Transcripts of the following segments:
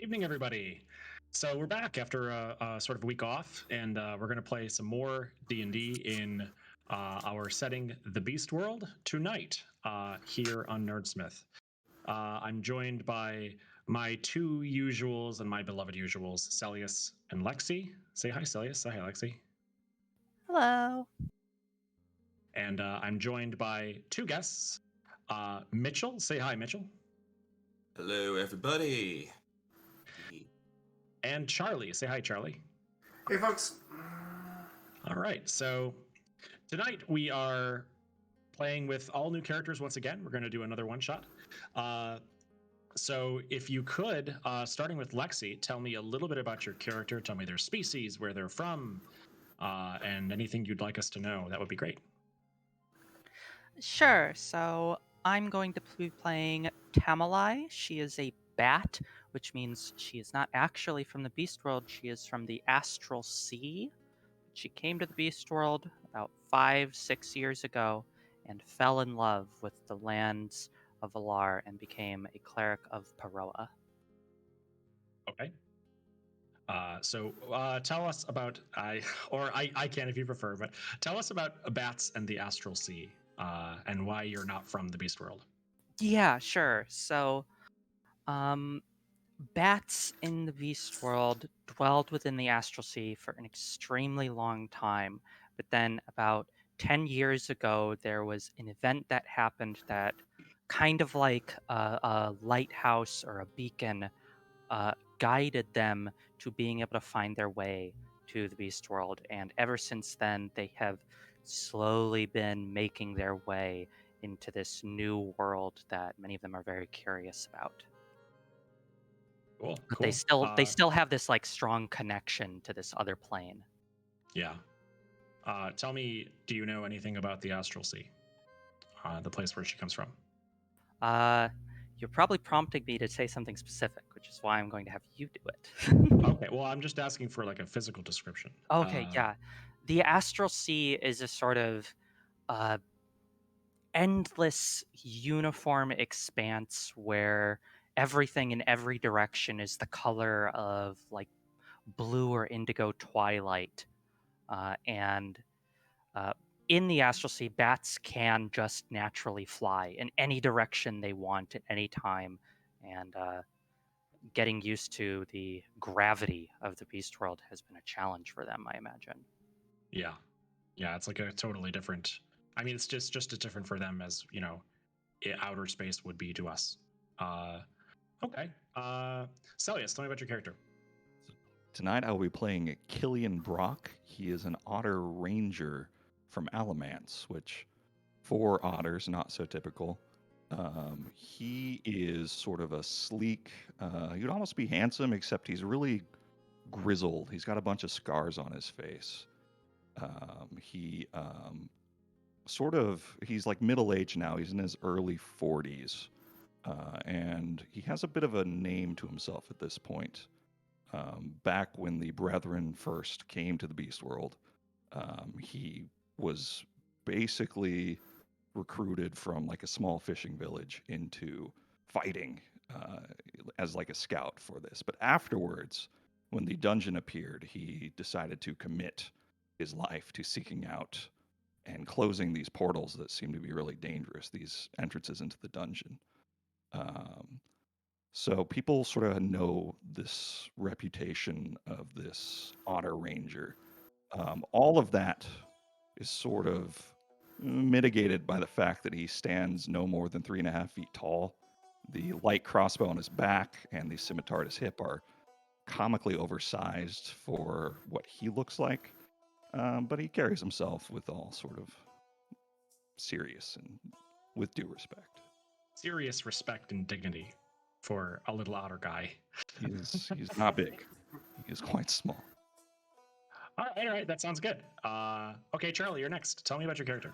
Evening, everybody. So we're back after a sort of a week off, and we're going to play some more D&D in our setting, the Beast World, tonight here on Nerdsmith. I'm joined by my two usuals and my beloved usuals, Celius and Lexi. Say hi, Celius. Say hi, Lexi. Hello. And I'm joined by two guests, Mitchell. Say hi, Mitchell. Hello, everybody. And Charlie. Say hi, Charlie. Hey, folks. All right. So tonight we are playing with all new characters once again. We're going to do another one shot. So if you could, starting with Lexi, tell me a little bit about your character. Tell me their species, where they're from, and anything you'd like us to know. That would be great. Sure. So I'm going to be playing Tamalai. She is a bat, which means she is not actually from the Beast World. She is from the Astral Sea. She came to the Beast World about 5-6 years ago and fell in love with the lands of Valar and became a cleric of Paroa. Okay. So tell us about I can if you prefer, but tell us about bats and the Astral Sea, and why you're not from the Beast World. Yeah, sure. So, bats in the Beast World dwelled within the Astral Sea for an extremely long time, but then about 10 years ago, there was an event that happened that kind of like a lighthouse or a beacon guided them to being able to find their way to the Beast World. And ever since then, they have slowly been making their way into this new world that many of them are very curious about. Cool. But Cool. they still have this like strong connection to this other plane. Yeah. Tell me, do you know anything about the Astral Sea, the place where she comes from? You're probably prompting me to say something specific, which is why I'm going to have you do it. Okay. Well, I'm just asking for like a physical description. Okay, yeah. The Astral Sea is a sort of endless, uniform expanse where everything in every direction is the color of like blue or indigo twilight. And in the Astral Sea, bats can just naturally fly in any direction they want at any time. And getting used to the gravity of the Beast World has been a challenge for them, I imagine. Yeah. Yeah, it's like a totally different. I mean, it's just as different for them as outer space would be to us. Okay. Celius, tell me about your character. Tonight I will be playing Killian Brock. He is an otter ranger from Alamance, which for otters, not so typical. He is sort of a sleek, he'd almost be handsome, except he's really grizzled. He's got a bunch of scars on his face. He's like middle-aged now. He's in his early 40s. And he has a bit of a name to himself at this point. Back when the Brethren first came to the Beast World, he was basically recruited from like a small fishing village into fighting as like a scout for this. But afterwards, when the dungeon appeared, he decided to commit his life to seeking out and closing these portals that seem to be really dangerous, these entrances into the dungeon. So people sort of know this reputation of this otter ranger. All of that is sort of mitigated by the fact that he stands no more than 3.5 feet tall. The light crossbow on his back and the scimitar at his hip are comically oversized for what he looks like, but he carries himself with all sort of serious and with due respect. Serious respect and dignity for a little otter guy. He's not big. He's quite small. All right, that sounds good. Okay, Charlie, you're next. Tell me about your character.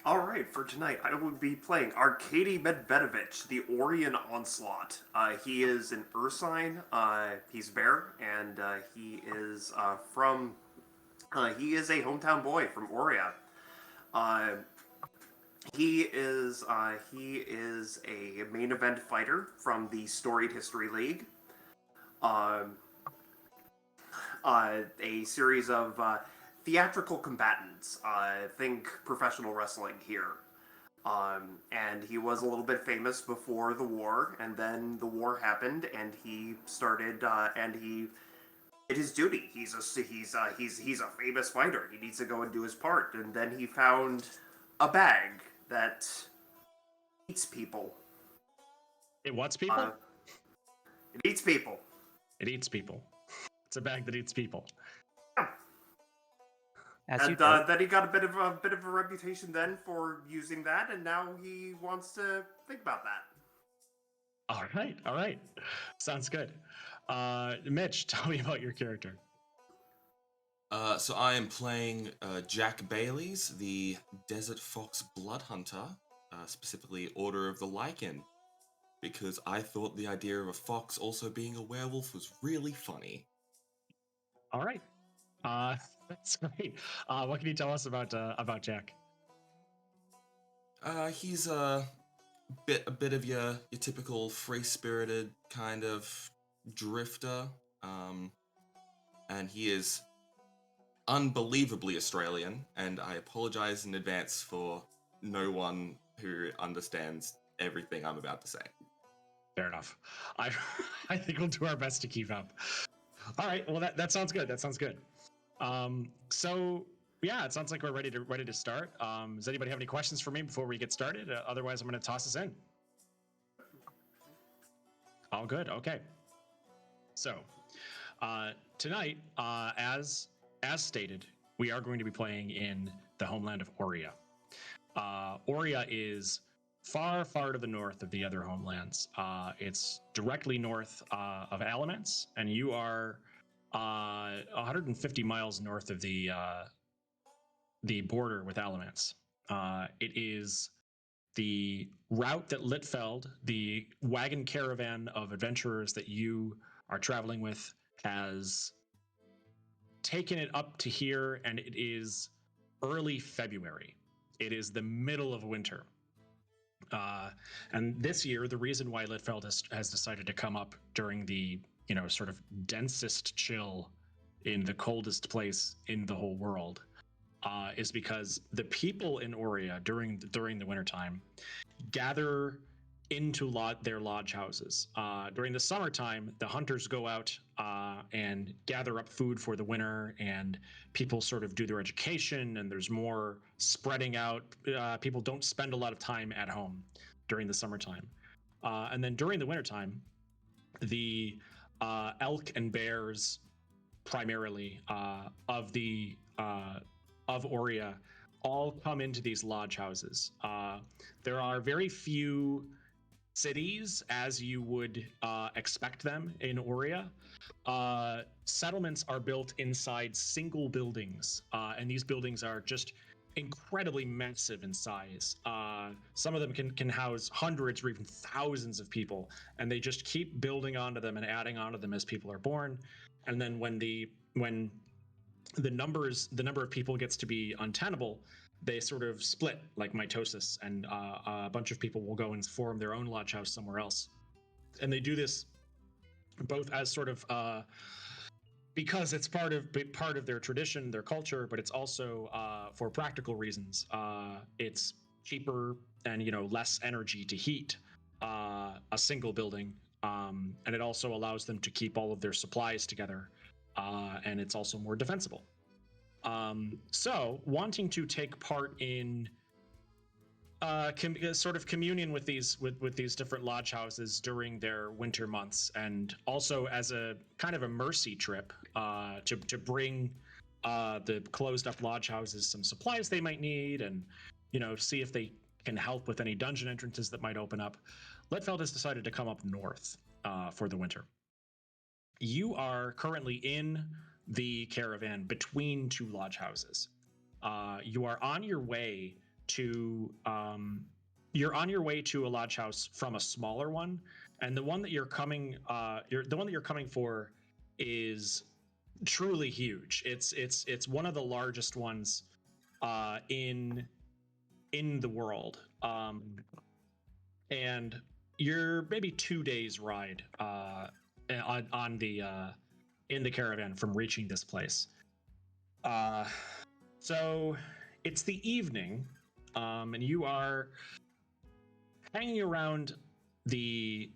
All right, for tonight, I will be playing Arkady Medvedevich, the Orion Onslaught. He is an Ursine. He's bear, and he is he is a hometown boy from Oria. He is a main event fighter from the Storied History League. um, a series of theatrical combatants. Think professional wrestling here. And he was a little bit famous before the war, and then the war happened, and he started, and he did his duty. He's a famous fighter. He needs to go and do his part, and then he found a bag that eats people. It what's people? It eats people. It eats people. It's a bag that eats people. As And you do. then he got a bit of a reputation then for using that, and now he wants to think about that. All right. Sounds good. Mitch, tell me about your character. So I am playing Jack Bailey's, the Desert Fox Blood Hunter, specifically Order of the Lycan, because I thought the idea of a fox also being a werewolf was really funny. All right. That's great. What can you tell us about Jack? He's a bit of your typical free-spirited kind of drifter, and he is unbelievably Australian, and I apologize in advance for no one who understands everything I'm about to say. Fair enough. I think we'll do our best to keep up. All right. Well, that sounds good. That sounds good. So yeah, it sounds like we're ready to start. Does anybody have any questions for me before we get started? Otherwise, I'm going to toss us in. All good. Okay. So tonight, as stated, we are going to be playing in the homeland of Auria. Auria is far, far to the north of the other homelands. It's directly north of Alamance, and you are 150 miles north of the border with Alamance. It is the route that Litfeld, the wagon caravan of adventurers that you are traveling with, has taken it up to here, and it is early February. It is the middle of winter. And this year, the reason why Litfeld has decided to come up during the, sort of densest chill in the coldest place in the whole world is because the people in Auria during the wintertime gather into their lodge houses. During the summertime, the hunters go out and gather up food for the winter, and people sort of do their education, and there's more spreading out. People don't spend a lot of time at home during the summertime. And then during the wintertime, the elk and bears, primarily of Auria, all come into these lodge houses. There are very few cities as you would expect them in Auria. Settlements are built inside single buildings, and these buildings are just incredibly massive in size. Some of them can house hundreds or even thousands of people, and they just keep building onto them and adding onto them as people are born. And then when the number of people gets to be untenable, they sort of split like mitosis, and a bunch of people will go and form their own lodge house somewhere else. And they do this both as sort of because it's part of their tradition, their culture, but it's also for practical reasons. It's cheaper and less energy to heat a single building, and it also allows them to keep all of their supplies together, and it's also more defensible. So wanting to take part in sort of communion with these different lodge houses during their winter months, and also as a kind of a mercy trip to bring the closed up lodge houses some supplies they might need, and see if they can help with any dungeon entrances that might open up. Litfeld has decided to come up north for the winter. You are currently in the caravan between two lodge houses. You are on your way to a lodge house from a smaller one, and the one that you're coming for is truly huge. It's one of the largest ones in the world, and you're maybe 2 days ride on the in the caravan from reaching this place. So it's the evening, and you are hanging around the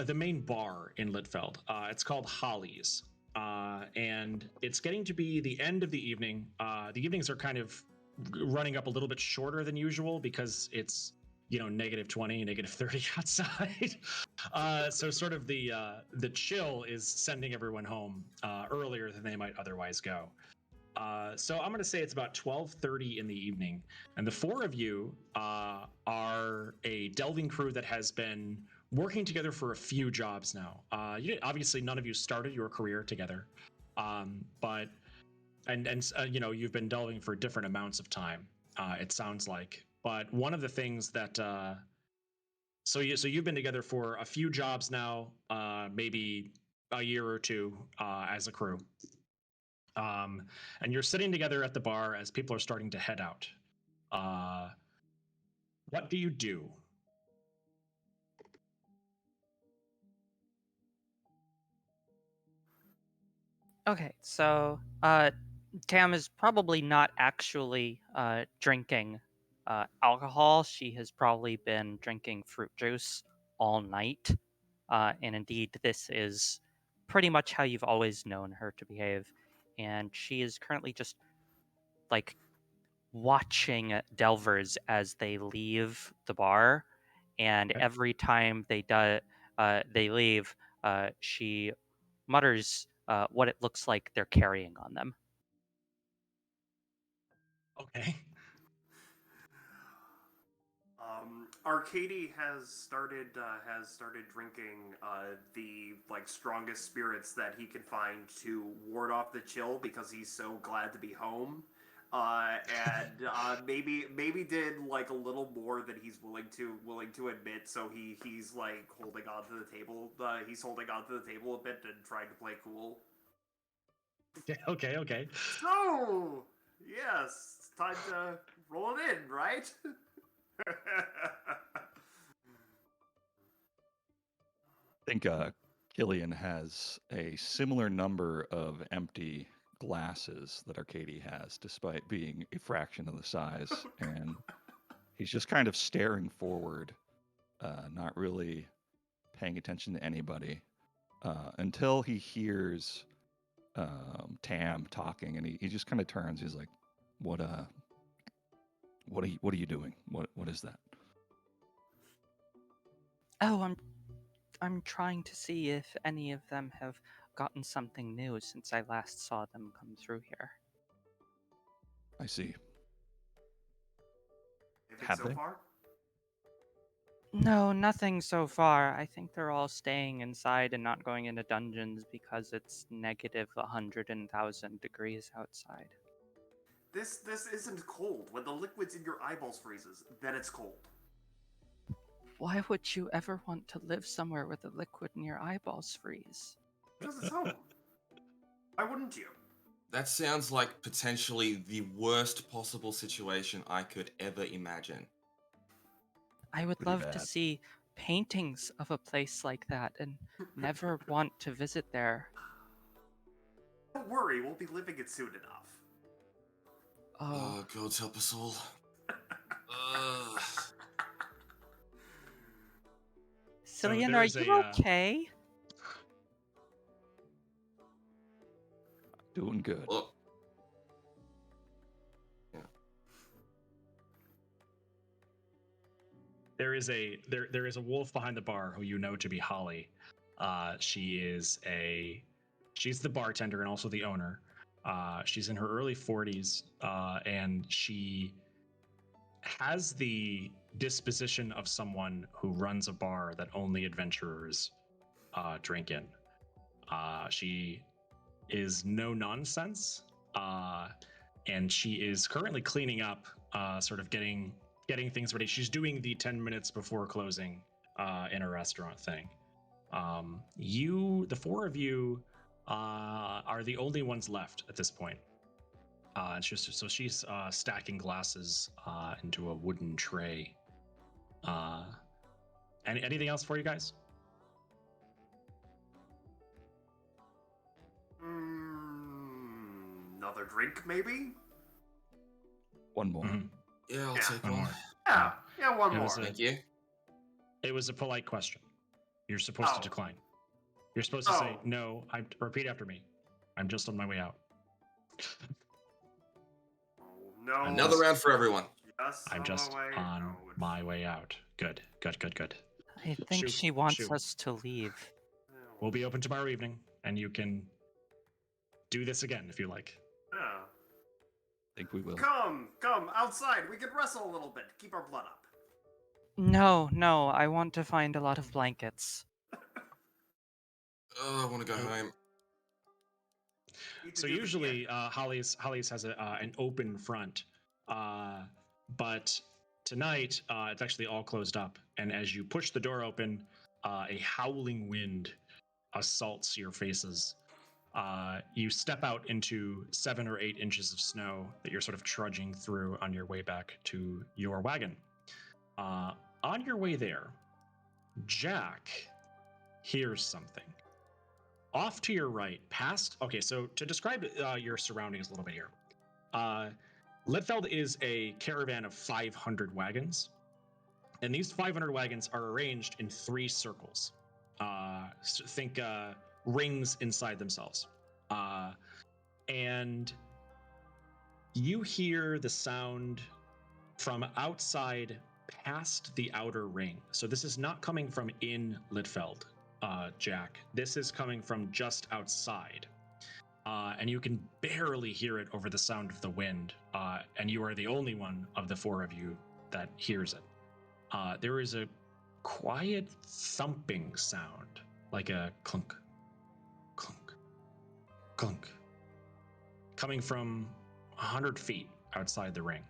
the main bar in Litfeld. It's called Holly's, and it's getting to be the end of the evening. The evenings are kind of running up a little bit shorter than usual because it's -20, -30 outside. So sort of the chill is sending everyone home earlier than they might otherwise go. So I'm going to say it's about 12:30 in the evening, and the four of you are a delving crew that has been working together for a few jobs now. Obviously, none of you started your career together, but you've been delving for different amounts of time. It sounds like, but one of the things that so you've been together for a few jobs now, maybe a year or two as a crew. And you're sitting together at the bar as people are starting to head out. What do you do? Okay, so Tam is probably not actually drinking alcohol. She has probably been drinking fruit juice all night. And indeed, this is pretty much how you've always known her to behave. And she is currently just like watching delvers as they leave the bar. And Okay. every time they leave, she mutters what it looks like they're carrying on them. Okay. Arcady has started drinking the strongest spirits that he can find to ward off the chill because he's so glad to be home. And maybe did a little more than he's willing to admit. So he's holding on to the table. He's holding on to the table a bit and trying to play cool. Okay. So yes, it's time to roll it in, right? I think Killian has a similar number of empty glasses that Arcady has, despite being a fraction of the size. And he's just kind of staring forward, not really paying attention to anybody, until he hears Tam talking, and he just kind of turns. He's like, "What are you doing? What is that?" Oh, I'm trying to see if any of them have gotten something new since I last saw them come through here. I see. If it's Have so they? far. No, nothing so far. I think they're all staying inside and not going into dungeons because it's -100,000 degrees outside. This isn't cold. When the liquid's in your eyeballs freezes, then it's cold. Why would you ever want to live somewhere where the liquid in your eyeballs freeze? Because it's home. Why wouldn't you? That sounds like potentially the worst possible situation I could ever imagine. I would Pretty love to bad. see paintings of a place like that and never want to visit there. Don't worry, we'll be living it soon enough. Oh, God help us all. Cillian, there are is you okay? Doing good. Well, yeah. There is a wolf behind the bar who you know to be Holly. She's the bartender and also the owner. She's in her early 40s, and she has the disposition of someone who runs a bar that only adventurers drink in. She is no nonsense, and she is currently cleaning up, sort of getting things ready. She's doing the 10 minutes before closing in a restaurant thing. The four of you are the only ones left at this point. She's stacking glasses into a wooden tray. Anything else for you guys? another drink, maybe? One more. Mhm. Yeah, I'll Yeah. take One one. more. Yeah, one It more. was Thank you. It was a polite question. You're supposed to Oh. decline. You're supposed to say Oh. no. Repeat after me. I'm just on my way out. Oh, no. I'm Another just- round for everyone. Just I'm just my way on out. my way out. Good. I think Shoot, she wants shoot. us to leave. We'll be open tomorrow evening, and you can do this again if you like. Yeah. I think we will. Come outside. We can wrestle a little bit. Keep our blood up. No, I want to find a lot of blankets. Oh, I want to go home. Need to So do the usually, piano. Holly's has an open front, but tonight it's actually all closed up. And as you push the door open, a howling wind assaults your faces. You step out into 7 or 8 inches of snow that you're sort of trudging through on your way back to your wagon. On your way there, Jack hears something. Off to your right, past. Okay, so to describe your surroundings a little bit here, Litfeld is a caravan of 500 wagons, and these 500 wagons are arranged in 3 circles. Think rings inside themselves, and you hear the sound from outside past the outer ring. So this is not coming from in Litfeld, Jack. This is coming from just outside. And you can barely hear it over the sound of the wind. And you are the only one of the 4 of you that hears it. There is a quiet thumping sound, like a clunk, clunk, clunk, coming from 100 feet outside the ring.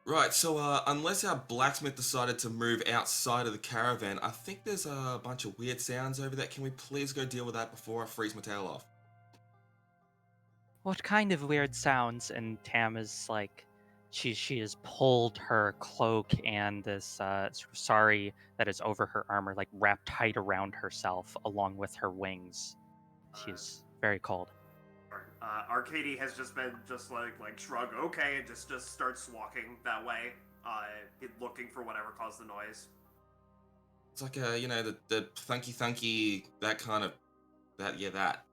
Right, so unless our blacksmith decided to move outside of the caravan, I think there's a bunch of weird sounds over there. Can we please go deal with that before I freeze my tail off? What kind of weird sounds? And Tam is like, she has pulled her cloak and this sort of sari that is over her armor, like wrapped tight around herself, along with her wings. She's very cold. Arcady has just been like shrug, okay, and just starts walking that way, looking for whatever caused the noise. It's like the thunky that kind of that.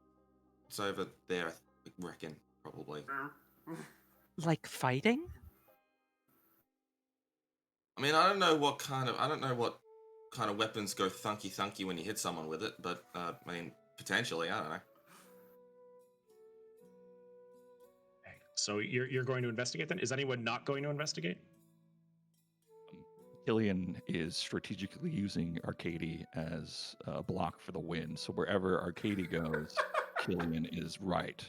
It's over there, I reckon, probably. Like fighting? I mean, I don't know what kind of weapons go thunky when you hit someone with it, but I mean, potentially, I don't know. So you're going to investigate then? Is anyone not going to investigate? Killian is strategically using Arcady as a block for the wind. So wherever Arcady goes, Killian is right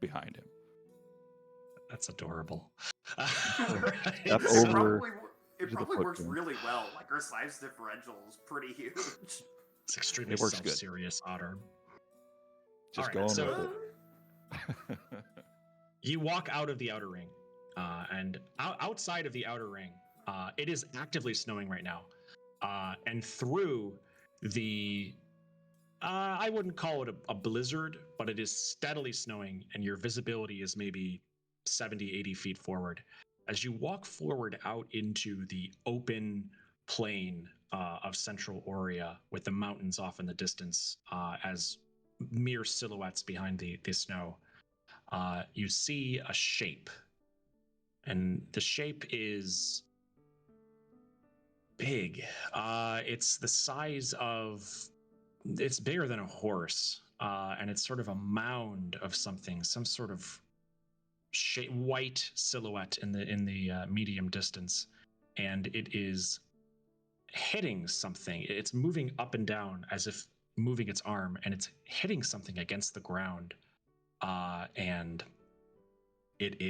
behind him. That's adorable. Step So- over. It to the probably works footprint. really well. Like, our size differential is pretty huge. It's extremely It works good. self-serious, Otter. Just Alright, going so- with it. You walk out of the outer ring, and outside of the outer ring, it is actively snowing right now. And through the, I wouldn't call it a blizzard, but it is steadily snowing, and your visibility is maybe 70, 80 feet forward. As you walk forward out into the open plain of central Aurea, with the mountains off in the distance as mere silhouettes behind the snow, you see a shape. And the shape is big. It's the size of, it's bigger than a horse. And it's sort of a mound of something, some sort of white silhouette in the medium distance. And it is hitting something. It's moving up and down as if moving its arm, and it's hitting something against the ground. And it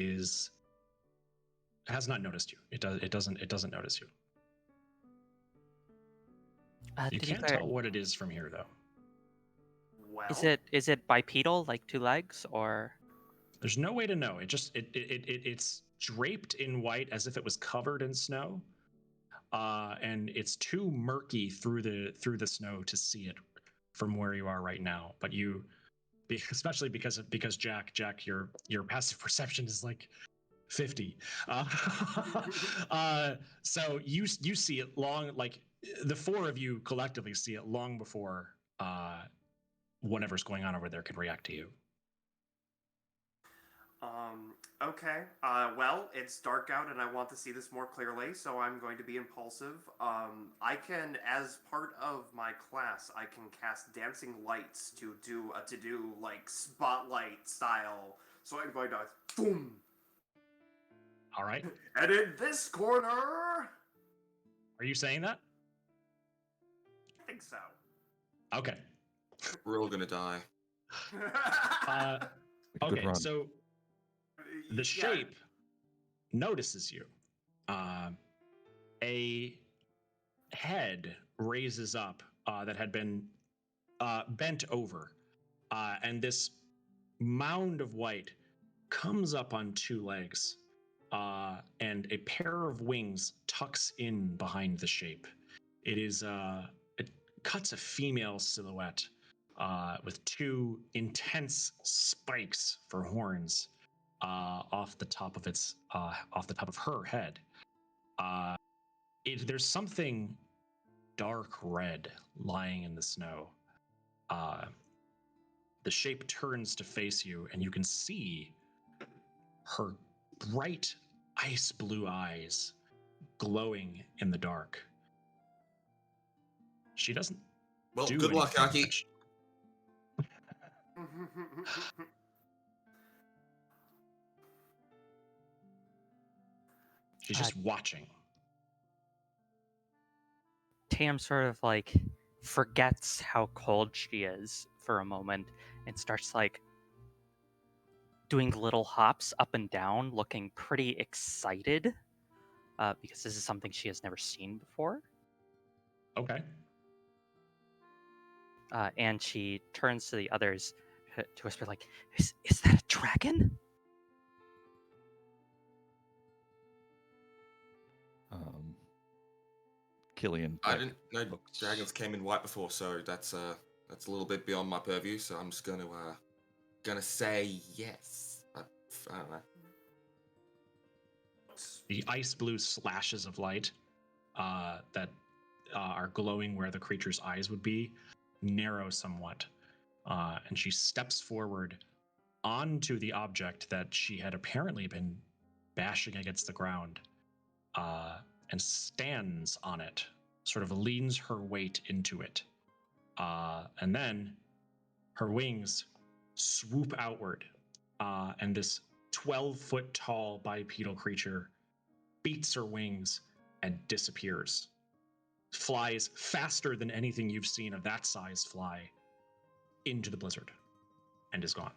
has not noticed you. It doesn't notice you. You To be can't fair, tell what it is from here, though. Well, is it bipedal, like 2 legs, or? There's no way to know. It's draped in white as if it was covered in snow, and it's too murky through the snow to see it from where you are right now. But especially because Jack, your passive perception is like 50. So you see it long, like the four of you collectively see it long before whatever's going on over there can react to you. Okay. Well, it's dark out and I want to see this more clearly, so I'm going to be impulsive. I can, as part of my class, I can cast dancing lights to do like spotlight style. So I'm going to boom. All right. And in this corner, Are you saying that? I think so. Okay. We're all gonna die. Uh, Make a good okay. run. So the Yeah. shape notices you. A head raises up that had been bent over, and this mound of white comes up on two legs, and a pair of wings tucks in behind the shape. It cuts a female silhouette with two intense spikes for horns off the top of her head. There's something dark red lying in the snow. The shape turns to face you, and you can see her bright ice blue eyes glowing in the dark. She doesn't Well, do good luck, anything, Aki. but she's just watching. Tam sort of like forgets how cold she is for a moment and starts like doing little hops up and down, looking pretty excited because this is something she has never seen before. Okay. And she turns to the others to whisper, like, is that a dragon? Killian. I like, didn't know looks- dragons came in white before, so that's a little bit beyond my purview. So I'm just gonna say yes. But I don't know. The ice blue slashes of light that are glowing where the creature's eyes would be narrow somewhat. And she steps forward onto the object that she had apparently been bashing against the ground and stands on it, sort of leans her weight into it. And then her wings swoop outward, and this 12-foot tall bipedal creature beats her wings and disappears. Flies faster than anything you've seen of that size fly into the blizzard and is gone.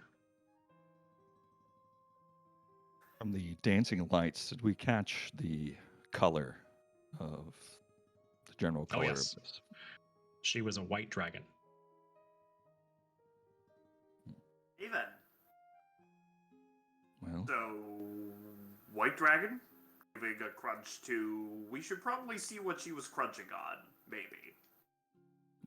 From the dancing lights, did we catch the color of the general color yes. of this? She was a white dragon. Even. Well, So, White Dragon? Giving a crunch to... We should probably see what she was crunching on, maybe.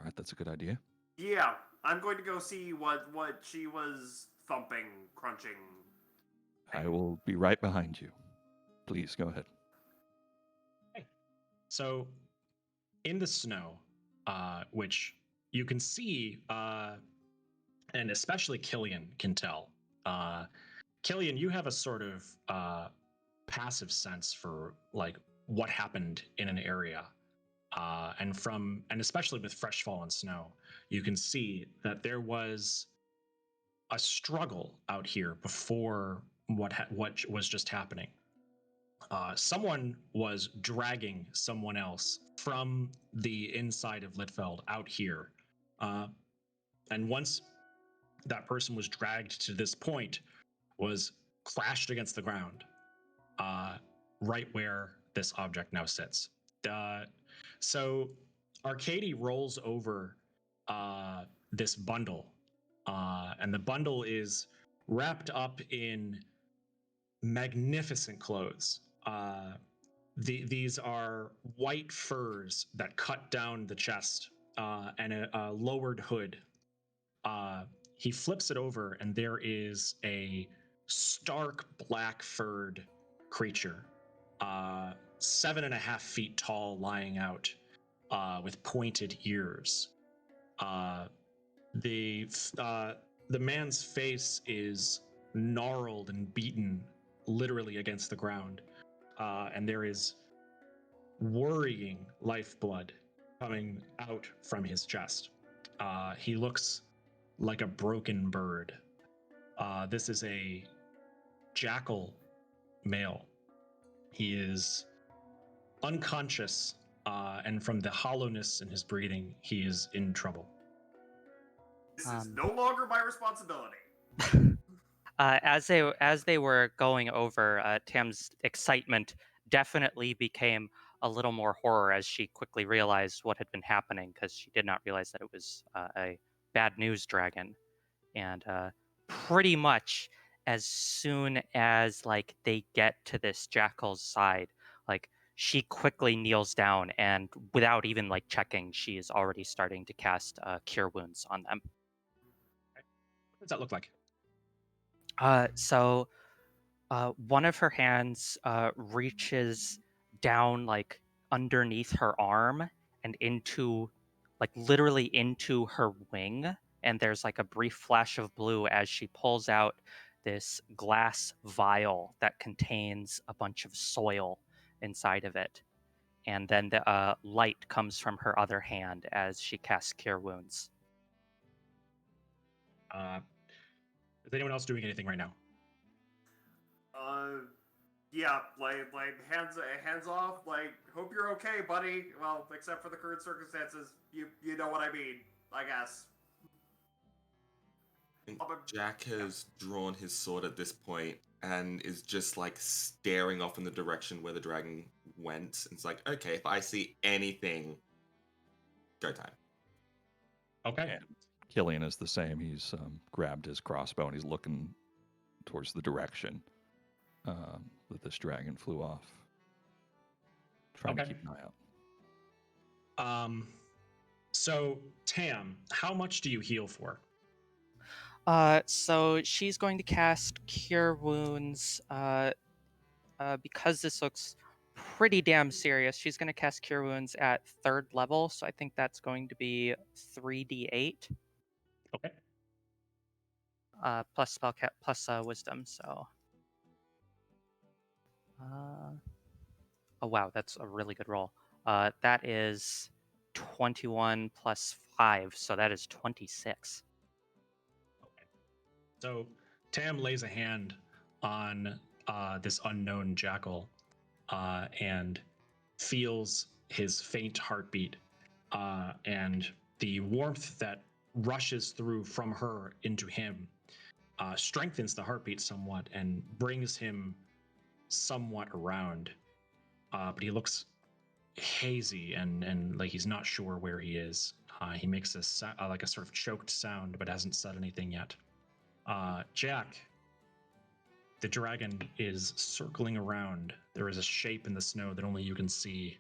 all right, that's a good idea. Yeah, I'm going to go see what she was thumping, crunching. I will be right behind you. Please go ahead. So, in the snow, which you can see, and especially Killian can tell. Killian, you have a sort of passive sense for like what happened in an area, and especially with fresh fallen snow, you can see that there was a struggle out here before what was just happening. Someone was dragging someone else from the inside of Litfeld out here. And once that person was dragged to this point, was crashed against the ground, right where this object now sits. So Arcady rolls over this bundle, and the bundle is wrapped up in magnificent clothes. These are white furs that cut down the chest, and a lowered hood. he flips it over, and there is a stark black furred creature, 7.5 feet tall, lying out, with pointed ears. The man's face is gnarled and beaten, literally against the ground, and there is worrying lifeblood coming out from his chest. He looks like a broken bird. This is a jackal male. He is unconscious, and from the hollowness in his breathing, he is in trouble. This is no longer my responsibility. As they were going over, Tam's excitement definitely became a little more horror as she quickly realized what had been happening, because she did not realize that it was a bad news dragon. And pretty much as soon as like they get to this jackal's side, like she quickly kneels down, and without even like checking, she is already starting to cast cure wounds on them. What does that look like? So one of her hands reaches down like underneath her arm and into like literally into her wing, and there's like a brief flash of blue as she pulls out this glass vial that contains a bunch of soil inside of it, and then the light comes from her other hand as she casts cure wounds. Is anyone else doing anything right now? Yeah, like hands off. Like, hope you're okay, buddy. Well, except for the current circumstances, you know what I mean, I guess. I think Jack has drawn his sword at this point and is just like staring off in the direction where the dragon went. It's like, okay, if I see anything, go time. Okay. And Killian is the same. He's grabbed his crossbow and he's looking towards the direction that this dragon flew off. Trying to keep an eye out. So Tam, how much do you heal for? So she's going to cast Cure Wounds. Because this looks pretty damn serious, she's going to cast Cure Wounds at 3rd level. So I think that's going to be 3d8. Okay. Plus plus Wisdom. So. Oh wow, that's a really good roll. That is 21 plus 5, so that is 26. Okay. So Tam lays a hand on this unknown jackal and feels his faint heartbeat, and the warmth that rushes through from her into him strengthens the heartbeat somewhat and brings him somewhat around, but he looks hazy and like he's not sure where he is. He makes like a sort of choked sound, but hasn't said anything yet. Jack, the dragon is circling around. There is a shape in the snow that only you can see.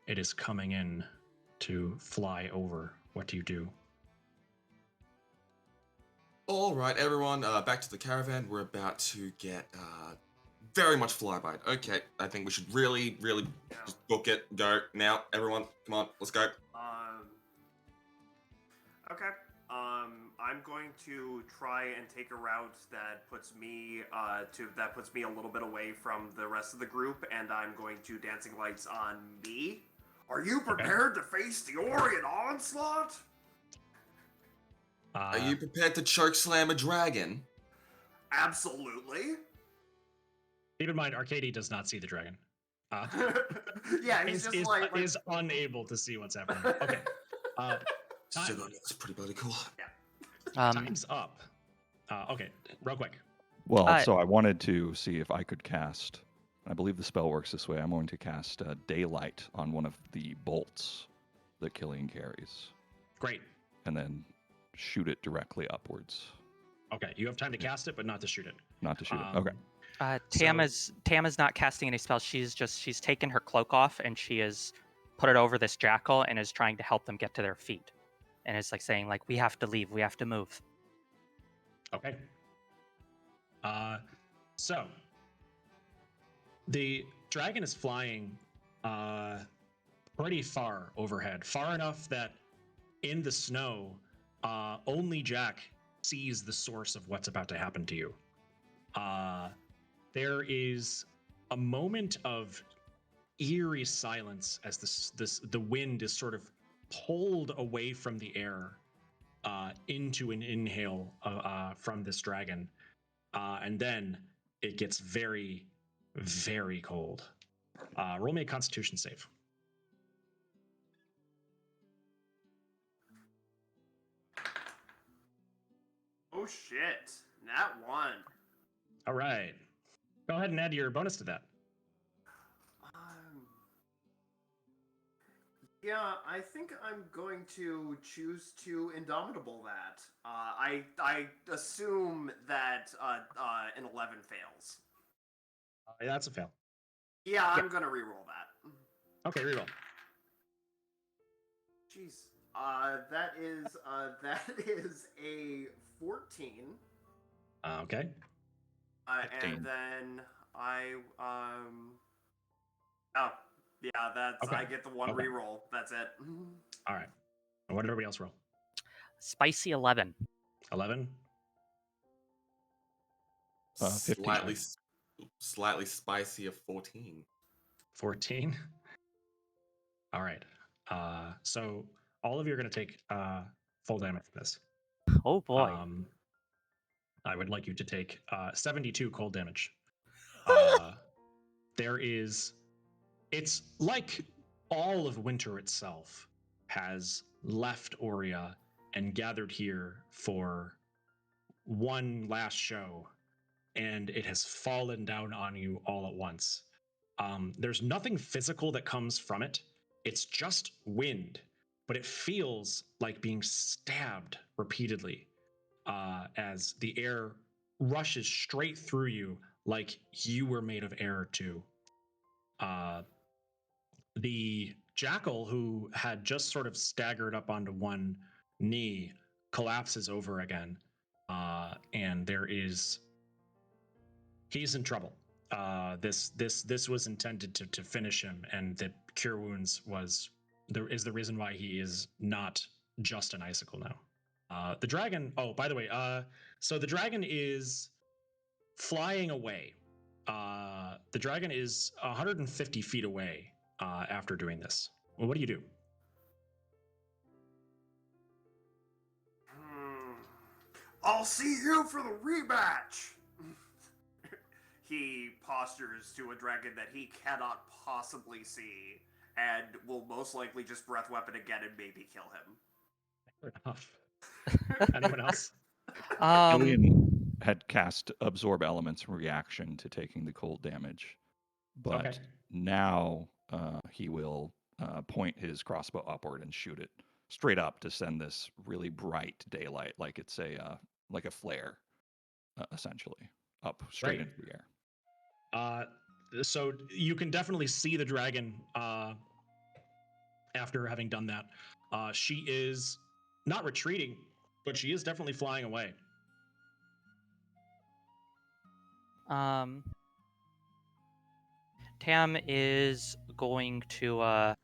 It is coming in to fly over. What do you do? All right, everyone, back to the caravan. We're about to get very much flyby. Okay, I think we should really just book it. Go now, everyone. Come on, let's go. Okay. I'm going to try and take a route that puts me a little bit away from the rest of the group, and I'm going to dancing lights on me. Are you prepared to face the Orient onslaught? Are you prepared to choke slam a dragon? Absolutely. Keep in mind, Arcady does not see the dragon. Yeah, he's is unable to see what's happening. Okay. That's pretty bloody cool. Yeah. Time's up. Okay, real quick. Well, so I wanted to see if I could cast. I believe the spell works this way. I'm going to cast Daylight on one of the bolts that Killian carries. Great. And then shoot it directly upwards. Okay, you have time to cast it, but not to shoot it. Not to shoot it. Okay. Tam is not casting any spells. She's taken her cloak off and she has put it over this jackal and is trying to help them get to their feet. And it's like saying, like, we have to leave, we have to move. Okay. So the dragon is flying pretty far overhead, far enough that in the snow, only Jack sees the source of what's about to happen to you. There is a moment of eerie silence as the wind is sort of pulled away from the air into an inhale from this dragon, and then it gets very, very cold. Roll me a Constitution save. Oh shit! Nat 1. All right. Go ahead and add your bonus to that. Yeah, I think I'm going to choose to Indomitable that. I assume that an 11 fails. That's a fail. Yeah, I'm gonna reroll that. Okay, reroll. Jeez. That is a 14. Okay. 15. And then oh yeah, that's Okay. I get the one Okay. reroll. That's it. All right. And what did everybody else roll? Spicy 11. 11. 15. Slightly spicy of 14. 14. All right. So all of you are going to take full damage from this. Oh boy. I would like you to take 72 cold damage. It's like all of winter itself has left Aurea and gathered here for one last show, and it has fallen down on you all at once. There's nothing physical that comes from it. It's just wind, but it feels like being stabbed repeatedly as the air rushes straight through you like you were made of air too. The jackal, who had just sort of staggered up onto one knee, collapses over again, and he's in trouble. This was intended to finish him, and the cure wounds is the reason why he is not just an icicle now. The dragon. Oh, by the way, so the dragon is flying away. The dragon is 150 feet away after doing this. Well, what do you do? I'll see you for the rematch. He postures to a dragon that he cannot possibly see, and will most likely just breath weapon again and maybe kill him. Fair enough. Anyone else? Julian had cast Absorb Elements in reaction to taking the cold damage, but Okay. now he will point his crossbow upward and shoot it straight up to send this really bright daylight, like it's a flare, essentially, up straight Right. into the air. So you can definitely see the dragon after having done that. She is not retreating, but she is definitely flying away. Tam is going to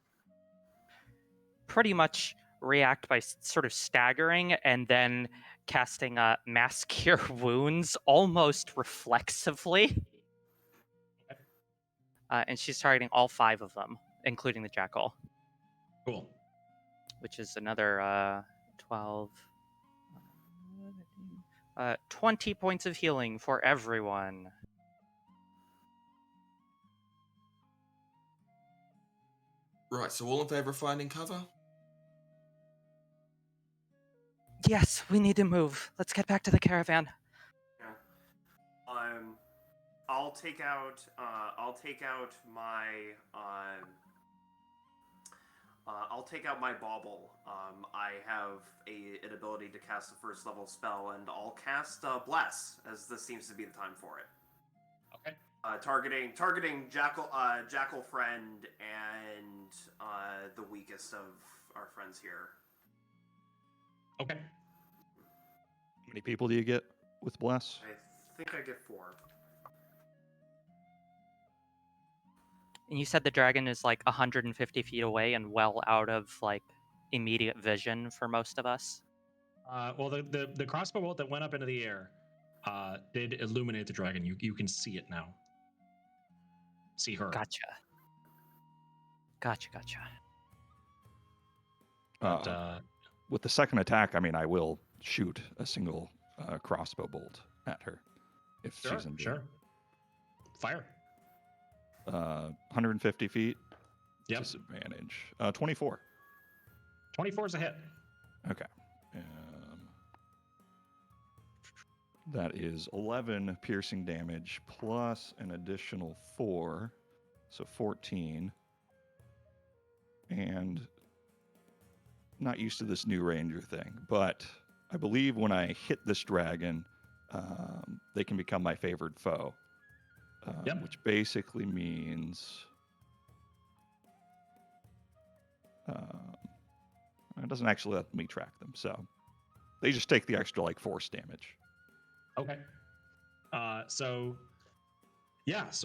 pretty much react by sort of staggering and then casting Mass Cure Wounds almost reflexively. And she's targeting all 5 of them, including the jackal. Cool. Which is another 12... 20 points of healing for everyone. Right, so all in favor of finding cover? Yes, we need to move. Let's get back to the caravan. Yeah. I'll take out my bauble. I have an ability to cast a first level spell, and I'll cast Bless, as this seems to be the time for it. Okay. Targeting Jackal friend and the weakest of our friends here. Okay. How many people do you get? with bless? I think I get 4. And you said the dragon is like 150 feet away and well out of like immediate vision for most of us. Well, the crossbow bolt that went up into the air did illuminate the dragon. You can see it now. See her. Gotcha. But, With the second attack, I mean, I will shoot a single crossbow bolt at her if sure, she's in view. sure. Fire. 150 feet. Yep. Disadvantage. 24. 24 is a hit. Okay. That is 11 piercing damage plus an additional 4, so 14. And not used to this new ranger thing, but I believe when I hit this dragon, they can become my favored foe, which basically means it doesn't actually let me track them, so they just take the extra like force damage. Okay. So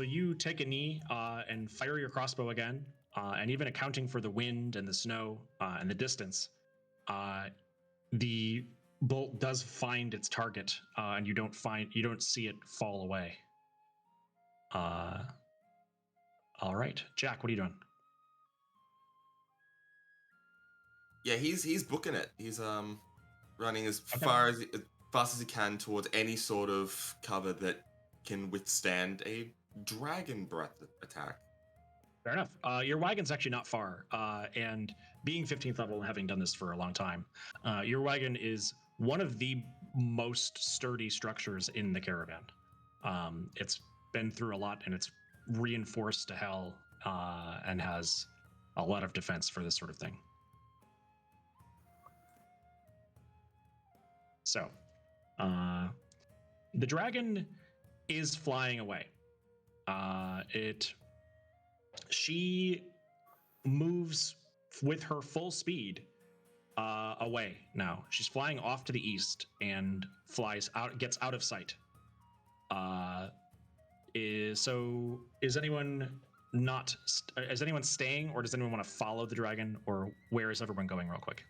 you take a knee and fire your crossbow again, and even accounting for the wind and the snow and the distance, the bolt does find its target, and you don't see it fall away. All right, Jack, what are you doing? Yeah, he's booking it. He's running as Okay. fast as he can towards any sort of cover that can withstand a dragon breath attack. Fair enough. Your wagon's actually not far, and being 15th level and having done this for a long time, your wagon is one of the most sturdy structures in the caravan. It's been through a lot, and it's reinforced to hell, and has a lot of defense for this sort of thing. So, the dragon is flying away. She moves with her full speed away now. She's flying off to the east and gets out of sight. Is anyone staying, or does anyone want to follow the dragon, or where is everyone going real quick?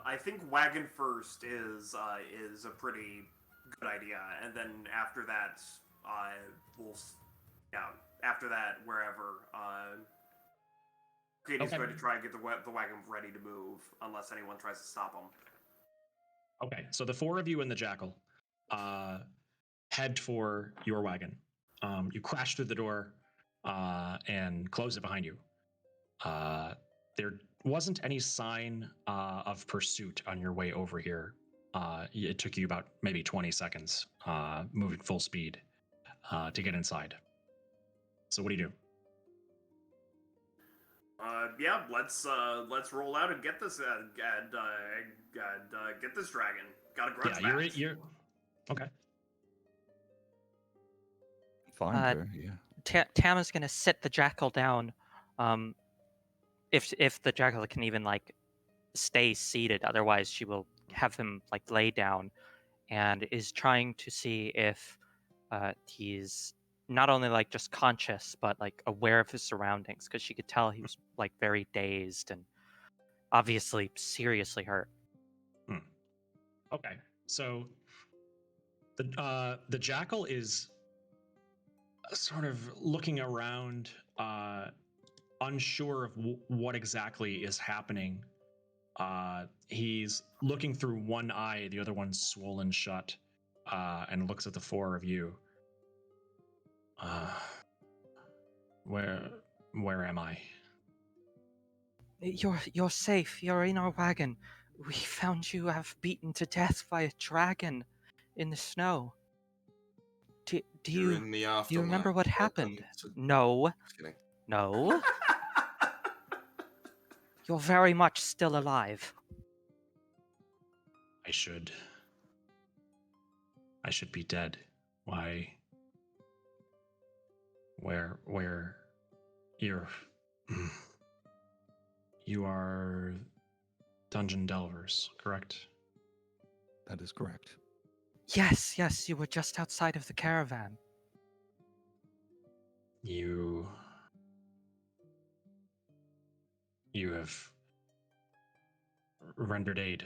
I think wagon first is a pretty good idea, and then after that, after that, wherever. Katie's going to try and get the wagon ready to move, unless anyone tries to stop him. Okay, so the 4 of you in the jackal head for your wagon. You crash through the door and close it behind you. There wasn't any sign of pursuit on your way over here. It took you about maybe 20 seconds moving full speed to get inside. So what do you do? Let's roll out and get this get this dragon. Got a grudge match. You're okay. Find her, yeah. Tama's gonna sit the jackal down. If the jackal can even like stay seated, otherwise she will have him like lay down, and is trying to see if he's not only like just conscious but like aware of his surroundings, because she could tell he was like very dazed and obviously seriously hurt. Okay, so the jackal is sort of looking around, unsure of what exactly is happening. He's looking through one eye, the other one's swollen shut, and looks at the 4 of you. Where am I? You're safe. You're in our wagon. We found you beaten to death by a dragon in the snow. Do You're in the afterlife. do you remember what happened? To... No. Just kidding. No. You're very much still alive. I should be dead. Why? Where you are dungeon delvers, correct? That is correct. Yes, you were just outside of the caravan. You have rendered aid.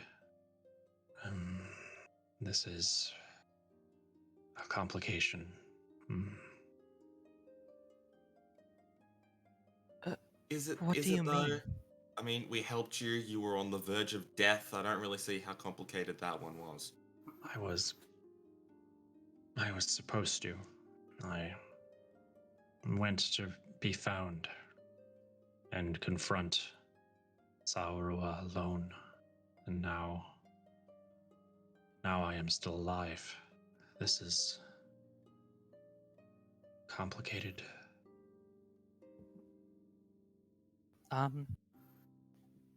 This is a complication. Is it? What Is do it you though? mean? I mean, we helped you. You were on the verge of death. I don't really see how complicated that one was. I was supposed to. I went to be found and confront Saurua alone, and now I am still alive. This is complicated.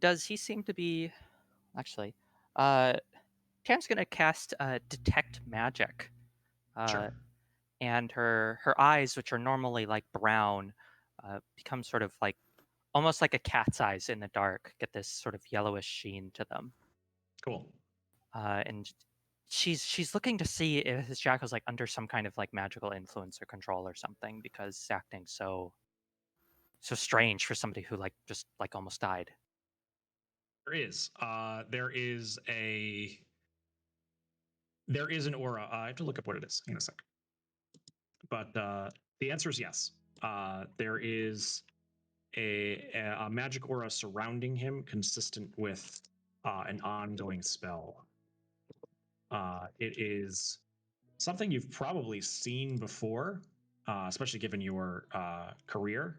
Does he seem to be... Actually, Tam's gonna cast Detect Magic. Sure. And her eyes, which are normally like brown, become sort of like almost like a cat's eyes in the dark, get this sort of yellowish sheen to them. Cool. And she's looking to see if his jackal's like under some kind of like magical influence or control or something, because it's acting so strange for somebody who like just like almost died. There is an aura. I have to look up what it is. Hang on a sec. But the answer is yes. There is a magic aura surrounding him, consistent with an ongoing spell. It is something you've probably seen before, especially given your career.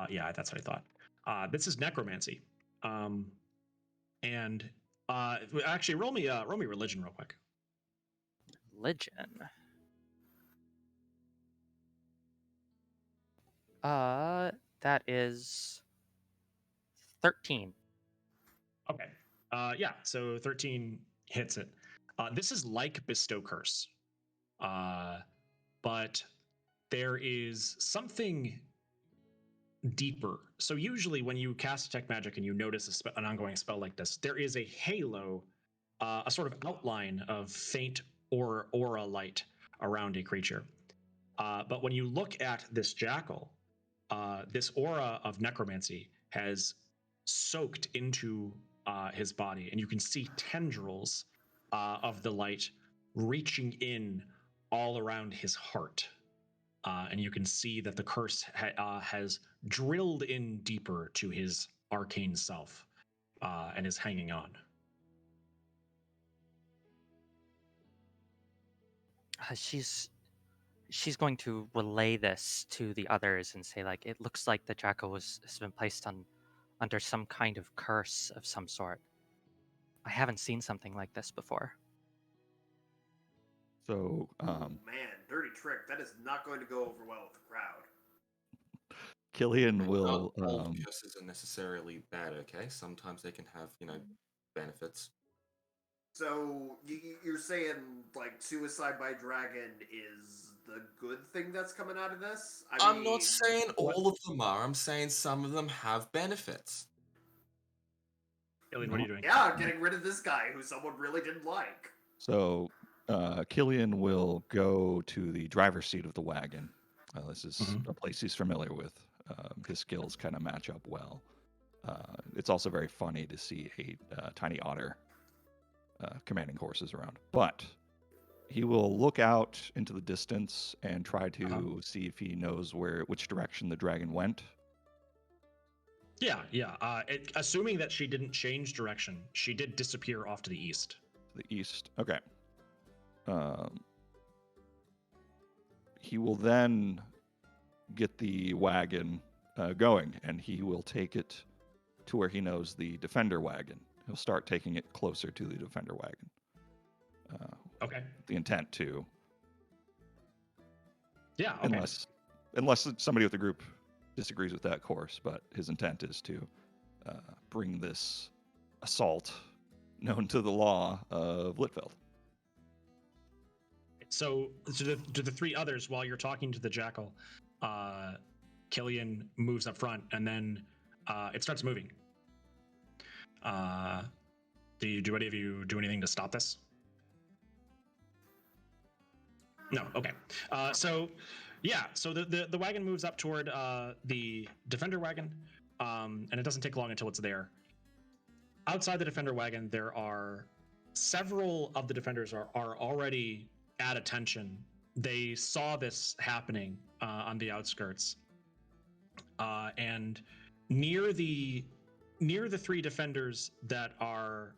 Yeah, that's what I thought. This is necromancy, and actually, roll me religion real quick. Religion. That is 13. Okay. Yeah. So 13 hits it. This is like Bestow Curse, but there is something deeper. So usually when you cast Detect Magic and you notice an ongoing spell like this, there is a halo, a sort of outline of faint aura light around a creature. But when you look at this jackal, this aura of necromancy has soaked into his body, and you can see tendrils of the light reaching in all around his heart. And you can see that the curse has drilled in deeper to his arcane self and is hanging on. She's going to relay this to the others and say, like, it looks like the jackal has been placed under some kind of curse of some sort. I haven't seen something like this before. So, Man, dirty trick. That is not going to go over well with the crowd. Killian will. Not all curses are necessarily bad. Okay, sometimes they can have benefits. So you're saying like suicide by dragon is the good thing that's coming out of this? I'm not saying all of them are. I'm saying some of them have benefits. Killian, what are you doing? Yeah, getting rid of this guy who someone really didn't like. So, Killian will go to the driver's seat of the wagon. This is a place he's familiar with. His skills kind of match up well. It's also very funny to see a tiny otter commanding horses around. But he will look out into the distance and try to see if he knows which direction the dragon went. Yeah. Assuming that she didn't change direction, she did disappear off to the east. To the east. Okay. He will then get the wagon going, and he will take it to where he knows the defender wagon. He'll start taking it closer to the defender wagon. Okay. The intent to. Yeah. Okay. Unless somebody with the group disagrees with that course, but his intent is to bring this assault known to the law of Litfeld. So to the three others, while you're talking to the jackal, Killian moves up front, and then it starts moving. Do any of you do anything to stop this? No. Okay. So the wagon moves up toward the defender wagon, and it doesn't take long until it's there. Outside the defender wagon, there are several of the defenders are already at attention. They saw this happening on the outskirts, and near the three defenders that are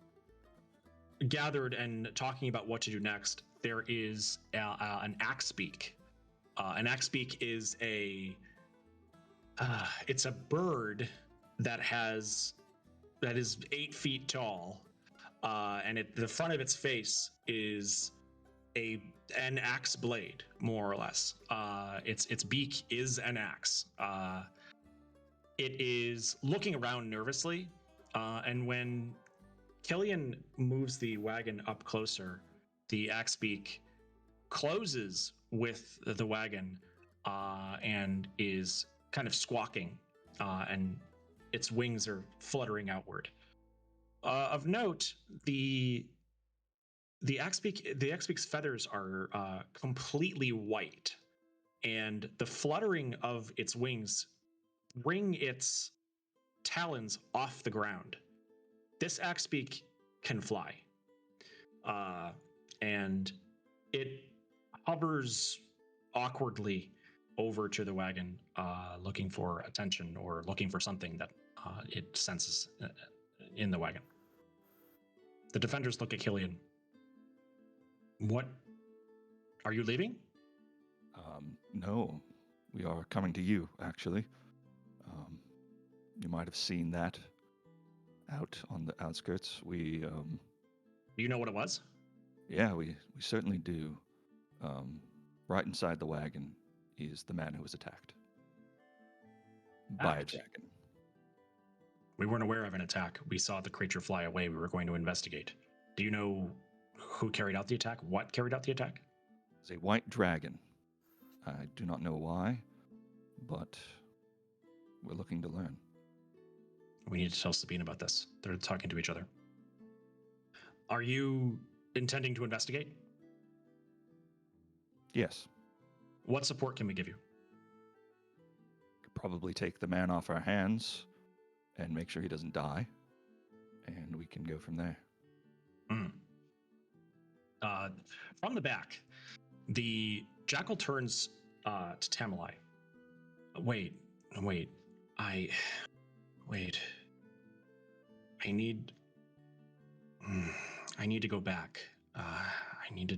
gathered and talking about what to do next, there is an axe beak. An axe beak is it's a bird that is 8 feet tall, and the front of its face is an axe blade, more or less. Its beak is an axe. It is looking around nervously, and when Killian moves the wagon up closer, the axe beak closes with the wagon and is kind of squawking, and its wings are fluttering outward. Of note, the axe beak's feathers are completely white, and the fluttering of its wings bring its talons off the ground. This axe beak can fly, and it hovers awkwardly over to the wagon, looking for attention or looking for something that it senses in the wagon. The defenders look at Killian. What? Are you leaving? No, we are coming to you, actually. You might have seen that out on the outskirts. We, Do you know what it was? yeah, we certainly do. Right inside the wagon is the man who was attacked by a dragon. We weren't aware of an attack. We saw the creature fly away. We were going to investigate. Do you know who carried out the attack? What carried out the attack? It's a white dragon. I do not know why, but we're looking to learn. We need to tell Sabine about this. They're talking to each other. Are you intending to investigate? Yes. What support can we give you? Could probably take the man off our hands and make sure he doesn't die, and we can go from there. From the back, the jackal turns to Tamalai. Wait. I need to go back. I need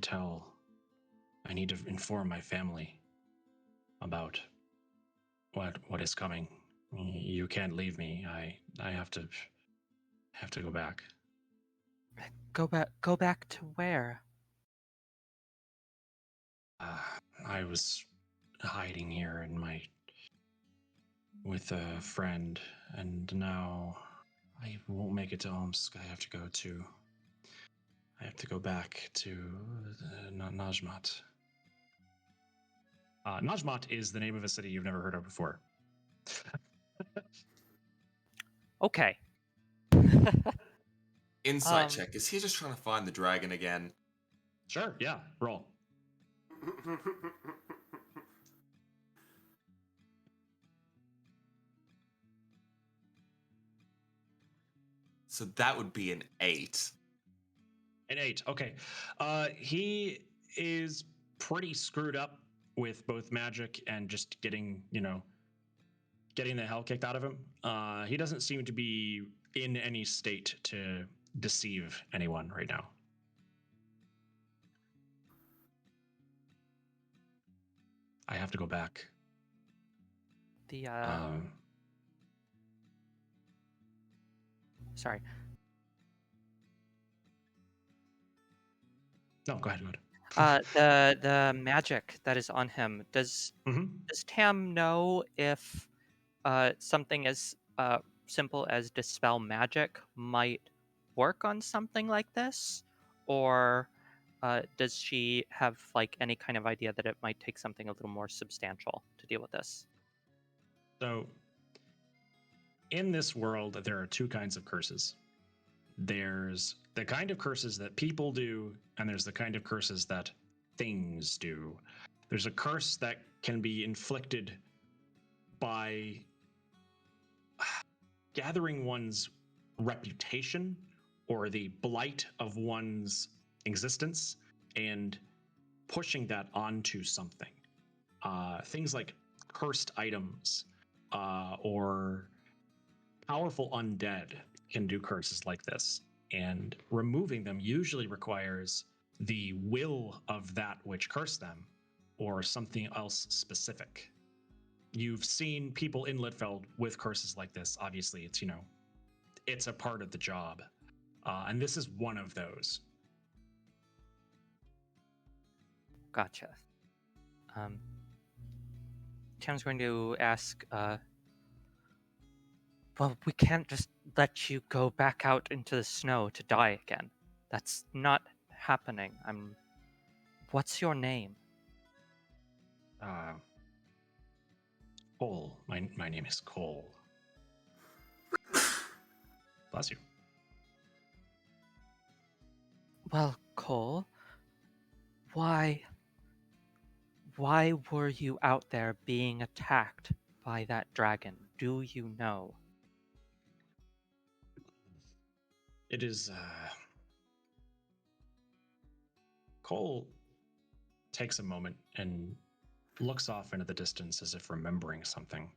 to inform my family about what is coming. You can't leave me. I have to go back. Go back to where? I was hiding here with a friend, and now I won't make it to Omsk. I have to go back to Najmat. Najmat is the name of a city you've never heard of before. Okay. Insight check. Is he just trying to find the dragon again? Sure, yeah, roll. So that would be an 8. An 8, okay. He is pretty screwed up with both magic and just getting the hell kicked out of him. He doesn't seem to be in any state to deceive anyone right now. I have to go back. The sorry. No, go ahead. The magic that is on him. Does Tam know if something as simple as dispel magic might work on something like this, or does she have like any kind of idea that it might take something a little more substantial to deal with this? So, in this world, there are two kinds of curses. There's the kind of curses that people do, and there's the kind of curses that things do. There's a curse that can be inflicted by gathering one's reputation or the blight of one's existence and pushing that onto something. Things like cursed items or powerful undead can do curses like this, and removing them usually requires the will of that which cursed them or something else specific. You've seen people in Litfeld with curses like this. Obviously, it's, it's a part of the job. And this is one of those. Gotcha. Tim's going to ask, well, we can't just let you go back out into the snow to die again. That's not happening. What's your name? Cole. My name is Cole. Bless you. Well, Cole, why were you out there being attacked by that dragon? Do you know? It is, Cole takes a moment and looks off into the distance as if remembering something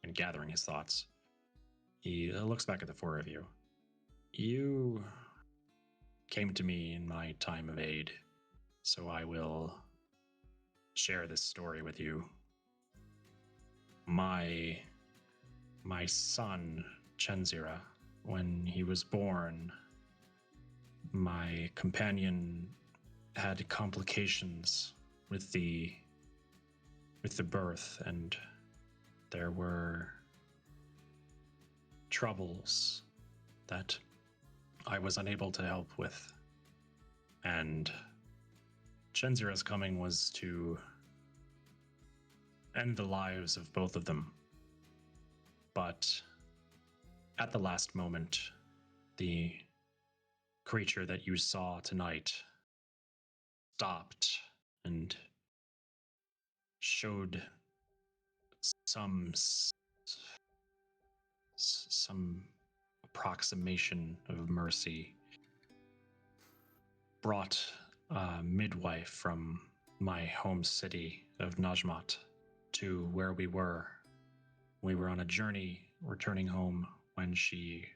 and gathering his thoughts. He looks back at the four of you. You came to me in my time of aid, so I will share this story with you. My son, Chenzira, when he was born, my companion had complications with the birth, and there were troubles that I was unable to help with. And Chenzira's coming was to end the lives of both of them. But at the last moment, the creature that you saw tonight stopped and showed some approximation of mercy, brought a midwife from my home city of Najmat to where we were. We were on a journey returning home when she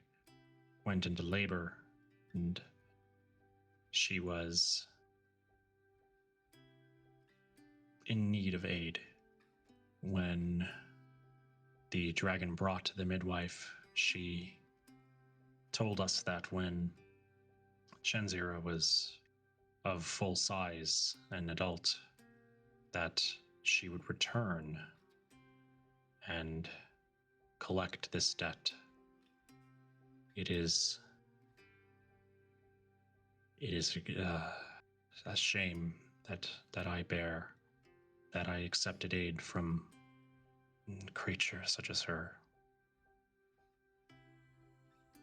went into labor, and she was in need of aid. When the dragon brought the midwife, she told us that when Chenzira was of full size, an adult, that she would return and collect this debt. It is a shame that I bear, that I accepted aid from a creature such as her.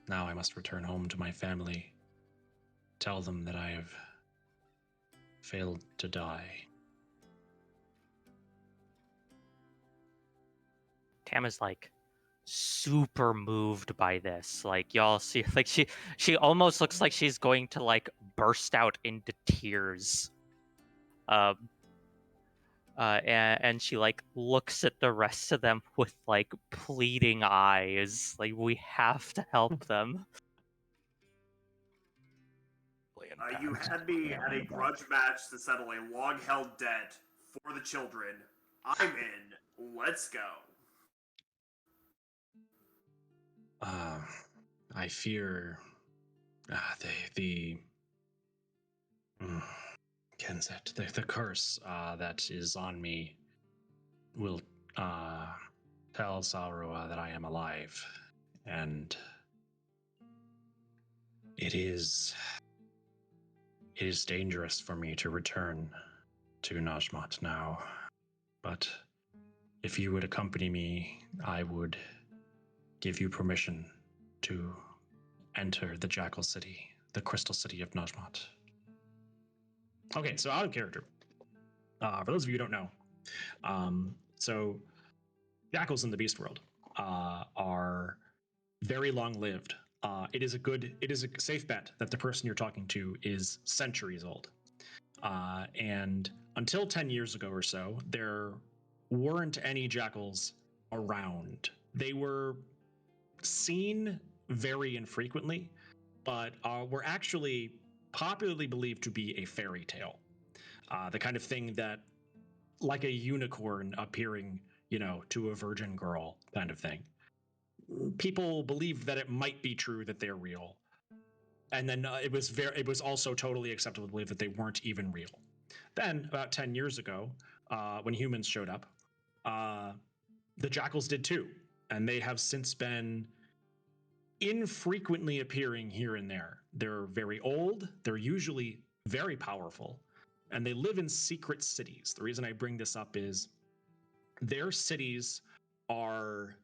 Now I must return home to my family, tell them that I have failed to die. Tam is like super moved by this. Like y'all see, like she almost looks like she's going to like burst out into tears. And she like looks at the rest of them with like pleading eyes. Like, we have to help them. You had me at a grudge match to settle a long-held debt for the children. I'm in. Let's go. I fear Kenzet, the curse that is on me will tell Sarua that I am alive, and it is dangerous for me to return to Najmat now. But if you would accompany me, I would give you permission to enter the Jackal City, the Crystal City of Najmat. Okay, so out of character. For those of you who don't know, so jackals in the beast world are very long-lived. It is a safe bet that the person you're talking to is centuries old. And until 10 years ago or so, there weren't any jackals around. They were seen very infrequently, but were actually popularly believed to be a fairy tale. The kind of thing that, like a unicorn appearing, to a virgin girl kind of thing. People believed that it might be true that they're real. And then it was also totally acceptable to believe that they weren't even real. Then, about 10 years ago, when humans showed up, the jackals did too. And they have since been infrequently appearing here and there. They're very old, they're usually very powerful, and they live in secret cities. The reason I bring this up is their cities are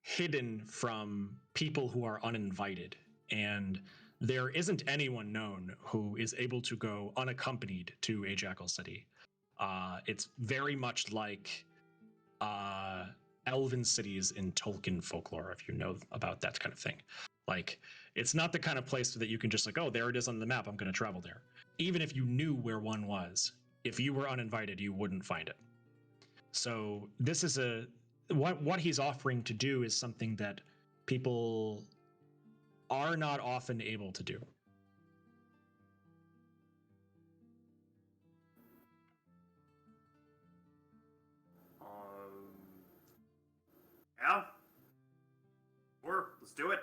hidden from people who are uninvited, and there isn't anyone known who is able to go unaccompanied to a jackal city. It's very much like elven cities in Tolkien folklore, if you know about that kind of thing. Like, it's not the kind of place that you can just like, oh, there it is on the map, I'm going to travel there. Even if you knew where one was, if you were uninvited, you wouldn't find it. So this is what he's offering to do is something that people are not often able to do. Yeah. Sure, let's do it.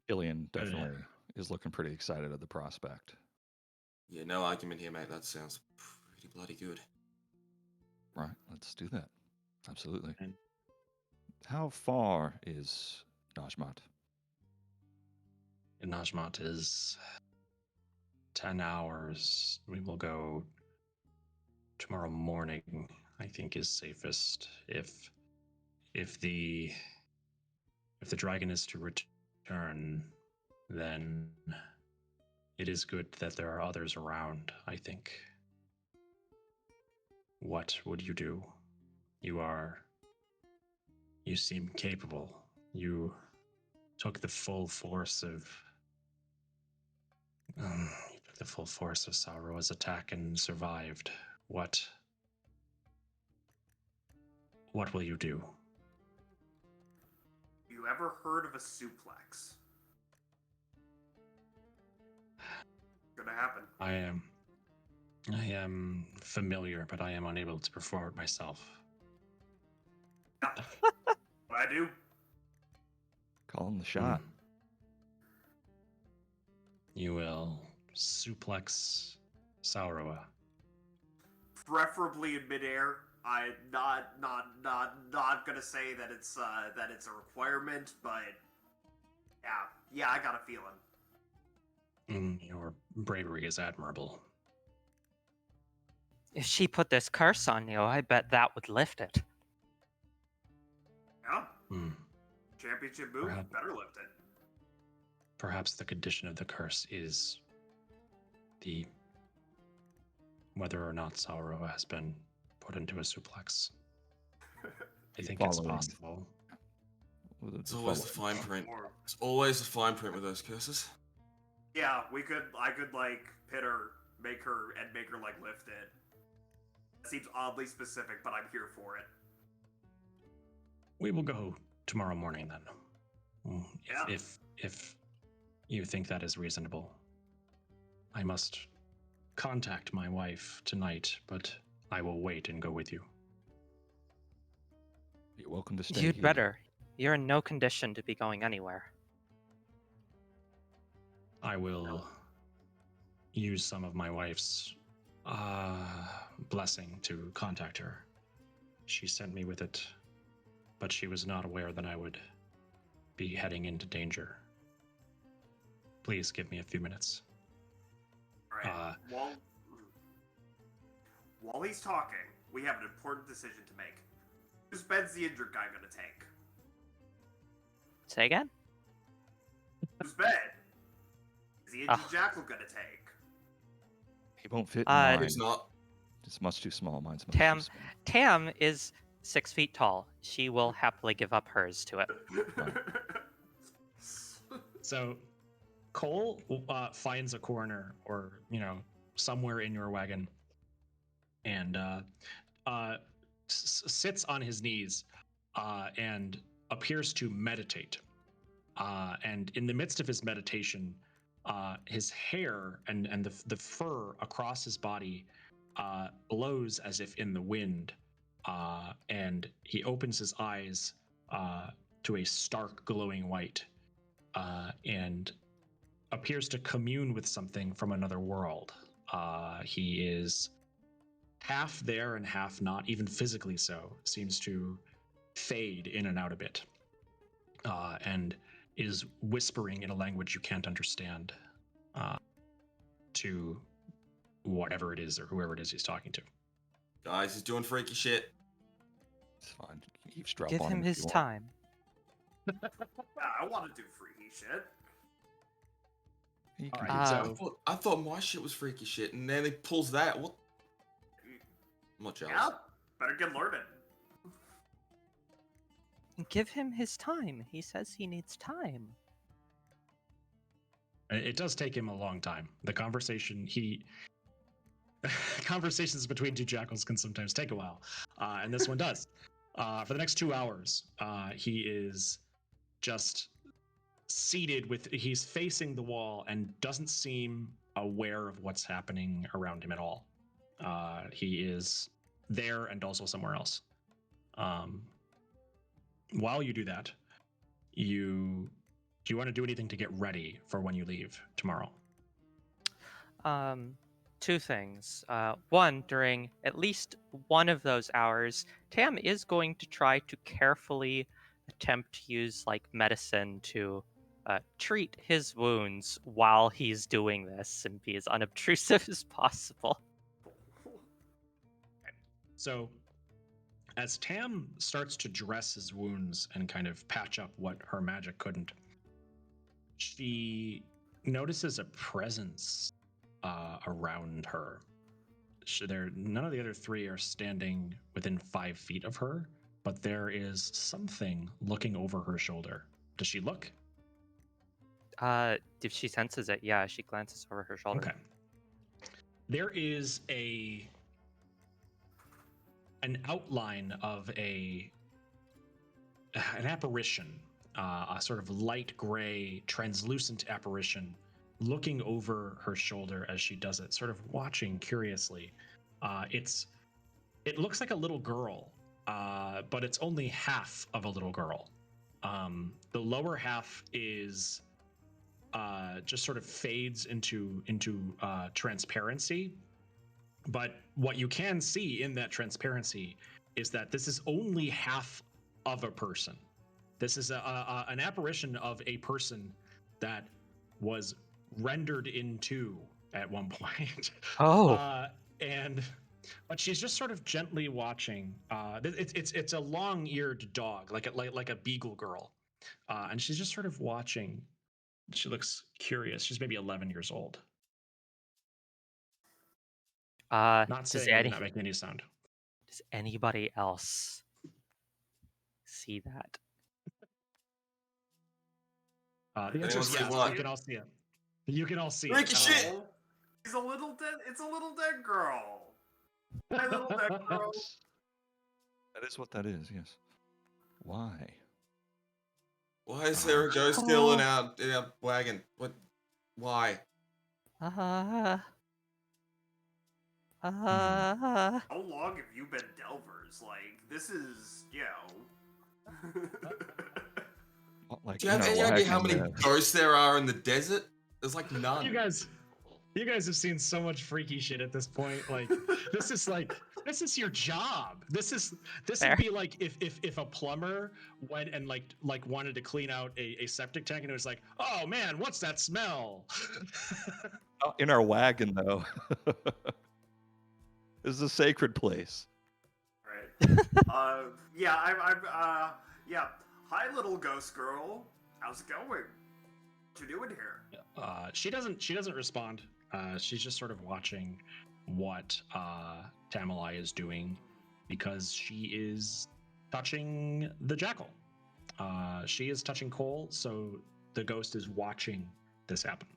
Killian definitely is looking pretty excited at the prospect. Yeah, no argument here, mate. That sounds pretty bloody good. Right, let's do that. Absolutely. And- How far is Najmat? Najmat is 10 hours. We will go tomorrow morning, I think, is safest. If the dragon is to return, then it is good that there are others around, I think. What would you do? You seem capable. You took the full force of Sauro's attack and survived. What will you do? You ever heard of a suplex? Gonna happen. I am familiar, but I am unable to perform it myself. Yeah. What I do? Calling the shot. You will suplex Sauroa. Preferably in midair. I'm not gonna say that it's a requirement, but yeah, I got a feeling. Your bravery is admirable. If she put this curse on you, I bet that would lift it. Yeah. Hmm. Championship move, Perhaps. better lift it. Perhaps the condition of the curse is whether or not Sauroa has been put into a suplex. I think it's Following. possible. It's always the fine print. It's always the fine print with those curses. Yeah, I could like pit her, make her like lift it. That seems oddly specific, but I'm here for it. We will go tomorrow morning then. Yeah. If you think that is reasonable. I must contact my wife tonight, but I will wait and go with you. You're welcome to stay You'd here. better. You're in no condition to be going anywhere. I will use some of my wife's blessing to contact her. She sent me with it, but she was not aware that I would be heading into danger. Please give me a few minutes. All right. While he's talking, we have an important decision to make. Whose bed's the injured guy gonna take? Say again? Whose bed is the injured jackal gonna take? It won't fit in Uh, mine. It's not. It's much too small. Mine's much Tam, too small. Tam is 6 feet tall. She will happily give up hers to it. So Cole finds a corner, or somewhere in your wagon, and sits on his knees and appears to meditate. And in the midst of his meditation, his hair and the fur across his body blows as if in the wind, and he opens his eyes to a stark glowing white, and appears to commune with something from another world. He is half there and half not, even physically so. Seems to fade in and out a bit, and is whispering in a language you can't understand to whatever it is or whoever it is he's talking to. Guys, he's doing freaky shit. It's fine. You can eavesdrop Give on him if his you want. time. I want to do freaky shit. You All can right, do so I thought my shit was freaky shit, and then he pulls that. What? I'm not jealous. Yeah, better get learning. Give him his time. He says he needs time. it does take him a long time. The conversation conversations between two jackals can sometimes take a while, and this one does. For the next 2 hours, he is just seated he's facing the wall and doesn't seem aware of what's happening around him at all. He is there and also somewhere else. While you do that, do you want to do anything to get ready for when you leave tomorrow? Two things. One, during at least one of those hours, Tam is going to try to carefully attempt to use medicine to treat his wounds while he's doing this and be as unobtrusive as possible. So, as Tam starts to dress his wounds and kind of patch up what her magic couldn't, she notices a presence around her. None of the other three are standing within 5 feet of her, but there is something looking over her shoulder. Does she look? If she senses it, yeah, she glances over her shoulder. Okay. There is an outline of an apparition, a sort of light gray, translucent apparition, looking over her shoulder as she does it, sort of watching curiously. It looks like a little girl, but it's only half of a little girl. The lower half is just sort of fades into transparency. But what you can see in that transparency is that this is only half of a person. This is an apparition of a person that was rendered in two at one point. Oh. But she's just sort of gently watching. It's a long-eared dog, like a beagle girl, and she's just sort of watching. She looks curious. She's maybe 11 years old. Not saying, not making any sound. Does anybody else see that? The answer is yes. What? You can all see it. You can all see Freaky it. shit! He's a little dead. It's a little dead girl. My little dead girl. That is what that is, yes. Why? Why is there a ghost still in our wagon? What? Why? How long have you been Delvers? This is, Well, like, Do you have in our any idea how wagon, many ghosts there are in the desert? There's none. You guys have seen so much freaky shit at this point. This is your job. This would be like if a plumber went and wanted to clean out a septic tank and it was like, oh man, what's that smell? in our wagon, though. This is a sacred place. Right. Yeah. Hi, little ghost girl. How's it going? What you doing here? She doesn't respond. She's just sort of watching what Tamalai is doing because she is touching the jackal. She is touching Cole, so the ghost is watching this happen.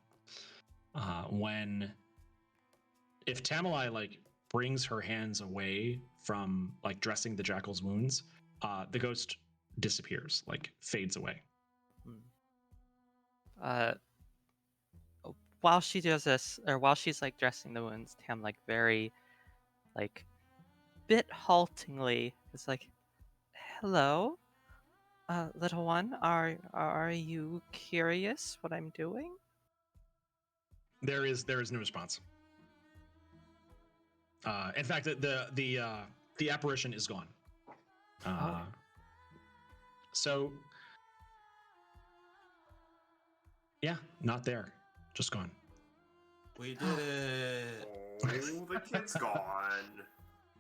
If Tamalai like brings her hands away from like dressing the jackal's wounds, the ghost disappears, like fades away. Uh, while she does this, or while she's like dressing the wounds, Tam like very, like, bit haltingly is like, "Hello, little one. Are you curious what I'm doing?" There is no response. In fact, the apparition is gone. So yeah, not there, just gone. We did it. Oh, the kid's gone.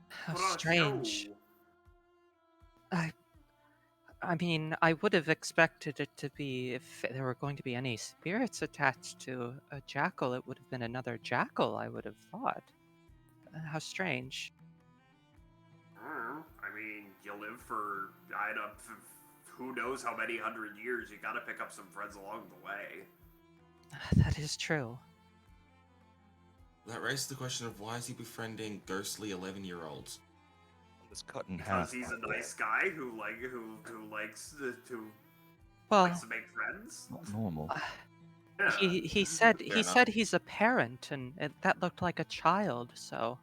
How What a strange. show. I mean, I would have expected it to be, if there were going to be any spirits attached to a jackal, it would have been another jackal, I would have thought. How strange. I mean, you live for, I don't, who knows how many 100 years. You gotta pick up some friends along the way. That is true. That raises the question of why is he befriending ghostly 11-year-olds? It's cut in Because half. he's a nice guy who likes Well, likes to make friends. Not normal. Yeah. he said Fair he enough. said he's a parent, and that looked like a child. So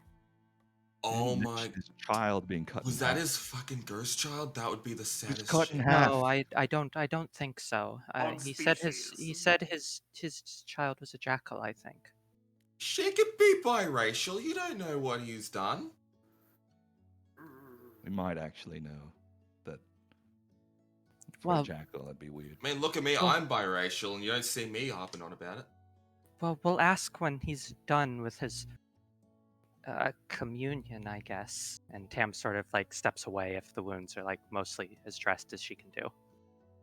Oh And my! his child being cut. Was in that half. his fucking ghost child? That would be the saddest cut in shit. half. no, I don't think so. On He species. said his child was a jackal, I think. She could be biracial. You don't know what he's done. We might actually know that. For Well- a jackal, that'd be weird. I mean, look at me. Well- I'm biracial, and you don't see me harping on about it. Well, we'll ask when he's done with his communion, I guess. And Tam sort of like steps away if the wounds are like mostly as dressed as she can do.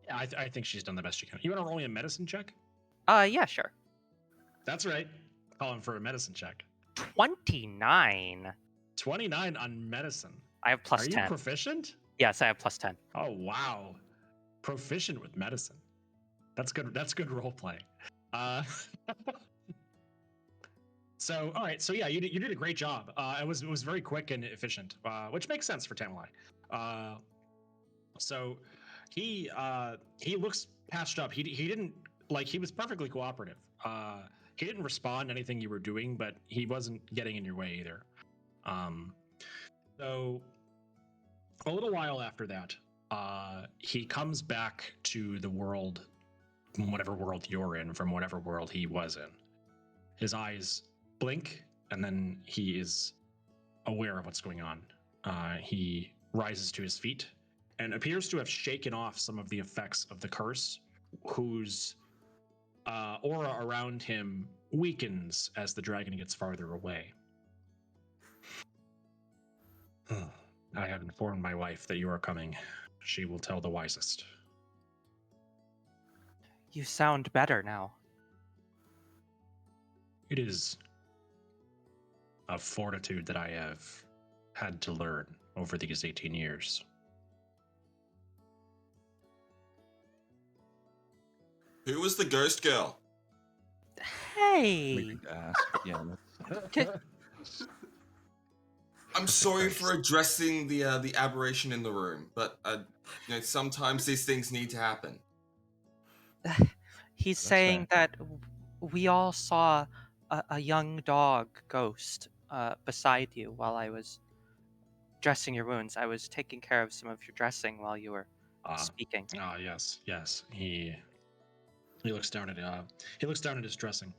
Yeah, I think she's done the best she can. You want to roll me a medicine check? Yeah, sure. That's right. Calling for a medicine check. 29. 29 on medicine. I have plus Are you 10. proficient? Yes, I have plus 10. Oh wow, proficient with medicine. That's good. That's good role play. So all right. So yeah, you did a great job. It was very quick and efficient, which makes sense for Tamalai. So he looks patched up. He didn't like he was perfectly cooperative. He didn't respond to anything you were doing, but he wasn't getting in your way either. So a little while after that, he comes back to the world, whatever world you're in, from whatever world he was in. His eyes blink, and then he is aware of what's going on. He rises to his feet and appears to have shaken off some of the effects of the curse, whose aura around him weakens as the dragon gets farther away. I have informed my wife that you are coming. She will tell the wisest. You sound better now. It is a fortitude that I have had to learn over these 18 years. Who was the ghost girl? Hey! We could ask. But yeah. I'm sorry for addressing the aberration in the room, but sometimes these things need to happen. He's That's saying that we all saw a young dog ghost beside you while I was dressing your wounds. I was taking care of some of your dressing while you were speaking. Yes. He looks down at his dressing.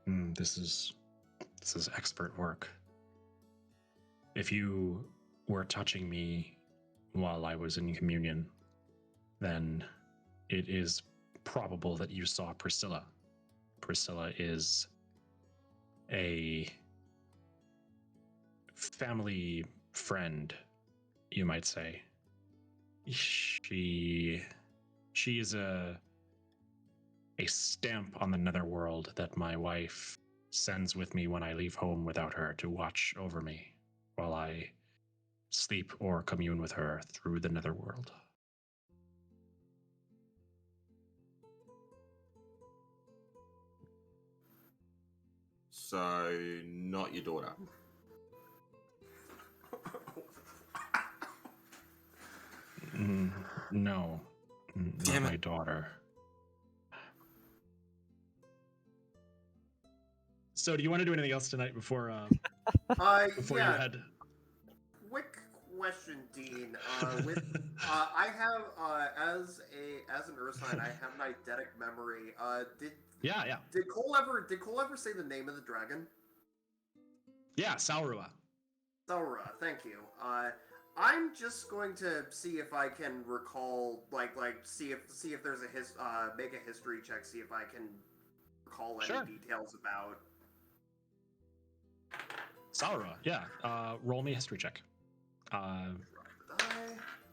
This is expert work. If you were touching me while I was in communion, then it is probable that you saw Priscilla. Priscilla is a family friend, you might say. She is a stamp on the netherworld that my wife sends with me when I leave home without her to watch over me while I sleep or commune with her through the netherworld. So, not your daughter. No, not Damn it. my daughter. So, do you want to do anything else tonight before you Yeah. head? Quick question, Dean. I have as an Earth sign, I have an eidetic memory. Yeah. Did Cole ever say the name of the dragon? Yeah, Saurua. Thora, thank you. I'm just going to see if I can recall, see if there's make a history check, see if I can recall any Sure. details about. Saurua, yeah. Roll me a history check. Die.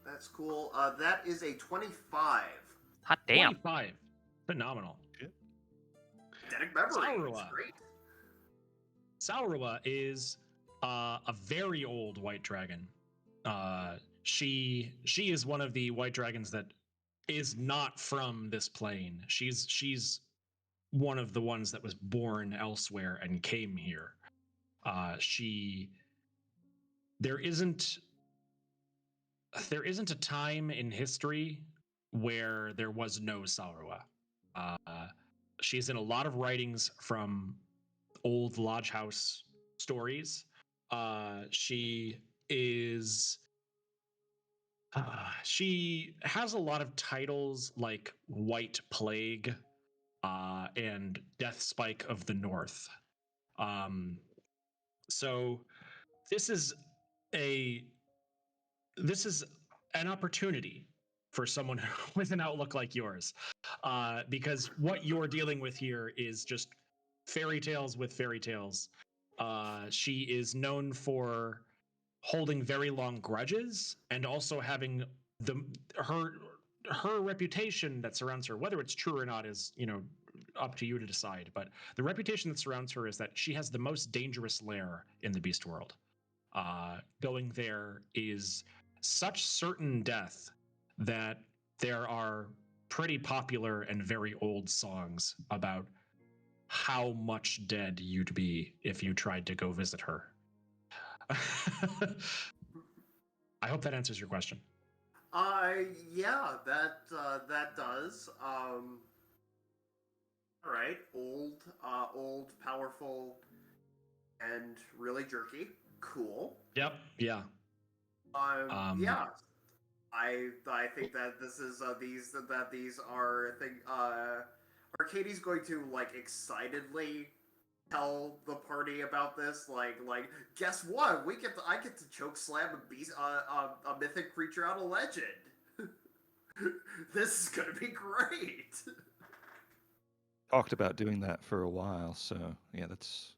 That's cool. That is a 25. Hot damn. 25. Phenomenal. Eidetic memory. Saurua. It's great. Saurua is a very old white dragon. She is one of the white dragons that is not from this plane. She's one of the ones that was born elsewhere and came here. There isn't a time in history where there was no Saurua. She's in a lot of writings from old lodge house stories. She has a lot of titles like White Plague and Death Spike of the North. So this is an opportunity for someone with an outlook like yours, because what you're dealing with here is just fairy tales with fairy tales. She is known for holding very long grudges and also having her reputation that surrounds her, whether it's true or not is up to you to decide, but the reputation that surrounds her is that she has the most dangerous lair in the beast world. Going there is such certain death that there are pretty popular and very old songs about how much dead you'd be if you tried to go visit her. I hope that answers your question. Yeah, that does. All right, old, powerful, and really jerky. Cool. Yep. Yeah. Yeah. I think that this is these are I think Arcadie's going to excitedly tell the party about this. Like guess what? I get to choke slam a mythic creature out of legend. This is gonna be great. Talked about doing that for a while, so yeah, it's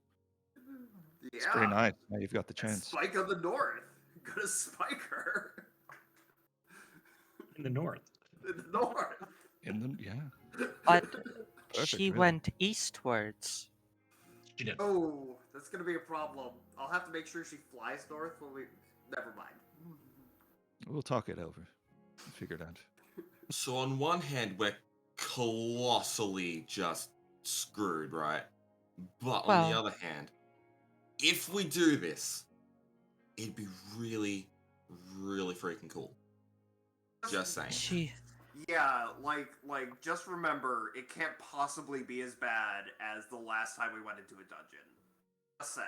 Yeah. pretty nice. Now you've got the chance. Spike of the North. Gonna spike her. In the north. In the North. Yeah. But Perfect, she really. went eastwards. She did. Oh, that's gonna be a problem. I'll have to make sure she flies north when we. Never mind. We'll talk it over. Figure it out. So on one hand, we're colossally just screwed, right? But on the Well- other hand, if we do this, it'd be really, really freaking cool. Just saying. She Yeah, just remember, it can't possibly be as bad as the last time we went into a dungeon. Just say.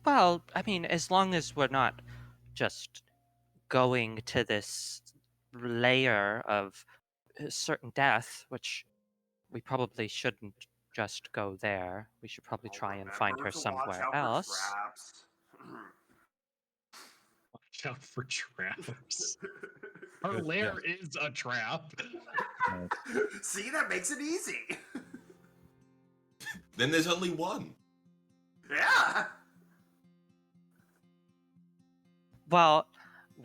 Well, I mean, as long as we're not just going to this layer of certain death, which we probably shouldn't just go there. We should probably try and find her Remember to watch somewhere out for else. traps. Watch out for traps. Her lair is a trap. See, that makes it easy. Then there's only one. Yeah. Well,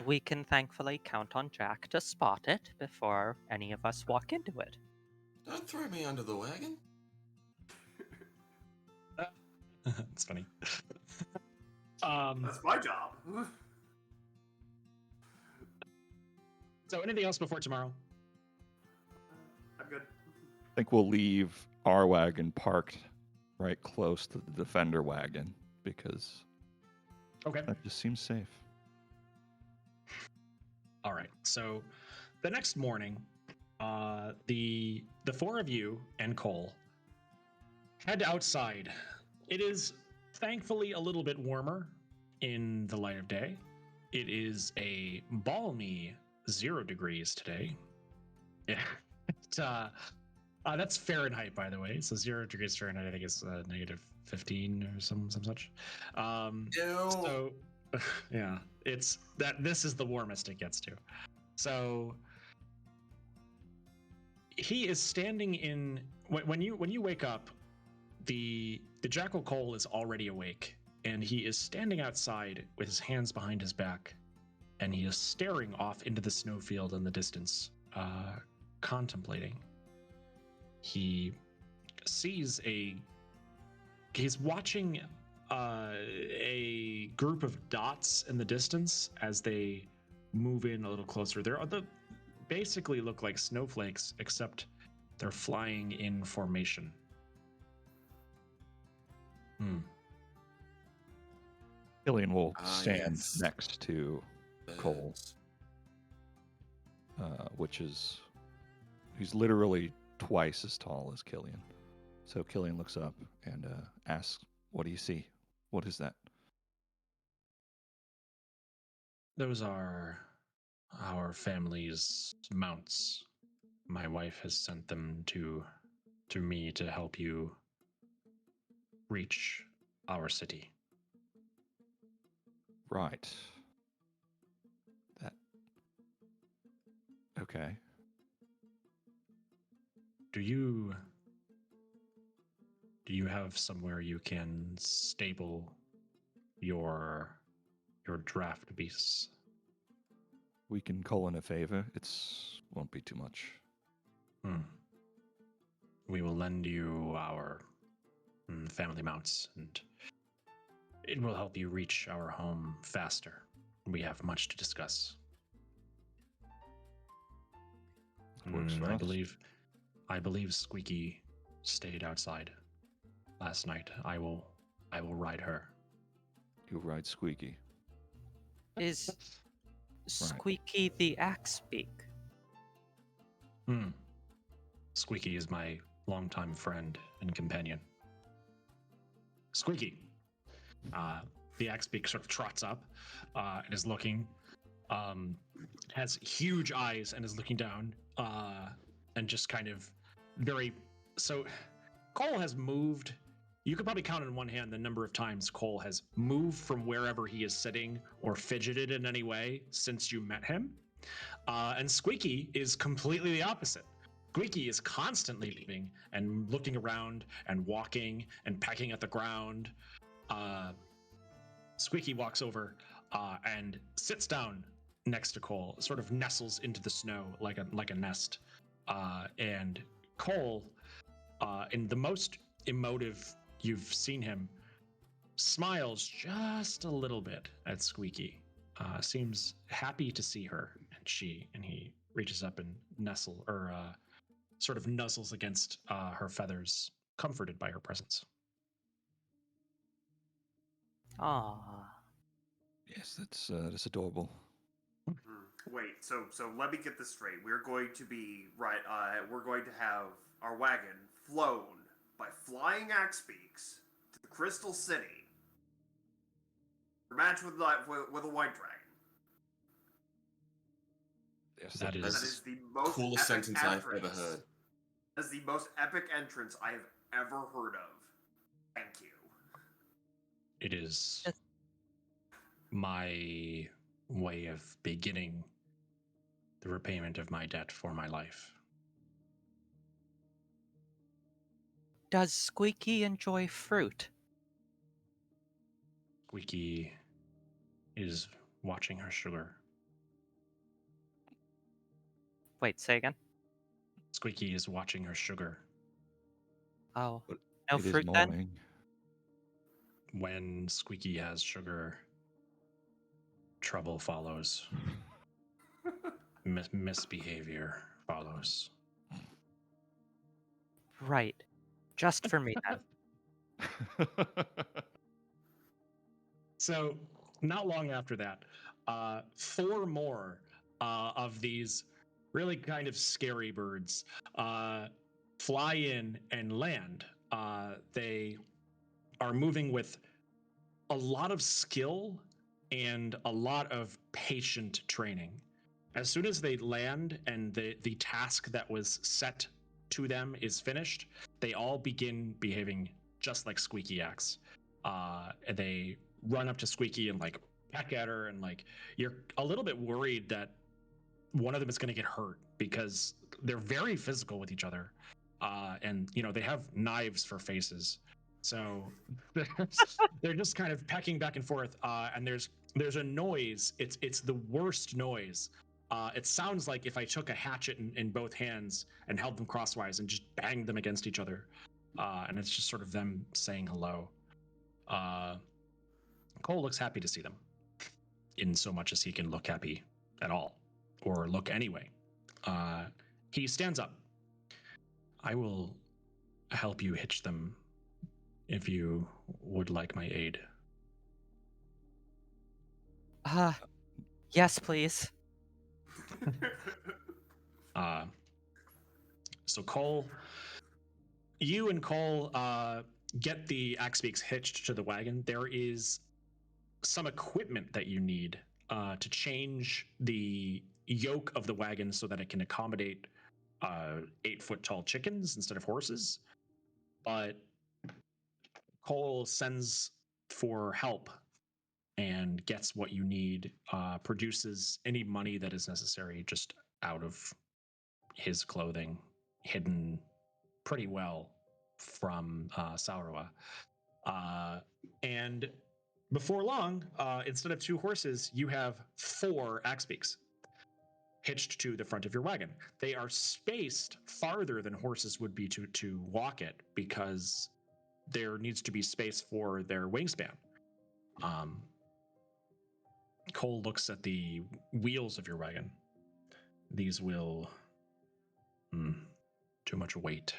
we can thankfully count on Jack to spot it before any of us walk into it. Don't throw me under the wagon. It's funny. That's my job. So anything else before tomorrow? I'm good. I think we'll leave our wagon parked right close to the defender wagon because Okay. that just seems safe. All right. So the next morning, the four of you and Cole head outside. It is thankfully a little bit warmer in the light of day. It is a balmy 0 degrees today. Yeah. That's Fahrenheit, by the way. So 0 degrees Fahrenheit, I think is negative 15 or some such. So yeah, it's that. This is the warmest it gets to. So he is standing in when you wake up. The Jackal Cole is already awake, and he is standing outside with his hands behind his back, and he is staring off into the snowfield in the distance, contemplating. He sees he's watching a group of dots in the distance as they move in a little closer. Basically look like snowflakes, except they're flying in formation. Killian will stand yes. next to Cole, which is he's literally twice as tall as Killian. So Killian looks up and asks, "What do you see? What is that?" Those are our family's mounts. My wife has sent them to me to help you reach our city. Right. That. Okay. Do you have somewhere you can stable your draft beasts? We can call in a favor. Won't be too much. We will lend you our family mounts, and it will help you reach our home faster. We have much to discuss. Works for us. I believe Squeaky stayed outside last night. I will ride her. You ride Squeaky. Is Squeaky the axe beak? Squeaky is my longtime friend and companion. Squeaky. The Axebeak sort of trots up and is looking, has huge eyes and is looking down and just kind of so Cole has moved. You could probably count on one hand the number of times Cole has moved from wherever he is sitting or fidgeted in any way since you met him. And Squeaky is completely the opposite. Squeaky is constantly moving and looking around and walking and pecking at the ground. Squeaky walks over and sits down next to Cole, sort of nestles into the snow like a nest. And Cole, in the most emotive you've seen him, smiles just a little bit at Squeaky. Seems happy to see her, and he reaches up and sort of nuzzles against her feathers, comforted by her presence. Ah. Yes, that's adorable. Wait, so let me get this straight. We're going to be we're going to have our wagon flown by flying axebeaks to the Crystal City for match with a white dragon. Yes, That That is is the most Coolest epic sentence I've ever entrance. heard. That is the most epic entrance I have ever heard of. Thank you. It is my way of beginning the repayment of my debt for my life. Does Squeaky enjoy fruit? Squeaky is watching her sugar. Wait, say again? Squeaky is watching her sugar. Oh, But no it is fruit then? morning. When Squeaky has sugar, trouble follows. Misbehavior follows. Right. Just for me then. So, not long after that, 4 more of these really kind of scary birds fly in and land. They are moving with a lot of skill and a lot of patient training. As soon as they land and the task that was set to them is finished, they all begin behaving just like Squeaky acts. And they run up to Squeaky and like peck at her, and like you're a little bit worried that one of them is going to get hurt because they're very physical with each other, and you know they have knives for faces, so they're just kind of pecking back and forth. And there's a noise. It's the worst noise. It sounds like if I took a hatchet in both hands and held them crosswise and just banged them against each other, and it's just sort of them saying hello. Cole looks happy to see them, in so much as he can look happy at all, or look anyway. He stands up. I will help you hitch them if you would like my aid. Yes, please. So Cole, you and Cole get the Axebeaks hitched to the wagon. There is some equipment that you need to change the yoke of the wagon so that it can accommodate 8-foot tall chickens instead of horses. But Cole sends for help and gets what you need, produces any money that is necessary just out of his clothing, hidden pretty well from Saurua. And before long, instead of 2 horses, you have 4 Axebeaks hitched to the front of your wagon. They are spaced farther than horses would be to walk it, because there needs to be space for their wingspan. Cole looks at the wheels of your wagon. These will... too much weight.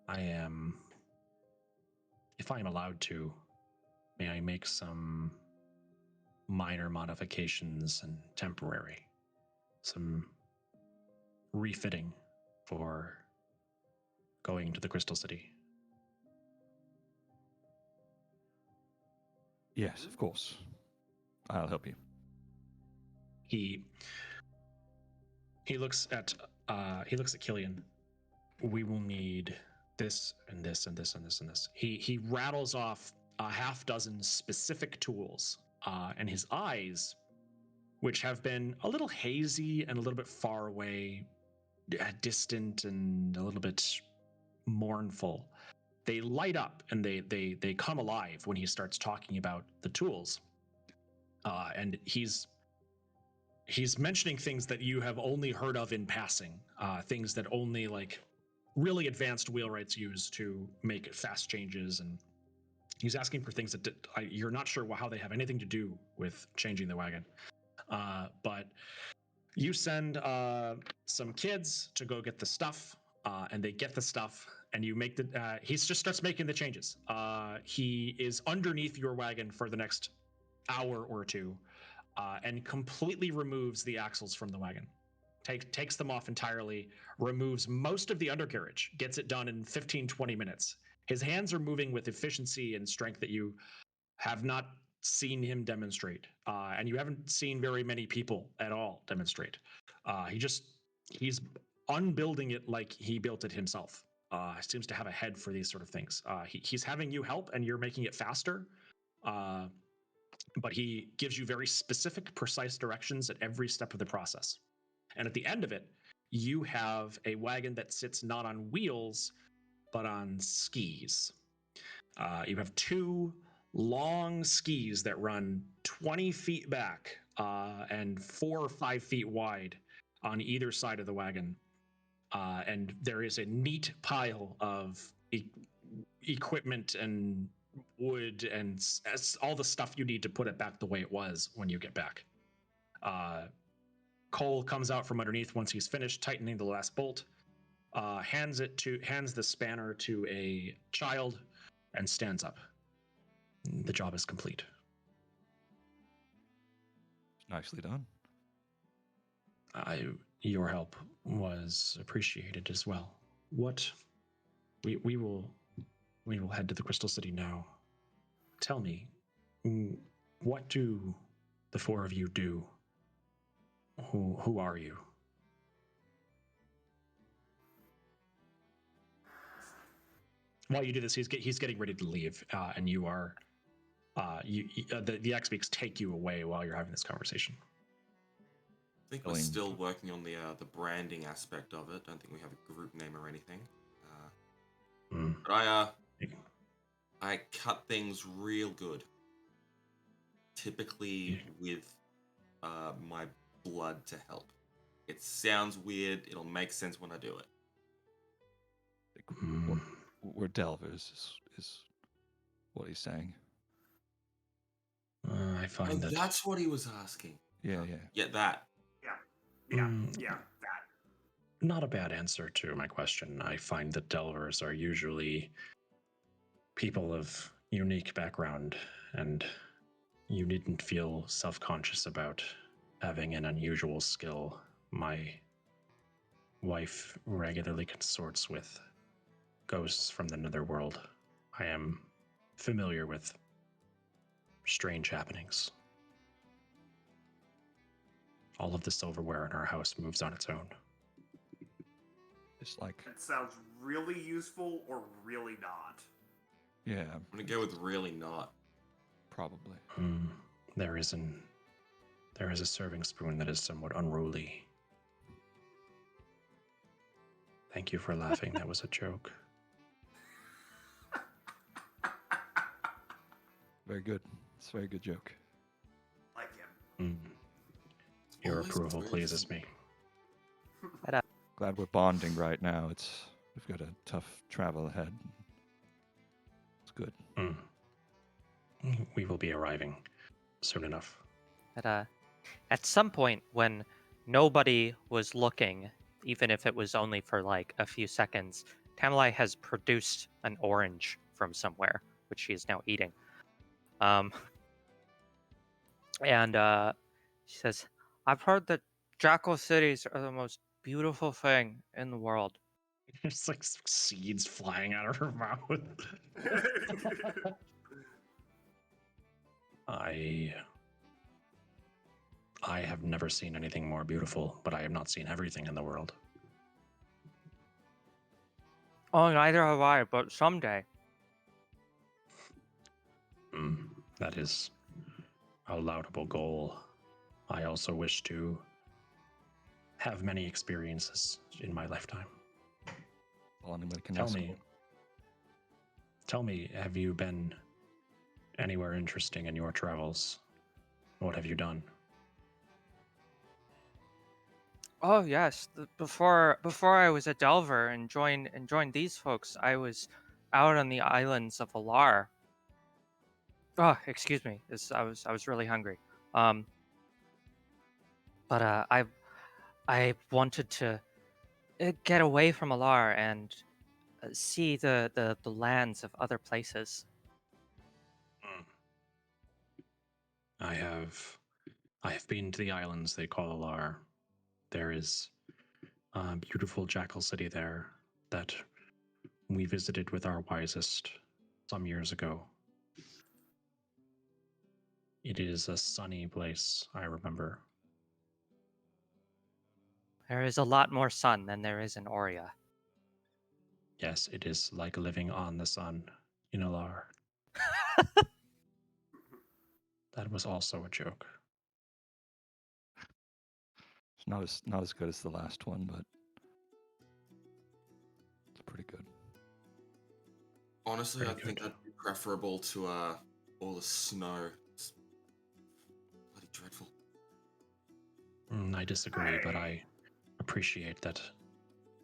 If I am allowed to, may I make some minor modifications and temporary? Some refitting for going to the Crystal City? Yes, of course. I'll help you. He looks at Killian. We will need this and this and this and this and this. He rattles off a half dozen specific tools, and his eyes, which have been a little hazy and a little bit far away, distant and a little bit mournful, they light up and they come alive when he starts talking about the tools. And he's mentioning things that you have only heard of in passing, things that only like really advanced wheelwrights use to make fast changes, and he's asking for things that you're not sure how they have anything to do with changing the wagon. But you send some kids to go get the stuff, and they get the stuff, and you make the. He just starts making the changes. He is underneath your wagon for the next hour or two, and completely removes the axles from the wagon. Takes them off entirely, removes most of the undercarriage, gets it done in 15-20 minutes. His hands are moving with efficiency and strength that you have not seen him demonstrate, and you haven't seen very many people at all demonstrate. He's unbuilding it like he built it himself. Seems to have a head for these sort of things. He's having you help, and you're making it faster. But he gives you very specific, precise directions at every step of the process. And at the end of it, you have a wagon that sits not on wheels, but on skis. You have 2 long skis that run 20 feet back and 4 or 5 feet wide on either side of the wagon. And there is a neat pile of equipment and wood and all the stuff you need to put it back the way it was when you get back. Cole comes out from underneath once he's finished tightening the last bolt, hands the spanner to a child, and stands up. The job is complete. Nicely done. Your help was appreciated as well. We will head to the Crystal City now. Tell me, what do the four of you do? Who are you? While you do this, he's getting ready to leave, and you are the X-Beaks take you away while you're having this conversation. I think we're still working on the branding aspect of it. Don't think we have a group name or anything. But I cut things real good. Typically with my blood to help. It sounds weird. It'll make sense when I do it. We're Delvers, is what he's saying. I find that That's what he was asking. Yeah. Yeah, that. Yeah, that. Not a bad answer to my question. I find that Delvers are usually people of unique background, and you needn't feel self-conscious about having an unusual skill. My wife regularly consorts with ghosts from the netherworld. I am familiar with strange happenings. All of the silverware in our house moves on its own. It's like... It sounds really useful or really not. Yeah. I'm gonna go with really not. Probably. There is a serving spoon that is somewhat unruly. Thank you for laughing. That was a joke. Very good. It's a very good joke. Like him. Your approval pleases me. Glad we're bonding right now. We've got a tough travel ahead. It's good. We will be arriving soon enough. At some point, when nobody was looking, even if it was only for like a few seconds, Tamalai has produced an orange from somewhere, which she is now eating. And she says, "I've heard that jackal cities are the most beautiful thing in the world." There's like seeds flying out of her mouth. I have never seen anything more beautiful, but I have not seen everything in the world. Oh, neither have I, but someday. That is a laudable goal. I also wish to have many experiences in my lifetime. All anybody can ask for. Tell me, have you been anywhere interesting in your travels? What have you done? Oh yes, before I was a Delver and joined these folks, I was out on the islands of Alar. Oh, excuse me, I was really hungry. But I wanted to get away from Alar and see the lands of other places. I have been to the islands they call Alar. There is a beautiful jackal city there that we visited with our wisest some years ago. It is a sunny place, I remember. There is a lot more sun than there is in Aurea. Yes, it is like living on the sun in Alar. That was also a joke. It's not as good as the last one, but it's pretty good. Honestly, Pretty I think good. that'd be preferable to all the snow. It's bloody dreadful. I disagree, but I appreciate that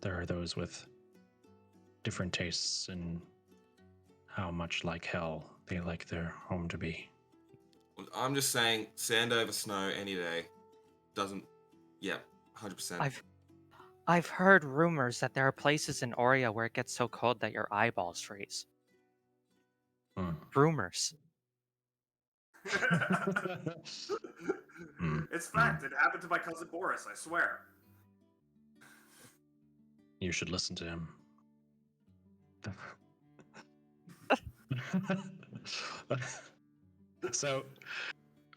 there are those with different tastes in how much like hell they like their home to be. I'm just saying, sand over snow any day doesn't. Yeah, 100%. I've heard rumors that there are places in Oria where it gets so cold that your eyeballs freeze. Hmm. Rumors. It's fact. It happened to my cousin Boris, I swear. You should listen to him. So,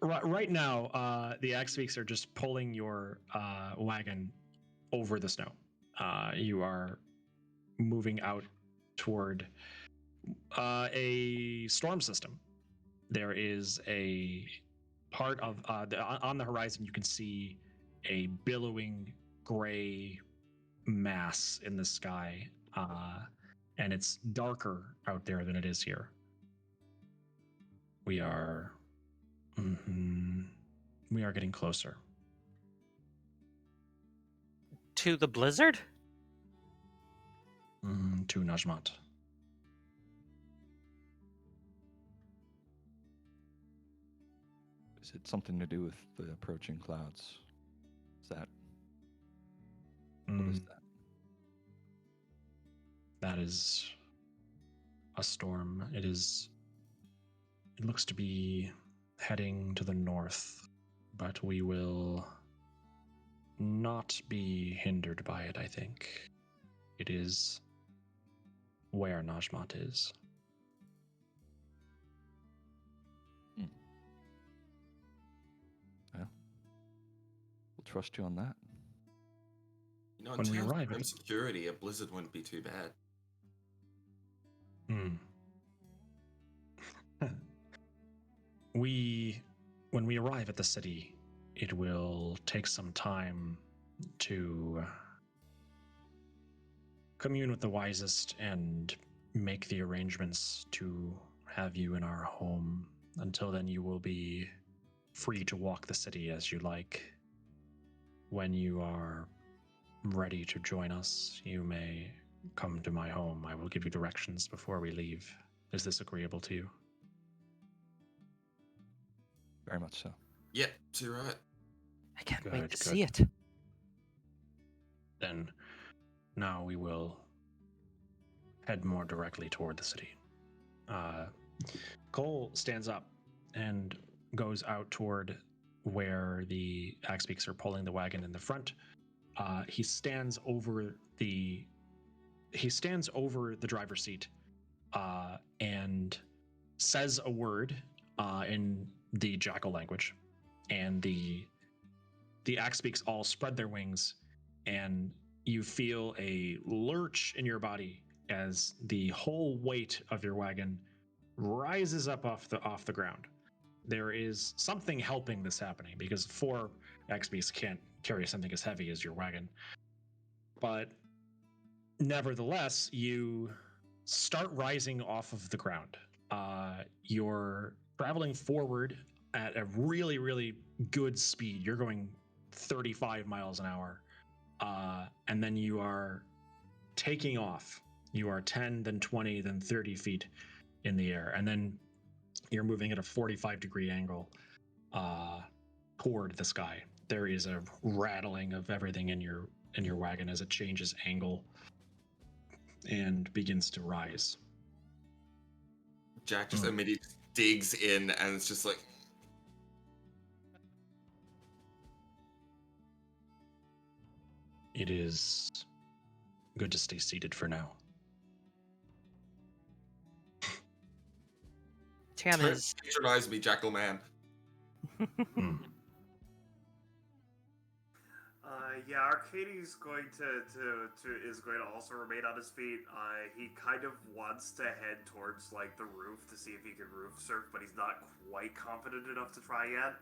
right now, the Axebeaks are just pulling your wagon over the snow. You are moving out toward a storm system. There is a part of on the horizon. You can see a billowing gray mass in the sky, and it's darker out there than it is here. We are getting closer To the blizzard? to Najmat. Is it something to do with the approaching clouds? Is that what is that? That is a storm. It looks to be heading to the north, but we will not be hindered by it, I think. It is where Najmat is. Well, we'll trust you on that. You know, in When we terms arrive of at the- security, a blizzard wouldn't be too bad. When we arrive at the city, it will take some time to commune with the wisest and make the arrangements to have you in our home. Until then, you will be free to walk the city as you like. When you are ready to join us, you may come to my home. I will give you directions before we leave. Is this agreeable to you? Very much so. Yep, too right. I can't Good, wait to good. see it. Then now we will head more directly toward the city. Cole stands up and goes out toward where the Axebeaks are pulling the wagon in the front. He stands over the driver's seat and says a word in the jackal language, and the Axebeaks all spread their wings, and you feel a lurch in your body as the whole weight of your wagon rises up off the ground. There is something helping this happening, because 4 Axebeaks can't carry something as heavy as your wagon. But nevertheless, you start rising off of the ground. You're traveling forward at a really, really good speed. You're going 35 miles an hour. And then you are taking off. You are 10, then 20, then 30 feet in the air. And then you're moving at a 45-degree angle toward the sky. There is a rattling of everything in your wagon as it changes angle and begins to rise. Jack just immediately digs in, and it's just like, It is good to stay seated for now. Tam is patronize me, Jackal Man. Yeah, Arcadie's going is going to also remain on his feet. He kind of wants to head towards like the roof to see if he can roof surf, but he's not quite confident enough to try yet.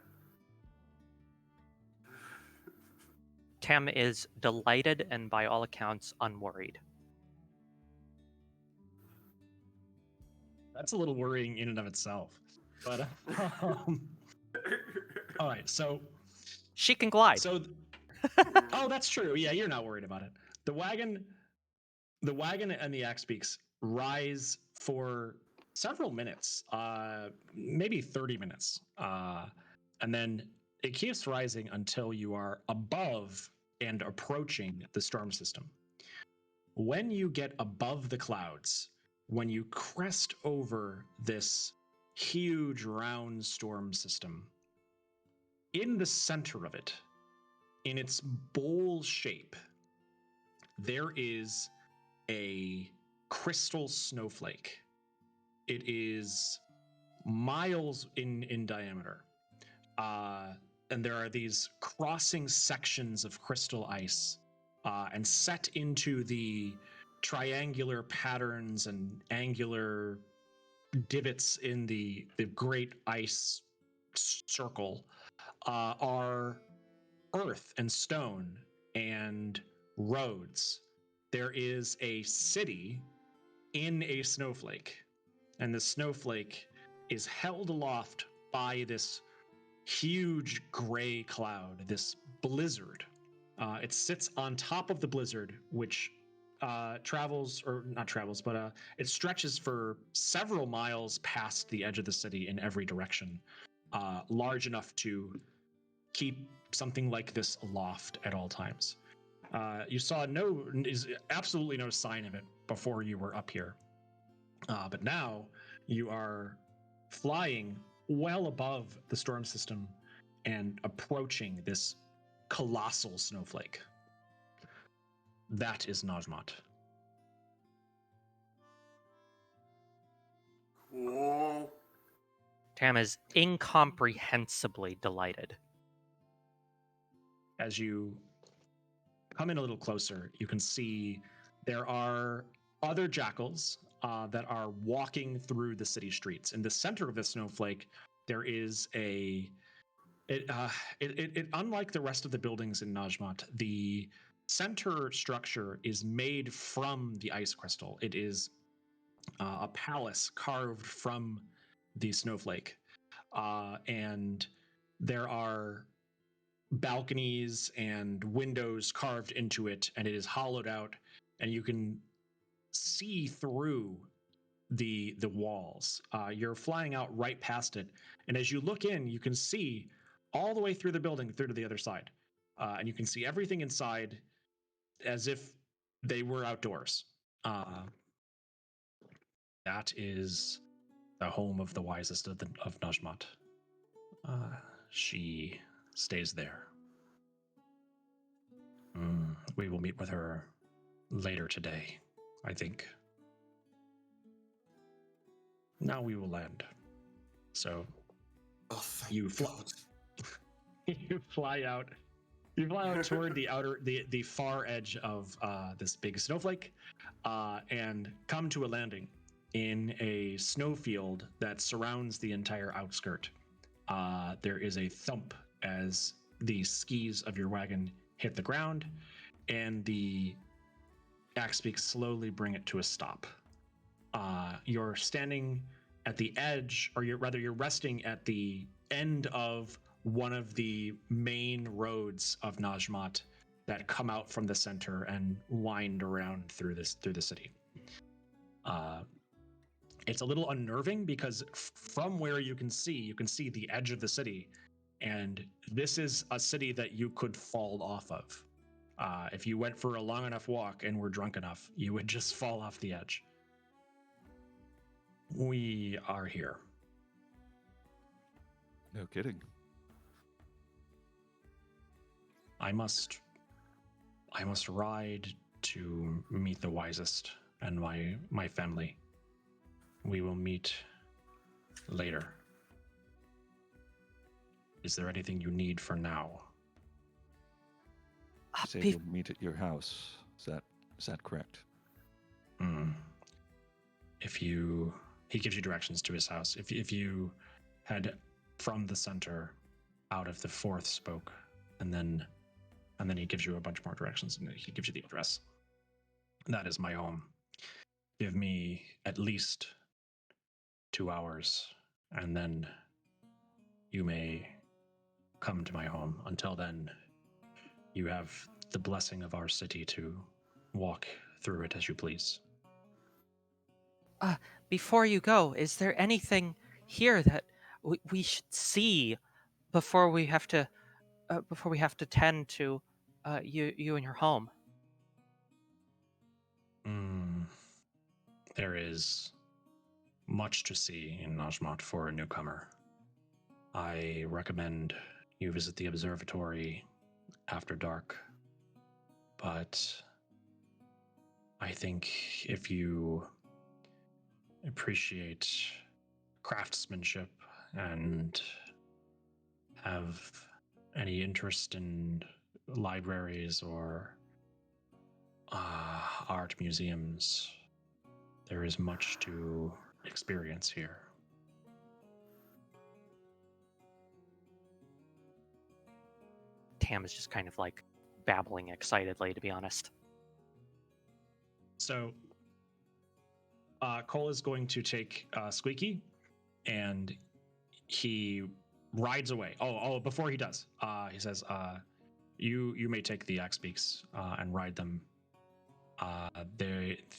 Tam is delighted and by all accounts unworried. That's a little worrying in and of itself. But all right, so She can glide. Oh, that's true. Yeah, you're not worried about it. The wagon and the Axebeaks rise for several minutes, maybe 30 minutes. And then it keeps rising until you are above and approaching the storm system. When you get above the clouds, when you crest over this huge round storm system, in the center of it, in its bowl shape, there is a crystal snowflake. It is miles in diameter. And there are these crossing sections of crystal ice, and set into the triangular patterns and angular divots in the great ice circle are earth and stone and roads. There is a city in a snowflake, and the snowflake is held aloft by this huge gray cloud, this blizzard. It sits on top of the blizzard, which travels, or not travels, but it stretches for several miles past the edge of the city in every direction, large enough to keep something like this aloft at all times. You saw absolutely no sign of it before you were up here, but now you are flying well above the storm system and approaching this colossal snowflake. That is Najmat. Cool. Tam is incomprehensibly delighted. As you come in a little closer, you can see there are other jackals that are walking through the city streets. In the center of the snowflake, there is unlike the rest of the buildings in Najmat, the center structure is made from the ice crystal. It is a palace carved from the snowflake, and there are balconies and windows carved into it, and it is hollowed out, and you can see through the walls. You're flying out right past it, and as you look in, you can see all the way through the building through to the other side, and you can see everything inside as if they were outdoors. That is the home of the wisest of Najmat. She stays there. We will meet with her later today, I think. Now we will land. So you you fly out. You fly out toward the far edge of this big snowflake, and come to a landing in a snowfield that surrounds the entire outskirt. There is a thump as the skis of your wagon hit the ground, and the axe beaks slowly bring it to a stop. You're standing at the edge, or you're resting at the end of one of the main roads of Najmat that come out from the center and wind around through the city. It's a little unnerving because from where you can see the edge of the city, and this is a city that you could fall off of. If you went for a long enough walk and were drunk enough, you would just fall off the edge. We are here. No kidding. I must ride to meet the wisest and my family. We will meet later. Is there anything you need for now? You say you'll meet at your house. Is that correct? He gives you directions to his house. If you head from the center out of the fourth spoke, and then he gives you a bunch more directions, and he gives you the address. That is my home. Give me at least 2 hours, and then you may come to my home. Until then, you have the blessing of our city to walk through it as you please. before you go, is there anything here that we should see before we have to tend to you and your home? There is much to see in Najmat for a newcomer. I recommend you visit the observatory after dark, but I think if you appreciate craftsmanship and have any interest in libraries or art museums, there is much to experience here. Tam is just kind of like babbling excitedly, to be honest. So Cole is going to take Squeaky, and he rides away. Before he does, he says, "You may take the axe beaks and ride them.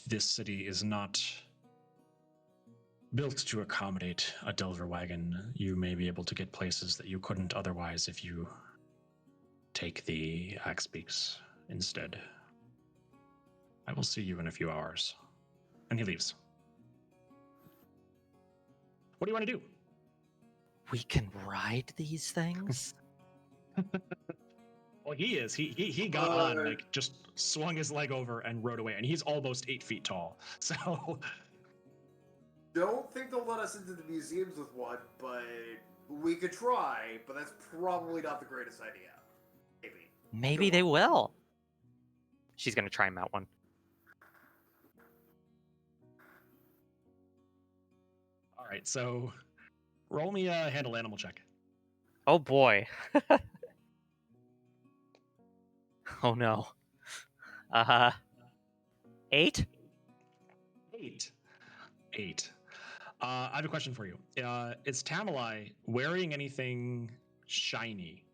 This city is not built to accommodate a Delver wagon. You may be able to get places that you couldn't otherwise if you take the axe beaks instead. I will see you in a few hours." And he leaves. What do you want to do? We can ride these things? Well, he is. He got on, like, just swung his leg over and rode away, and he's almost 8 feet tall. So Don't think they'll let us into the museums with one, but we could try, but that's probably not the greatest idea. Maybe they will. She's gonna try and mount one. all right, so roll me a handle animal check. Oh boy. Oh no. 8? 8. I have a question for you. Is Tamalai wearing anything shiny?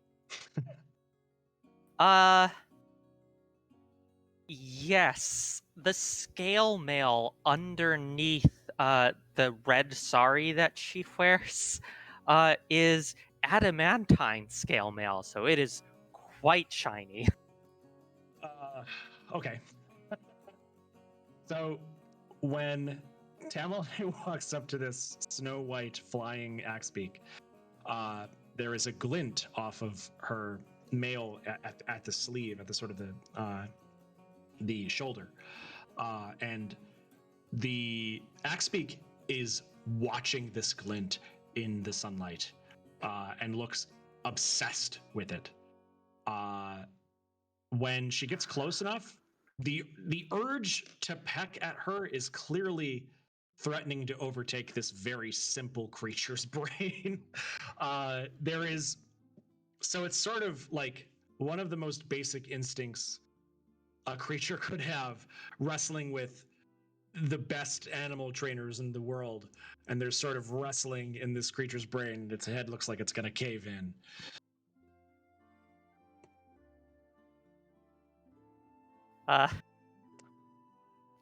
Yes. The scale mail underneath the red sari that she wears is adamantine scale mail, so it is quite shiny. Okay. So when Tamalai walks up to this snow white flying axebeak, there is a glint off of her mail at the sleeve, at the sort of the shoulder, and the axebeak is watching this glint in the sunlight and looks obsessed with it. When she gets close enough, the urge to peck at her is clearly threatening to overtake this very simple creature's brain. So it's sort of like one of the most basic instincts a creature could have, wrestling with the best animal trainers in the world, and there's sort of wrestling in this creature's brain. Its head looks like it's gonna cave in.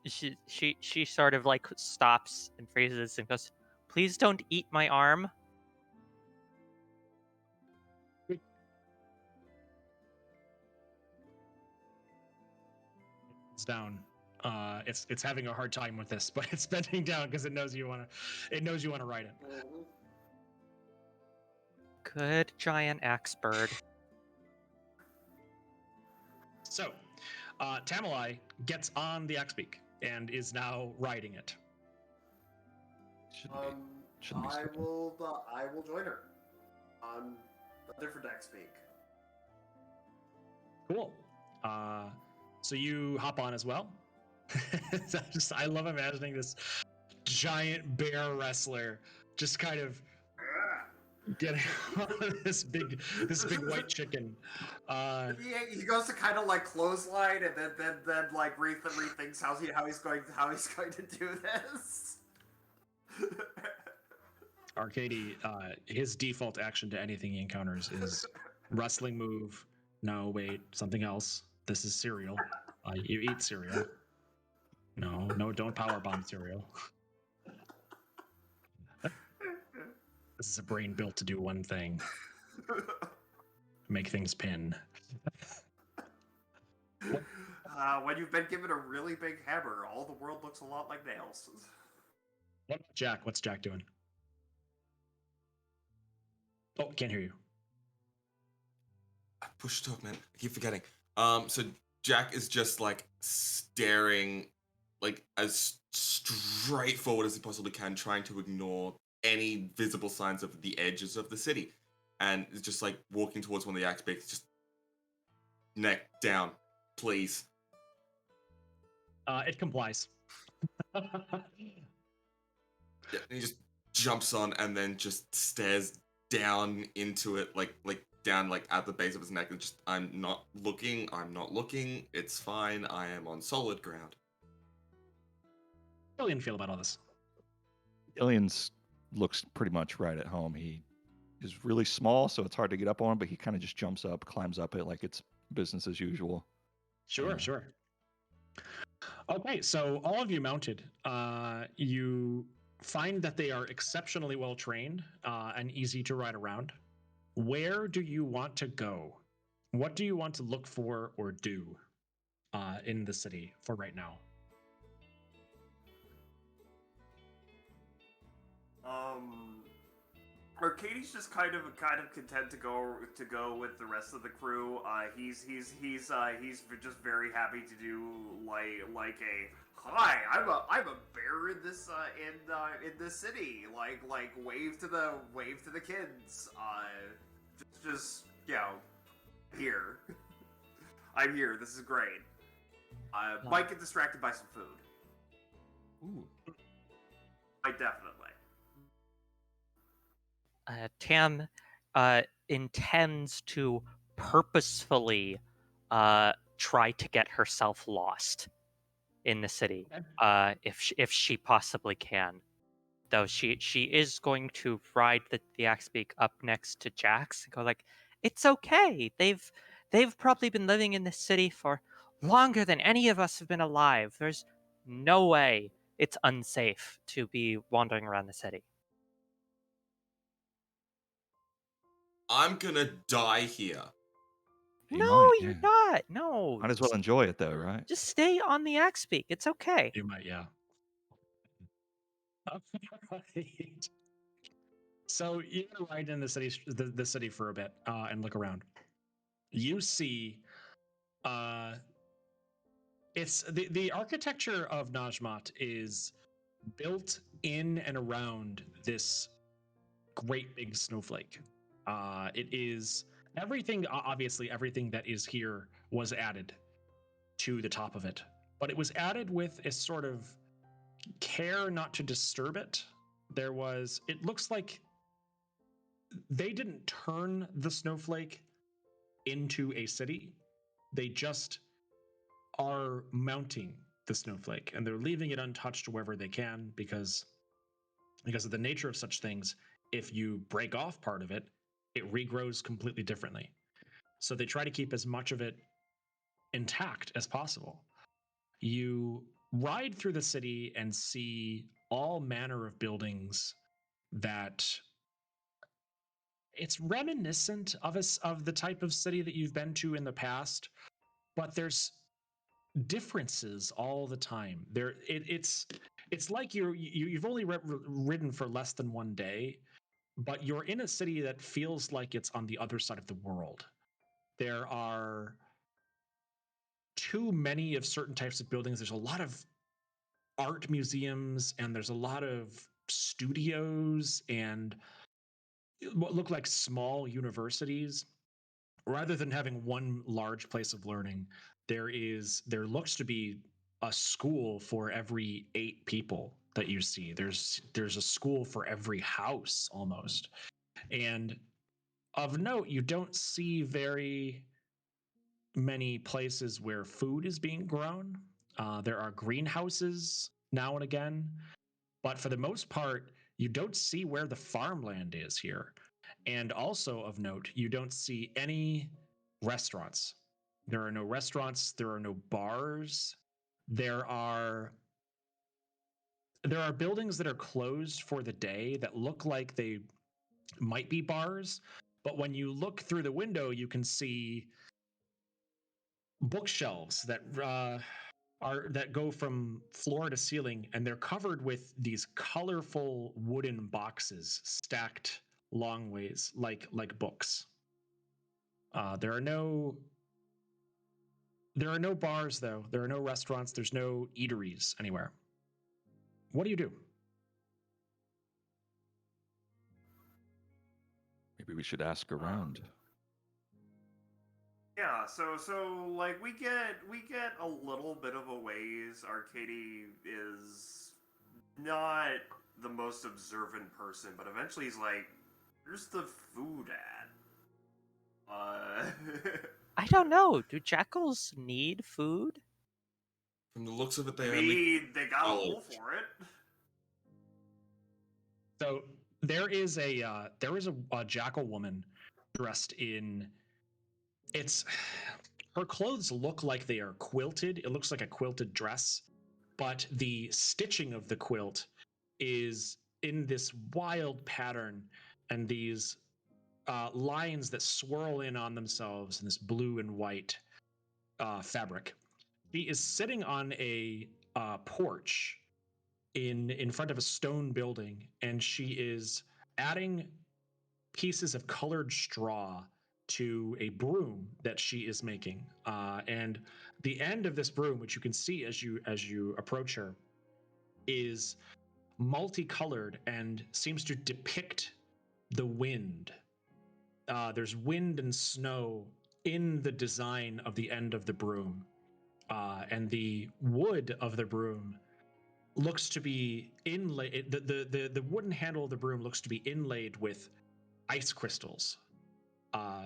She sort of like stops and phrases and goes, "Please don't eat my arm." It's down. It's having a hard time with this, but it's bending down because it knows you want to ride it. Good giant axe bird. So, Tamalai gets on the axebeak and is now riding it. Shouldn't be I skipping. will join her on a different axebeak. Cool. So you hop on as well. I love imagining this giant bear wrestler just kind of getting on this big white chicken. He goes to kind of like clothesline and then like rethinks how he's going to do this. Arcady, his default action to anything he encounters is wrestling move. No, wait, something else. This is cereal. You eat cereal. No, don't powerbomb cereal. This is a brain built to do one thing: make things pin. When you've been given a really big hammer, all the world looks a lot like nails. What about Jack? What's Jack doing? Oh, can't hear you. Push talk, man. I keep forgetting. So Jack is just like staring, like as straightforward as he possibly can, trying to ignore any visible signs of the edges of the city, and is just like walking towards one of the axe beaks, just neck down, please. It complies. Yeah, and he just jumps on and then just stares down into it, like down like at the base of his neck, and just I'm not looking, it's fine, I am on solid ground. How do you feel about all this? Aliens looks pretty much right at home. He is really small, so it's hard to get up on him, but he kind of just jumps up, climbs up it like it's business as usual. Sure, Yeah. sure. Okay, so all of you mounted. You find that they are exceptionally well trained and easy to ride around. Where do you want to go? What do you want to look for or do in the city for right now? Arcadie's just kind of content to go with the rest of the crew. He's just very happy to do like a hi. I'm a bear in this in this city. Like wave to the kids. Just you know, here. I'm here. This is great. Might get distracted by some food. Ooh. I definitely. Tam intends to purposefully try to get herself lost in the city, Okay. if she possibly can. Though she is going to ride the Axebeak up next to Jax and go like, "It's okay. They've probably been living in this city for longer than any of us have been alive. There's no way it's unsafe to be wandering around the city." I'm gonna die here. You No, might, you're yeah. not. No. Might as well enjoy it though, right? Just stay on the Axebeak. It's okay. You might, yeah. Right. So you're gonna ride in the city for a bit and look around. You see, it's the architecture of Najmat is built in and around this great big snowflake. It is everything. Obviously, everything that is here was added to the top of it, but it was added with a sort of care not to disturb it. There was. It looks like they didn't turn the snowflake into a city. They just are mounting the snowflake and they're leaving it untouched wherever they can because of the nature of such things. If you break off part of it, it regrows completely differently. So they try to keep as much of it intact as possible. You ride through the city and see all manner of buildings that it's reminiscent of the type of city that you've been to in the past, but there's differences all the time. It's like you've only ridden for less than one day, but you're in a city that feels like it's on the other side of the world. There are too many of certain types of buildings. There's a lot of art museums and there's a lot of studios and what look like small universities. Rather than having one large place of learning, there looks to be a school for every 8 people that you see. There's a school for every house almost. And of note, you don't see very many places where food is being grown. There are greenhouses now and again, but for the most part, you don't see where the farmland is here. And also of note, you don't see any restaurants. There are no restaurants, there are no bars. There are buildings that are closed for the day that look like might be bars, but when you look through the window, you can see bookshelves that go from floor to ceiling, and they're covered with these colorful wooden boxes stacked long ways, like books. There are no bars though. There are no restaurants. There's no eateries anywhere. What do you do? Maybe we should ask around. Yeah, so like we get a little bit of a ways. Arcady is not the most observant person, but eventually he's like, "Where's the food at?" I don't know. Do jackals need food? From the looks of it, I they only mean, they got a hole knowledge. for it. So there is a jackal woman dressed in it's her clothes look like they are quilted. It looks like a quilted dress, but the stitching of the quilt is in this wild pattern, and these lines that swirl in on themselves in this blue and white fabric. She is sitting on a porch in front of a stone building, and she is adding pieces of colored straw to a broom that she is making. And the end of this broom, which you can see as you approach her, is multicolored and seems to depict the wind. There's wind and snow in the design of the end of the broom, and the wood of the broom looks to be inlaid. The wooden handle of the broom looks to be inlaid with ice crystals.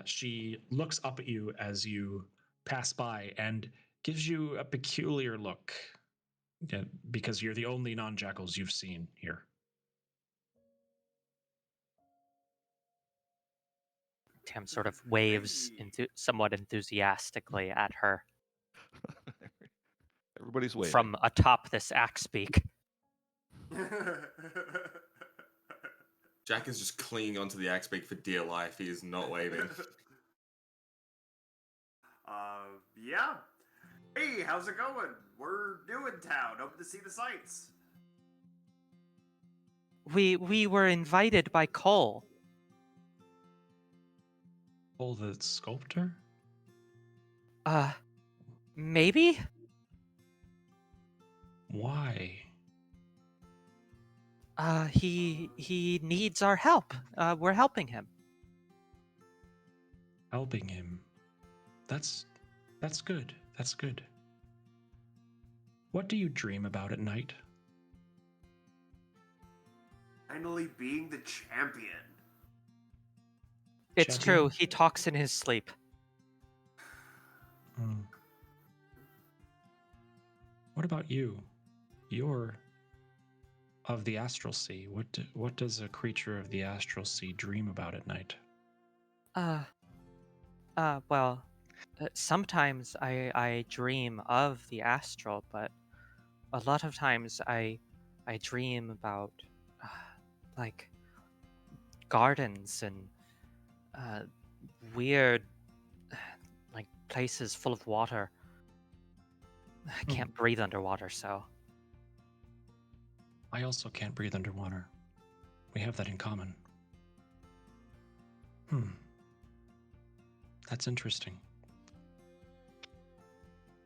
She looks up at you as you pass by and gives you a peculiar look, because you're the only non-jackals you've seen here. Tam sort of waves somewhat enthusiastically at her Everybody's waving. from atop this axe beak. Jack is just clinging onto the axe beak for dear life. He is not waving. Yeah. Hey, how's it going? We're new in town, hoping to see the sights. We were invited by Cole. Oh, the sculptor? Maybe? Why? He needs our help. We're helping him. Helping him. That's good. That's good. What do you dream about at night? Finally being the champion. It's Champion? true. He talks in his sleep. What about you? You're of the astral sea. What does a creature of the astral sea dream about at night? Well, sometimes I dream of the astral, but a lot of times I dream about like gardens and weird like places full of water. I can't breathe underwater, so I also can't breathe underwater. We have that in common. That's interesting.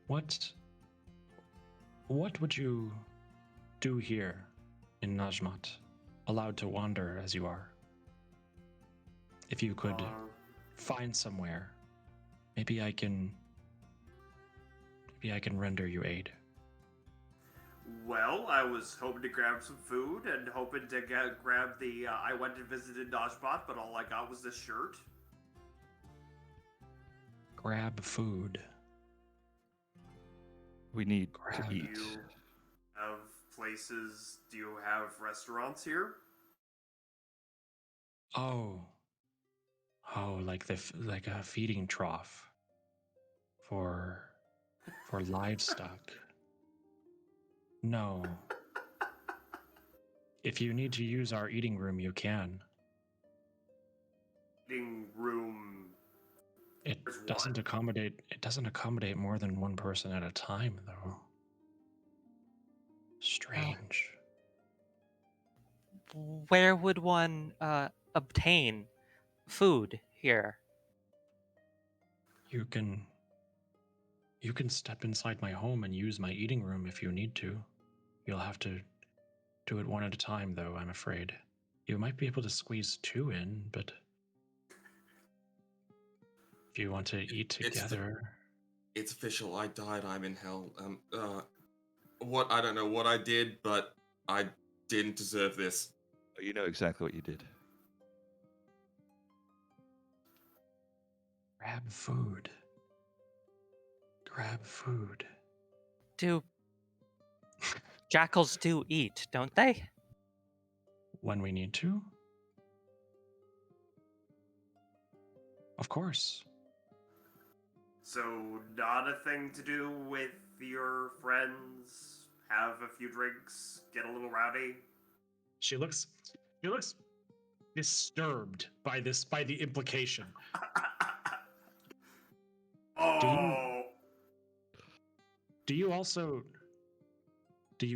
What would you do here in Najmat, allowed to wander as you are? If you could find somewhere, maybe I can render you aid. Well, I was hoping to grab some food and hoping to grab the. I went and visited Dodgebot, but all I got was this shirt. Grab food. We need to Grab. eat. Do you have places? Do you have restaurants here? Oh, like like a feeding trough for livestock. No. If you need to use our eating room, you can. eating room. It There's doesn't one. accommodate. It doesn't accommodate more than one person at a time, though. Strange. Where would one obtain food here? You can step inside my home and use my eating room if you need to. You'll have to do it one at a time, though, I'm afraid. You might be able to squeeze 2 in, but if you want to eat together. It's official. I died. I'm in hell. I don't know what I did, but I didn't deserve this. You know exactly what you did. Grab food. Grab food. Do jackals do eat, don't they? When we need to? Of course. So, not a thing to do with your friends? Have a few drinks? Get a little rowdy? She looks disturbed by the implication. Oh! Do you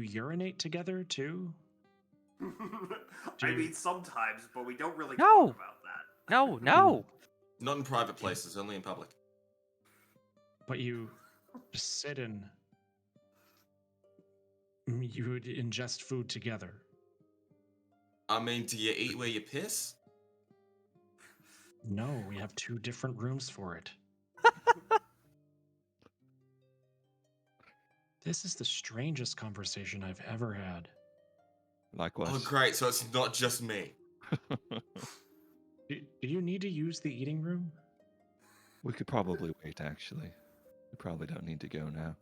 urinate together too? I mean, sometimes, but we don't really No. talk about that. No. Not in private places, only in public. But you sit and you would ingest food together. I mean, do you eat where you piss? No, we have 2 different rooms for it. This is the strangest conversation I've ever had. Likewise. Oh, great. So it's not just me. Do you need to use the eating room? We could probably wait, actually. We probably don't need to go now.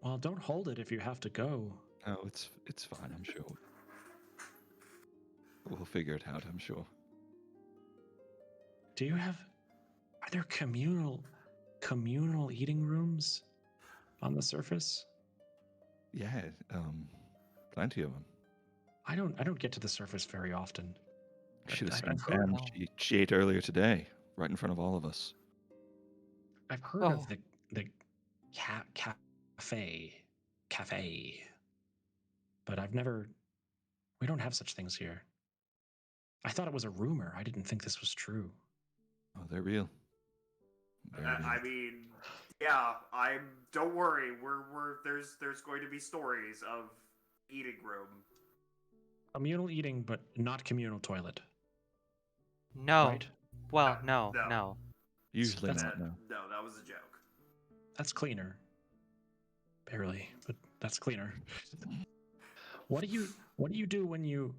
Well, don't hold it if you have to go. No, it's fine, I'm sure. We'll figure it out, I'm sure. Are there communal eating rooms on the surface? Yeah, plenty of them. I don't get to the surface very often. Should have I've spent heard- time. She ate earlier today, right in front of all of us. I've heard Oh. of the cafe, but we don't have such things here. I thought it was a rumor. I didn't think this was true. Oh, they're real. Very real. I mean, yeah. Don't worry. There's going to be stories of eating room. Communal eating, but not communal toilet. No. Right? Well, No. no. Usually that's- not, no. No, that was a joke. That's cleaner. Barely, but that's cleaner. What do you do when you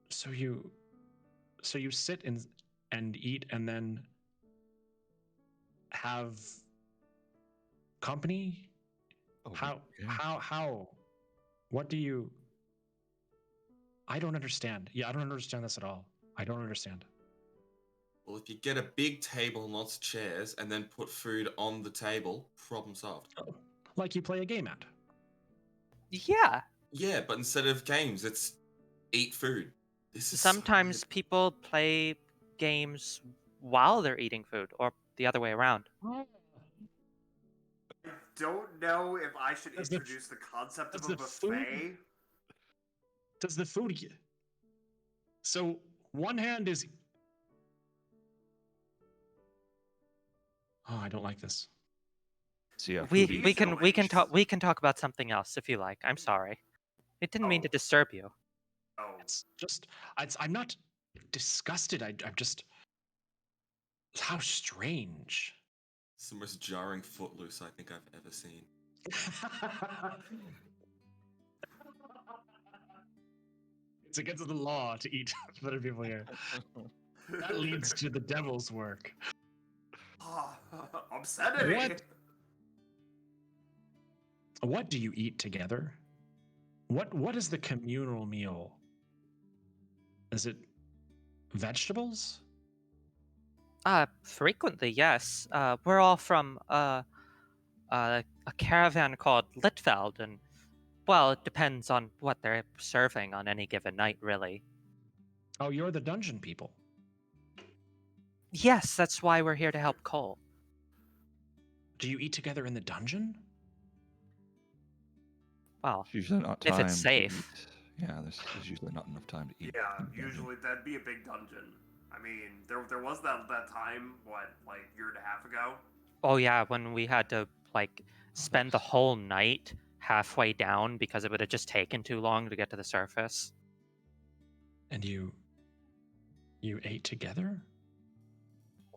so you sit and eat and then have company? Oh, yeah. How what do you I don't understand. Yeah, I don't understand this at all. I don't understand. Well, if you get a big table and lots of chairs and then put food on the table, problem solved. Like you play a game at. Yeah. Yeah, but instead of games, it's eat food. This is so Sometimes weird. people play games while they're eating food, or the other way around. Don't know if I should Does the- introduce the concept of does a the food- buffet. Does the food so one hand is Oh, I don't like this. So yeah, We food we eats- can we can talk talk about something else if you like. I'm sorry. It didn't mean to Oh. disturb you. Oh, It's just I'm not disgusted. I'm just how strange. It's the most jarring footloose I think I've ever seen. It's against the law to eat other people here. That leads to the devil's work. obscenity. What do you eat together? What is the communal meal? Is it vegetables? Frequently, yes. We're all from a caravan called Litveld, and well, it depends on what they're serving on any given night, really. Oh, you're the dungeon people. Yes, that's why we're here to help Cole. Do you eat together in the dungeon? Well, There's usually not if it's time to safe. eat. Yeah, there's usually not enough time to eat. Yeah, in the dungeon. usually that'd be a big dungeon. I mean, there was that time, what, like a year and a half ago? Oh yeah, when we had to like spend the whole night halfway down because it would have just taken too long to get to the surface. And you ate together?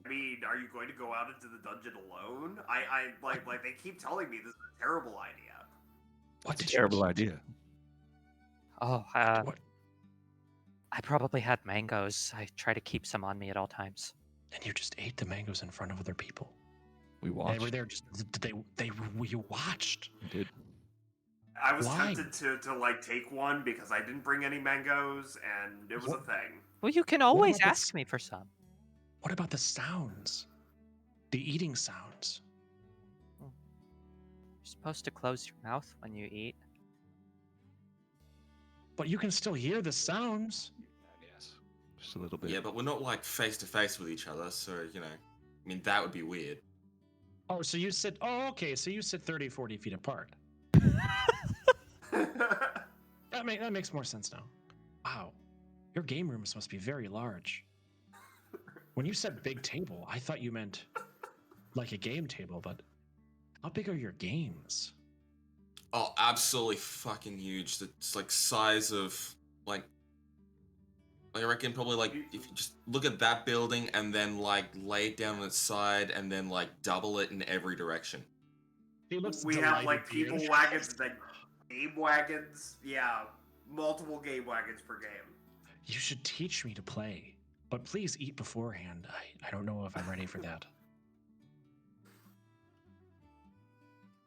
I mean, are you going to go out into the dungeon alone? I like they keep telling me this is a terrible idea. What It's a did terrible you idea. Oh, What? I probably had mangoes. I try to keep some on me at all times. And you just ate the mangoes in front of other people. We They watched. were there. Just you watched. We did. I was Why? tempted to like take one because I didn't bring any mangoes, and it was What? a thing. Well, you can always about ask this- me for some. What about the sounds? The eating sounds. You're supposed to close your mouth when you eat. But you can still hear the sounds. Yes. Just a little bit. Yeah, but we're not like face to face with each other, so I mean that would be weird. Oh, so you sit. Oh, okay. So you sit 30, 40 feet apart. That makes more sense now. Wow, your game rooms must be very large. When you said big table, I thought you meant like a game table, but how big are your games? Oh, absolutely fucking huge. It's like size of like I reckon probably like if you just look at that building and then like lay it down on its side and then like double it in every direction. He looks We have delighted like to you. people wagons, like game wagons. Yeah, multiple game wagons per game. You should teach me to play, but please eat beforehand. I don't know if I'm ready for that.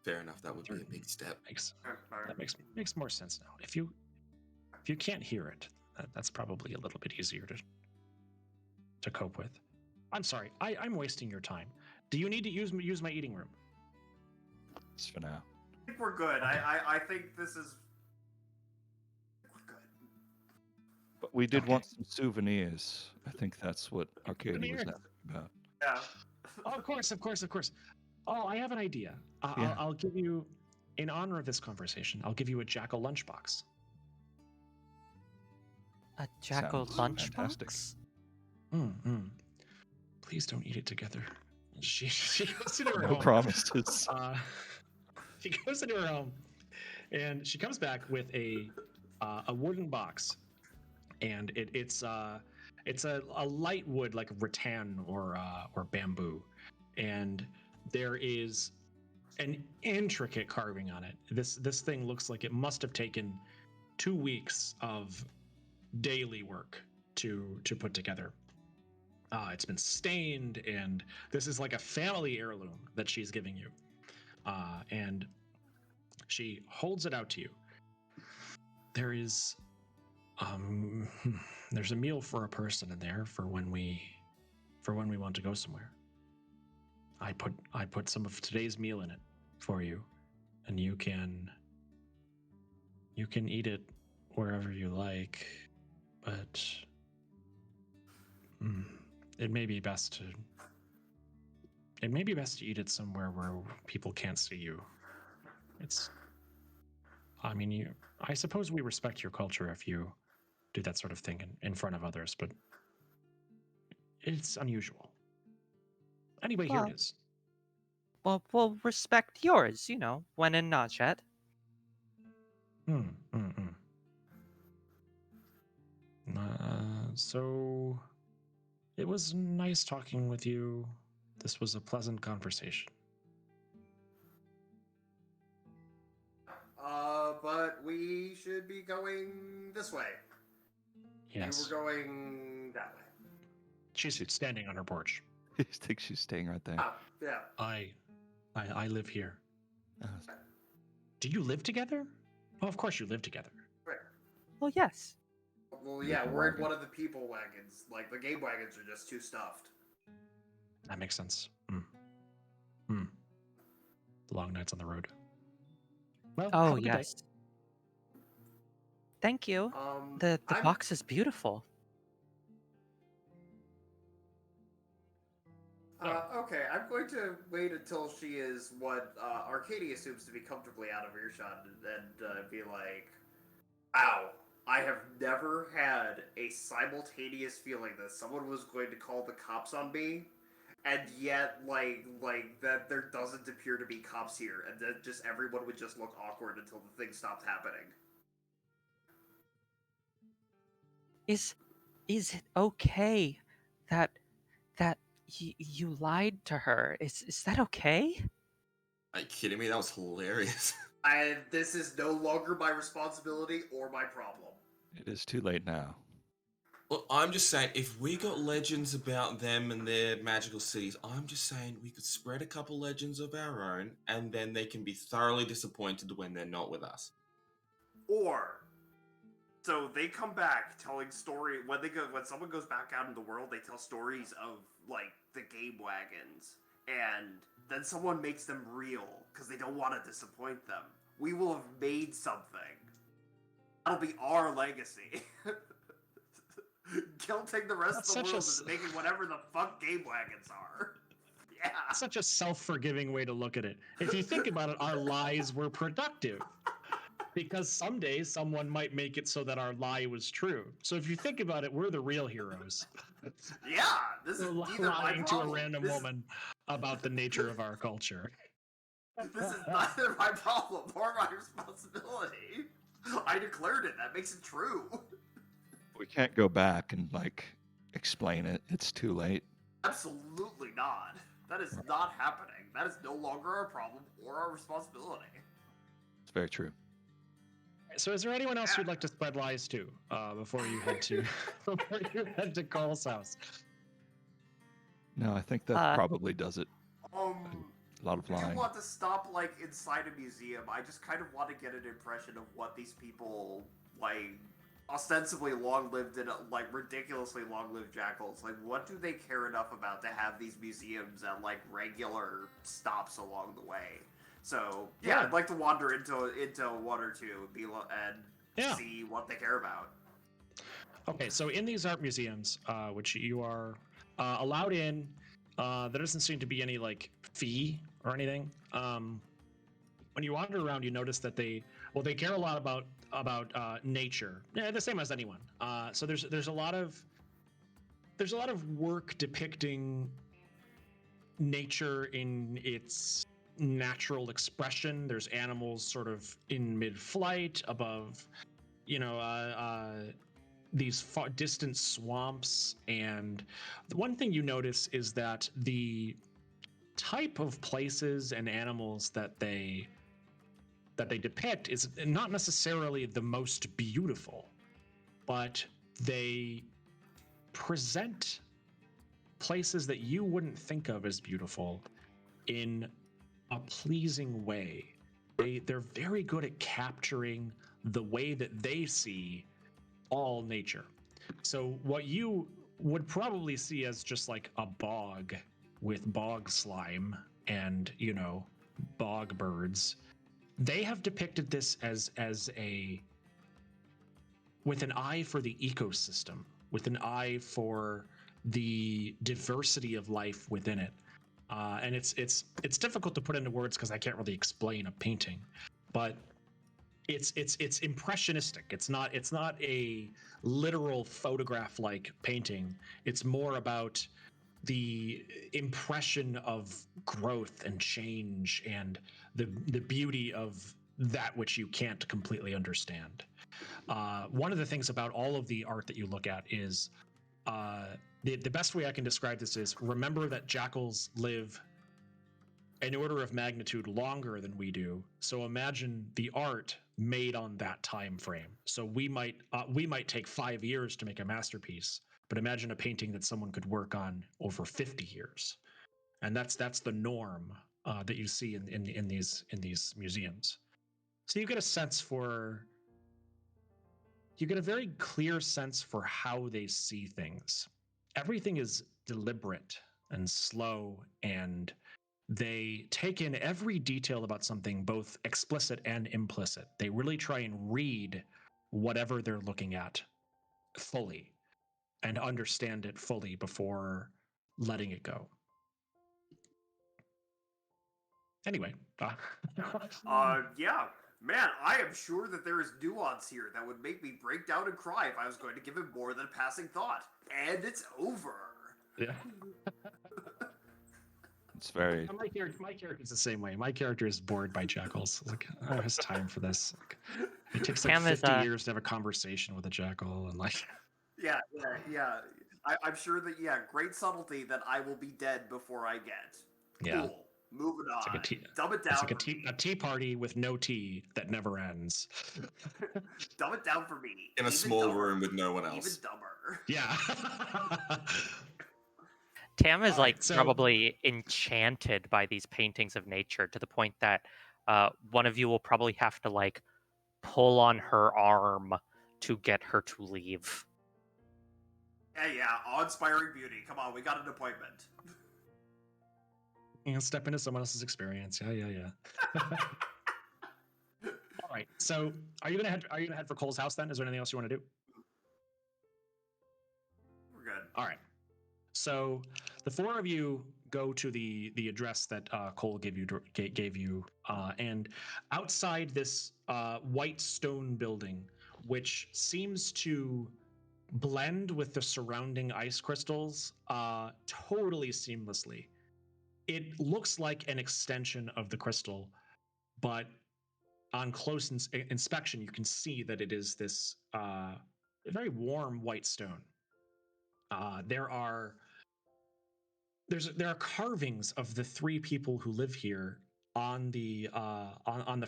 Fair enough, that would be a big step. That makes more sense now. If you can't hear it, that's probably a little bit easier to cope with. I'm sorry, I'm wasting your time. Do you need to use my eating room? It's for now. I think we're good. Okay. I think this is. We're good. But we did Okay. want some souvenirs. I think that's what Arcadia was Souvenirs. asking about. Yeah. Oh, of course. Oh, I have an idea. Yeah. I'll give you, in honor of this conversation, I'll give you a jackal lunchbox. A jackal Sounds fantastic. lunchbox? Please don't eat it together. She goes into her No home. promises. She goes into her home, and she comes back with a wooden box, and it's a light wood like rattan or bamboo, and there is an intricate carving on it. This thing looks like it must have taken 2 weeks of daily work to put together. It's been stained, and this is like a family heirloom that she's giving you. And she holds it out to you. There's a meal for a person in there for when we want to go somewhere. I put some of today's meal in it for you, and you can eat it wherever you like, but it may be best to eat it somewhere where people can't see you. I suppose we respect your culture if you do that sort of thing in front of others, but it's unusual. Anyway, here Well- it is. Well, we'll respect yours, when in Notchet. So it was nice talking with you. This was a pleasant conversation. But we should be going this way. Yes. You were going that way. She's standing on her porch. I think she's staying right there. Ah, yeah. I live here. Uh, Do you live together? Oh, of course you live together. Right. Well, yes. Well, yeah, we're in one of the people wagons. Like, the game wagons are just too stuffed. That makes sense. Long nights on the road. Well, have Oh, a good day. yes. Thank you. The I'm- box is beautiful. Okay, I'm going to wait until she is what Arcadia assumes to be comfortably out of earshot and be like, "Ow, I have never had a simultaneous feeling that someone was going to call the cops on me, and yet like that there doesn't appear to be cops here, and that just everyone would just look awkward until the thing stopped happening." Is it okay that you lied to her? Is that okay? Are you kidding me? That was hilarious. And this is no longer my responsibility or my problem. It is too late now. Well, I'm just saying, if we got legends about them and their magical cities, I'm just saying we could spread a couple legends of our own, and then they can be thoroughly disappointed when they're not with us. Or so they come back telling story when someone goes back out in the world, they tell stories of like the game wagons, and then someone makes them real because they don't want to disappoint them. We will have made something. That'll be our legacy. Guilting the rest That's of the such a world s- into making whatever the fuck game wagons are. Yeah. Such a self-forgiving way to look at it. If you think about it, our lies were productive. Because someday someone might make it so that our lie was true. So if you think about it, we're the real heroes. Yeah, this is We're neither my lying to a problem. random woman about the nature of our culture. This is neither my problem nor my responsibility. I declared it. That makes it true. We can't go back and explain it. It's too late. Absolutely not. That is not happening. That is no longer our problem or our responsibility. It's very true. So is there anyone else you'd like to spread lies to before you head to Cole's house? No, I think that Uh, probably does it. A lot of I lying. don't want to stop like inside a museum. I just kind of want to get an impression of what these people like ostensibly long-lived and like ridiculously long-lived jackals. Like, what do they care enough about to have these museums at like regular stops along the way? So yeah, Yeah. I'd like to wander into one or two and Yeah. see what they care about. Okay, so in these art museums, which you are allowed in, there doesn't seem to be any like fee or anything. When you wander around, you notice that they care a lot about nature, yeah, the same as anyone. So there's a lot of work depicting nature in its natural expression. There's animals sort of in mid-flight above, these far distant swamps. And the one thing you notice is that the type of places and animals that they depict is not necessarily the most beautiful, but they present places that you wouldn't think of as beautiful in a pleasing way. They're very good at capturing the way that they see all nature. So what you would probably see as just like a bog with bog slime and, bog birds, they have depicted this as a with an eye for the ecosystem, with an eye for the diversity of life within it. And it's difficult to put into words because I can't really explain a painting, but it's impressionistic. It's not a literal photograph like painting. It's more about the impression of growth and change and the beauty of that which you can't completely understand. One of the things about all of the art that you look at is the best way I can describe this is, remember that jackals live an order of magnitude longer than we do. So imagine the art made on that time frame. So we might take 5 years to make a masterpiece, but imagine a painting that someone could work on over 50 years. And that's the norm that you see in these museums. So you get a very clear sense for how they see things. Everything is deliberate and slow, and they take in every detail about something, both explicit and implicit. They really try and read whatever they're looking at fully and understand it fully before letting it go. Anyway, Yeah. Man, I am sure that there is nuance here that would make me break down and cry if I was going to give it more than a passing thought. And it's over. yeah. It's very. My character's the same way. My character is bored by jackals. It's like, I don't have time for this. Like, it takes like Tam is 50 years to have a conversation with a jackal, and like, Yeah. I'm sure that, great subtlety that I will be dead before I get. yeah. Cool. Moving on. It's like a tea. Dumb it down. It's like a tea party with no tea that never ends. Dumb it down for me. In a Even small dumber. room with no one Even else. dumber. Yeah. Tam is All like right, so- probably enchanted by these paintings of nature to the point that one of you will probably have to like pull on her arm to get her to leave. Yeah, awe-inspiring beauty. Come on, we got an appointment. Step into someone else's experience. Yeah. All right. So, are you gonna head for Cole's house then? Is there anything else you want to do? We're good. All right. So the four of you go to the address that Cole gave you, and outside this white stone building, which seems to blend with the surrounding ice crystals totally seamlessly. It looks like an extension of the crystal, but on close inspection, you can see that it is this very warm white stone. There are carvings of the three people who live here on the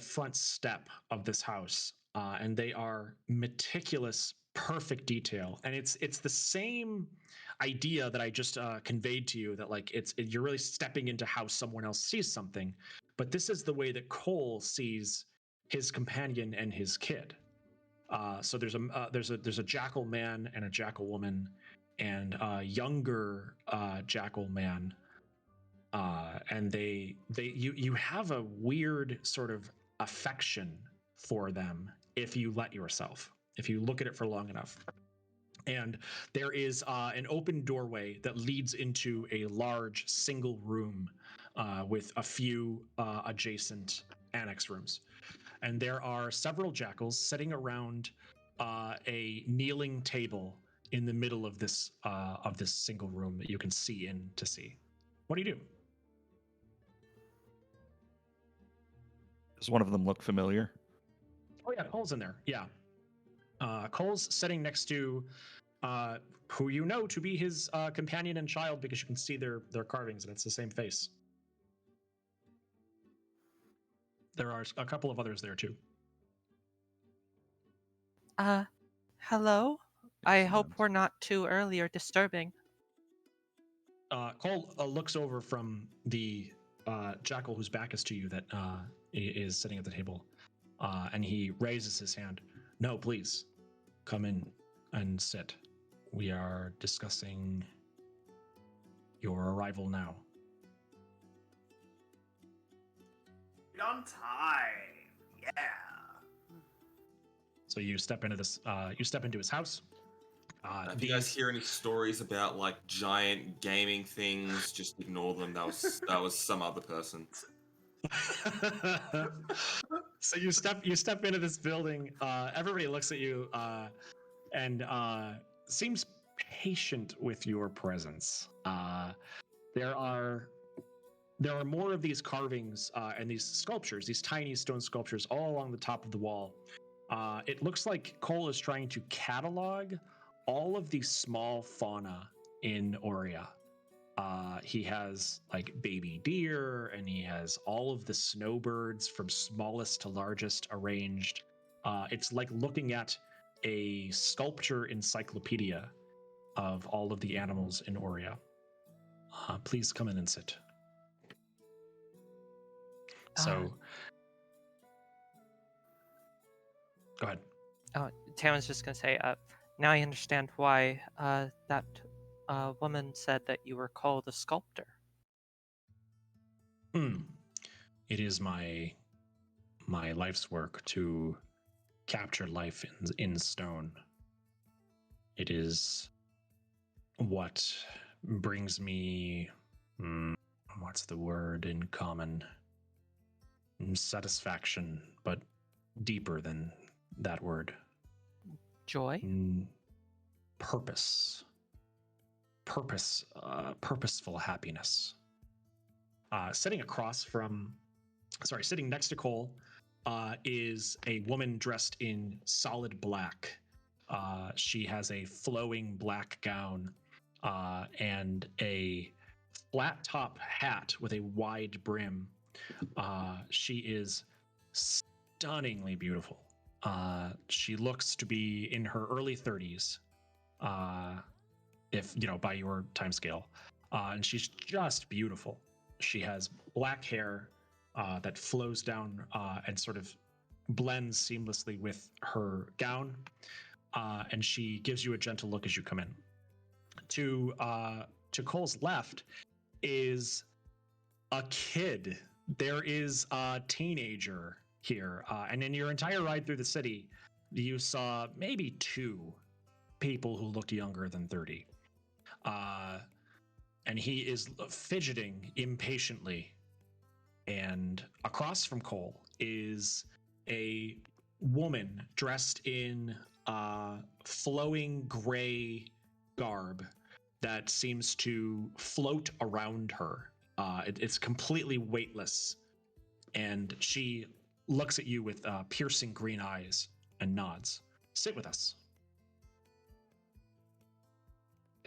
front step of this house, and they are meticulous, perfect detail. And it's the same idea that I just conveyed to you, that like you're really stepping into how someone else sees something, but this is the way that Cole sees his companion and his kid. So there's a jackal man and a jackal woman, and a younger jackal man, and you have a weird sort of affection for them if you let yourself, if you look at it for long enough. And there is an open doorway that leads into a large single room with a few adjacent annex rooms. And there are several jackals sitting around a kneeling table in the middle of this single room that you can see in to see. What do you do? Does one of them look familiar? Oh yeah, Cole's in there. Yeah, Cole's sitting next to who you know to be his companion and child, because you can see their carvings and it's the same face. There are a couple of others there too. Hello? I Yes, hope ma'am. we're not too early or disturbing. Cole looks over from the jackal whose back is to you, that is sitting at the table, and he raises his hand. No, please, come in and sit. We are discussing your arrival now. Right on time. Yeah. So you step into this. You step into his house. If you guys hear any stories about like giant gaming things, just ignore them. That was some other person. So you step into this building. Everybody looks at you and seems patient with your presence. There are more of these carvings and these sculptures, these tiny stone sculptures, all along the top of the wall. It looks like Cole is trying to catalog all of the small fauna in Aurea. He has like baby deer, and he has all of the snowbirds from smallest to largest arranged. It's like looking at a sculpture encyclopedia of all of the animals in Aurea. Please come in and sit. So, go ahead. Tam was just gonna say, now I understand why that woman said that you were called a sculptor. It is my life's work to capture life in stone. It is what brings me, what's the word in common? satisfaction, but deeper than that word. Joy? Purpose. Purposeful happiness. Sitting next to Cole is a woman dressed in solid black. She has a flowing black gown and a flat top hat with a wide brim. She is stunningly beautiful. She looks to be in her early 30s, if by your time scale, and she's just beautiful. She has black hair that flows down and sort of blends seamlessly with her gown, and she gives you a gentle look as you come in. To Cole's left is a kid. There is a teenager here, and in your entire ride through the city, you saw maybe 2 people who looked younger than 30. And he is fidgeting impatiently. And across from Cole is a woman dressed in flowing gray garb that seems to float around her. It's completely weightless. And she looks at you with piercing green eyes and nods. Sit with us.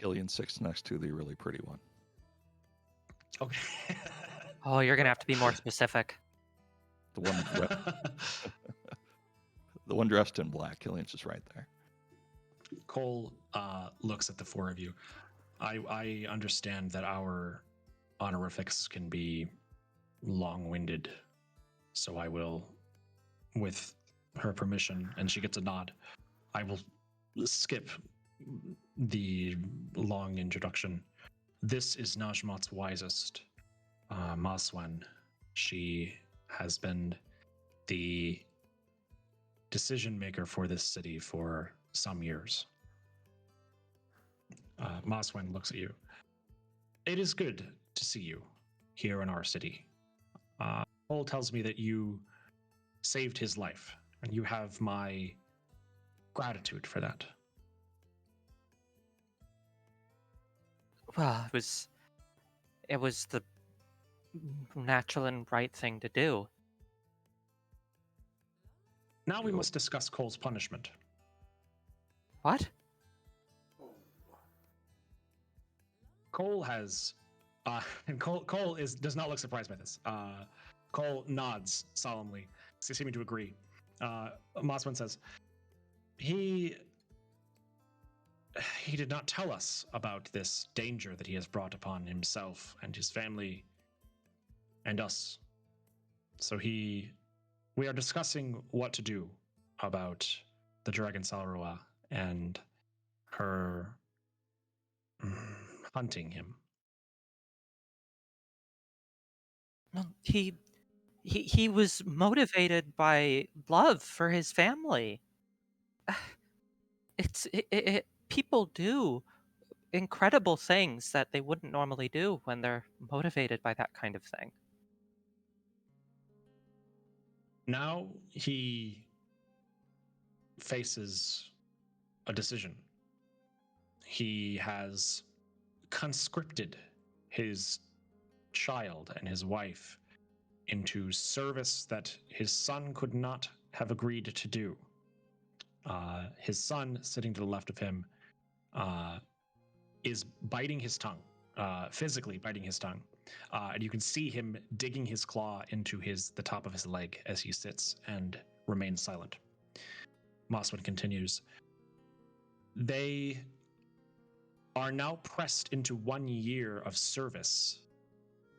Alien sits next to the really pretty one. Okay. Oh, you're gonna have to be more specific. The one, the one dressed in black. Killian's just right there. Cole looks at the 4 of you. I understand that our honorifics can be long-winded, so I will, with her permission, and she gets a nod, I will skip the long introduction. This is Najmat's wisest, Maswan. She has been the decision maker for this city for some years. Maswan looks at you. It is good to see you here in our city. Cole tells me that you saved his life, and you have my gratitude for that. Well, it was the natural and right thing to do. Now we must discuss Cole's punishment. What? Cole has, and Cole does not look surprised by this. Cole nods solemnly, seeming to agree. Mossman says, he did not tell us about this danger that he has brought upon himself and his family and us. So we are discussing what to do about the Dragon Salroa and her hunting him. No, he was motivated by love for his family. People do incredible things that they wouldn't normally do when they're motivated by that kind of thing. Now he faces a decision. He has conscripted his child and his wife into service that his son could not have agreed to do. His son, sitting to the left of him, is biting his tongue, physically biting his tongue. And you can see him digging his claw into the top of his leg as he sits and remains silent. Mosswood continues. They are now pressed into 1 year of service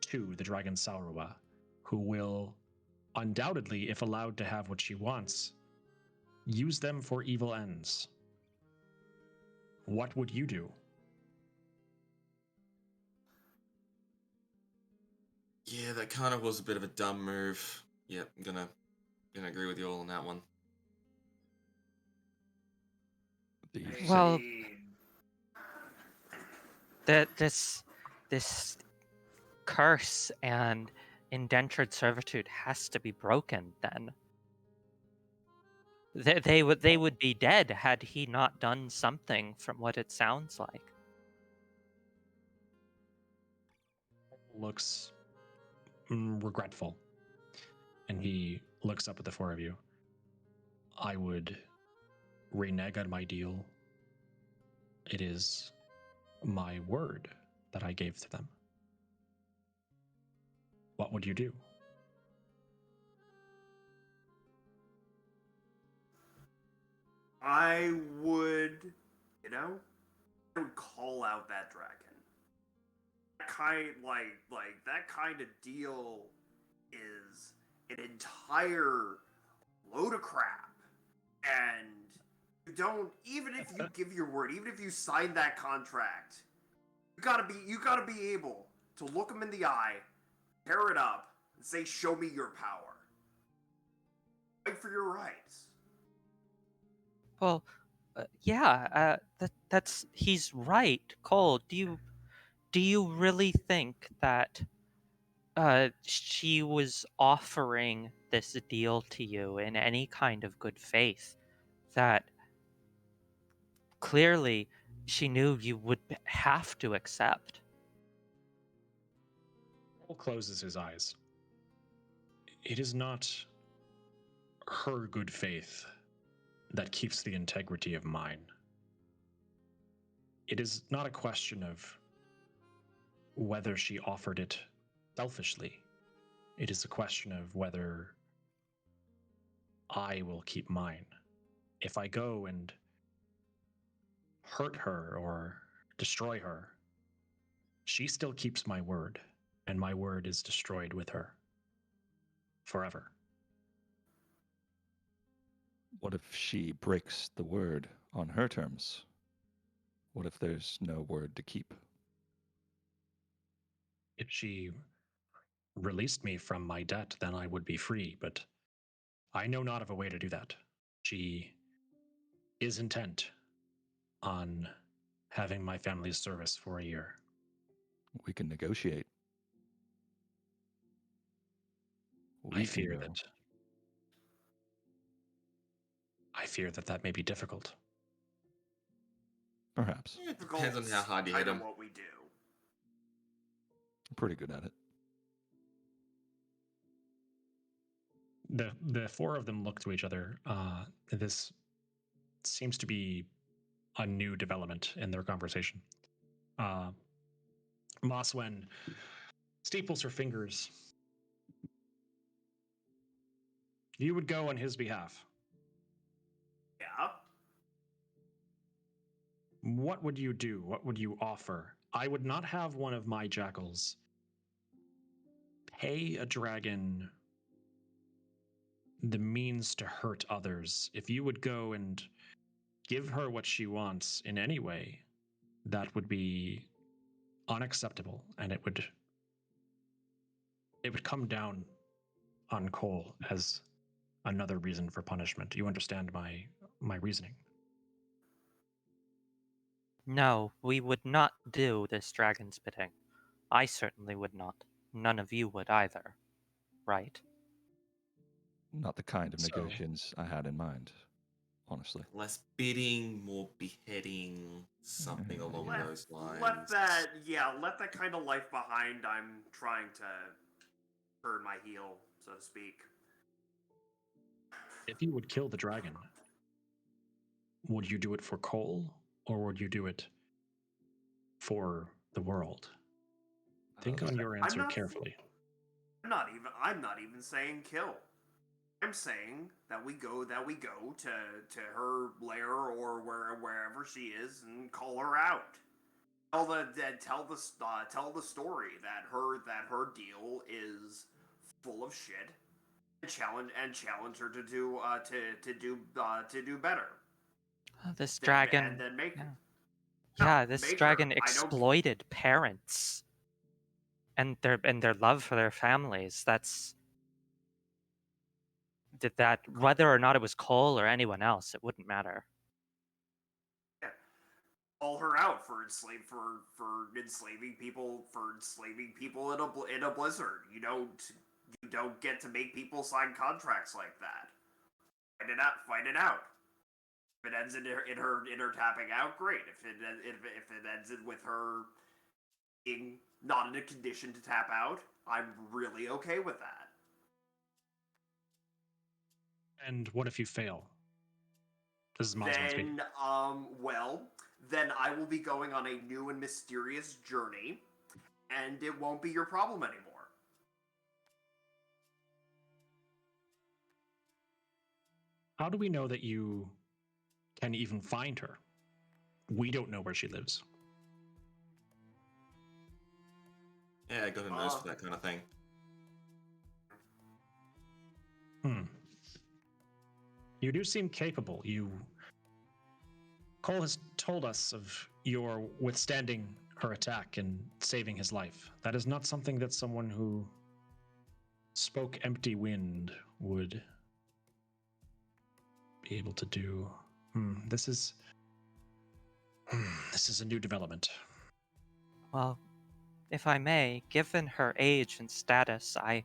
to the Dragon Salroa, who will undoubtedly, if allowed to have what she wants, use them for evil ends. What would you do? Yeah, that kind of was a bit of a dumb move. Yep, I'm gonna agree with you all on that one. Well, this curse and indentured servitude has to be broken then. They would be dead had he not done something, from what it sounds like. Looks regretful, and he looks up at the four of you. I would renege on my deal. It is my word that I gave to them. What would you do? I would, I would call out that dragon. That kind of deal is an entire load of crap, and you don't. Even if you give your word, even if you sign that contract, you gotta be able to look them in the eye, tear it up, and say, "Show me your power. Fight for your rights." Well, yeah, that's he's right. Cole, do you really think that she was offering this deal to you in any kind of good faith? That clearly she knew you would have to accept. Cole closes his eyes. It is not her good faith that keeps the integrity of mine. It is not a question of whether she offered it selfishly. It is a question of whether I will keep mine. If I go and hurt her or destroy her, she still keeps my word, and my word is destroyed with her forever. What if she breaks the word on her terms? What if there's no word to keep? If she released me from my debt, then I would be free, but I know not of a way to do that. She is intent on having my family's service for a year. We can negotiate. I fear that may be difficult. Perhaps. It depends on how hard you hit him. What we do. I'm pretty good at it. The four of them look to each other. This seems to be a new development in their conversation. Moswen steeples her fingers. You would go on his behalf. Yeah. What would you do? What would you offer? I would not have one of my jackals pay a dragon the means to hurt others. If you would go and give her what she wants in any way, that would be unacceptable, and it would come down on Cole as another reason for punishment. You understand my reasoning? No, we would not do this dragon's bidding. I certainly would not. None of you would either. Right? Not the kind of So- negotiations I had in mind, honestly. Less bidding, more beheading, something along Let, those lines. let that kind of life behind. I'm trying to turn my heel, so to speak. If you would kill the dragon, would you do it for Cole, or would you do it for the world? Think on your answer carefully. I'm not even saying kill. I'm saying that we go to her lair or wherever she is and call her out. Tell the story that her deal is full of shit, and challenge her to do better. This dragon. And then make Yeah, this make her. dragon I don't- exploited parents and their love for their families. That whether or not it was Cole or anyone else, it wouldn't matter. call her out for enslaving people in a blizzard. You don't get to make people sign contracts like that. Fight it out. If it ends in her tapping out, great. If it ends with her being not in a condition to tap out, I'm really okay with that. And what if you fail? This is Mosman speaking. Then I will be going on a new and mysterious journey, and it won't be your problem anymore. How do we know that you can even find her? We don't know where she lives. Yeah, I got a nose for that kind of thing. You do seem capable. Cole has told us of your withstanding her attack and saving his life. That is not something that someone who spoke empty wind would be able to do. This is a new development. Well, if I may, given her age and status, I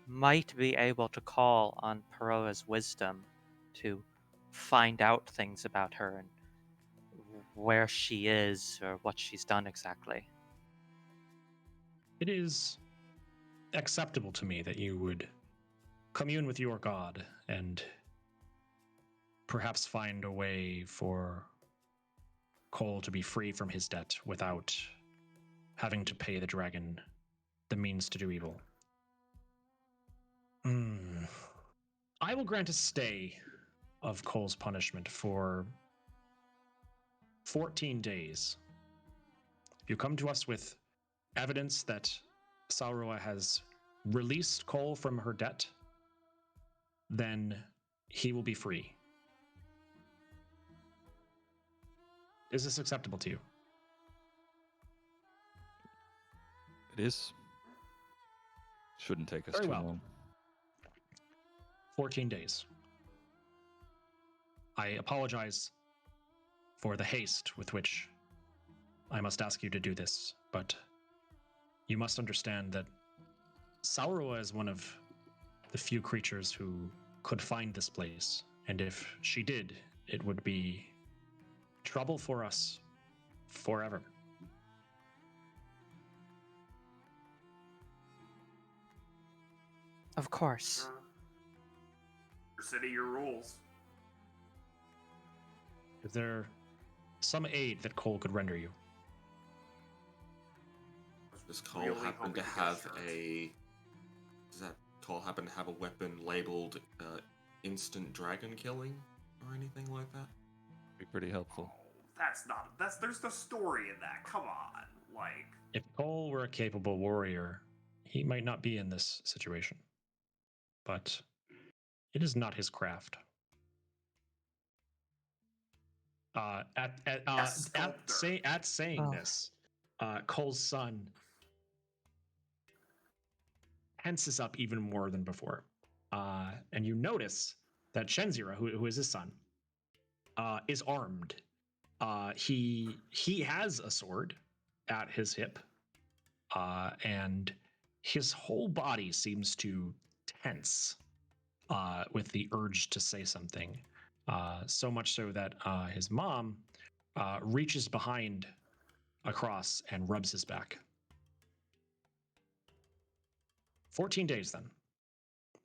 might be able to call on Peroa's wisdom to find out things about her and where she is or what she's done exactly. It is acceptable to me that you would commune with your god and perhaps find a way for Cole to be free from his debt without having to pay the dragon the means to do evil. I will grant a stay of Cole's punishment for 14 days. If you come to us with evidence that Saurua has released Cole from her debt, then he will be free. Is this acceptable to you? It is. Shouldn't take us Very too well. long. 14 days. I apologize for the haste with which I must ask you to do this, but you must understand that Saurua is one of the few creatures who could find this place, and if she did, it would be trouble for us forever. Of course. Your city, your rules. Is there some aid that Cole could render you? Does Cole Really happen hoping to to get have shot. Does that Cole happen to have a weapon labeled instant dragon killing or anything like that? Be pretty helpful. There's the story in that. Come on. Like, If Cole were a capable warrior, he might not be in this situation. But it is not his craft. Saying this, Cole's son tenses up even more than before. And you notice that Shenzira, who is his son, is armed. He has a sword at his hip, and his whole body seems to tense with the urge to say something. So much so that his mom reaches behind across and rubs his back. 14 days then,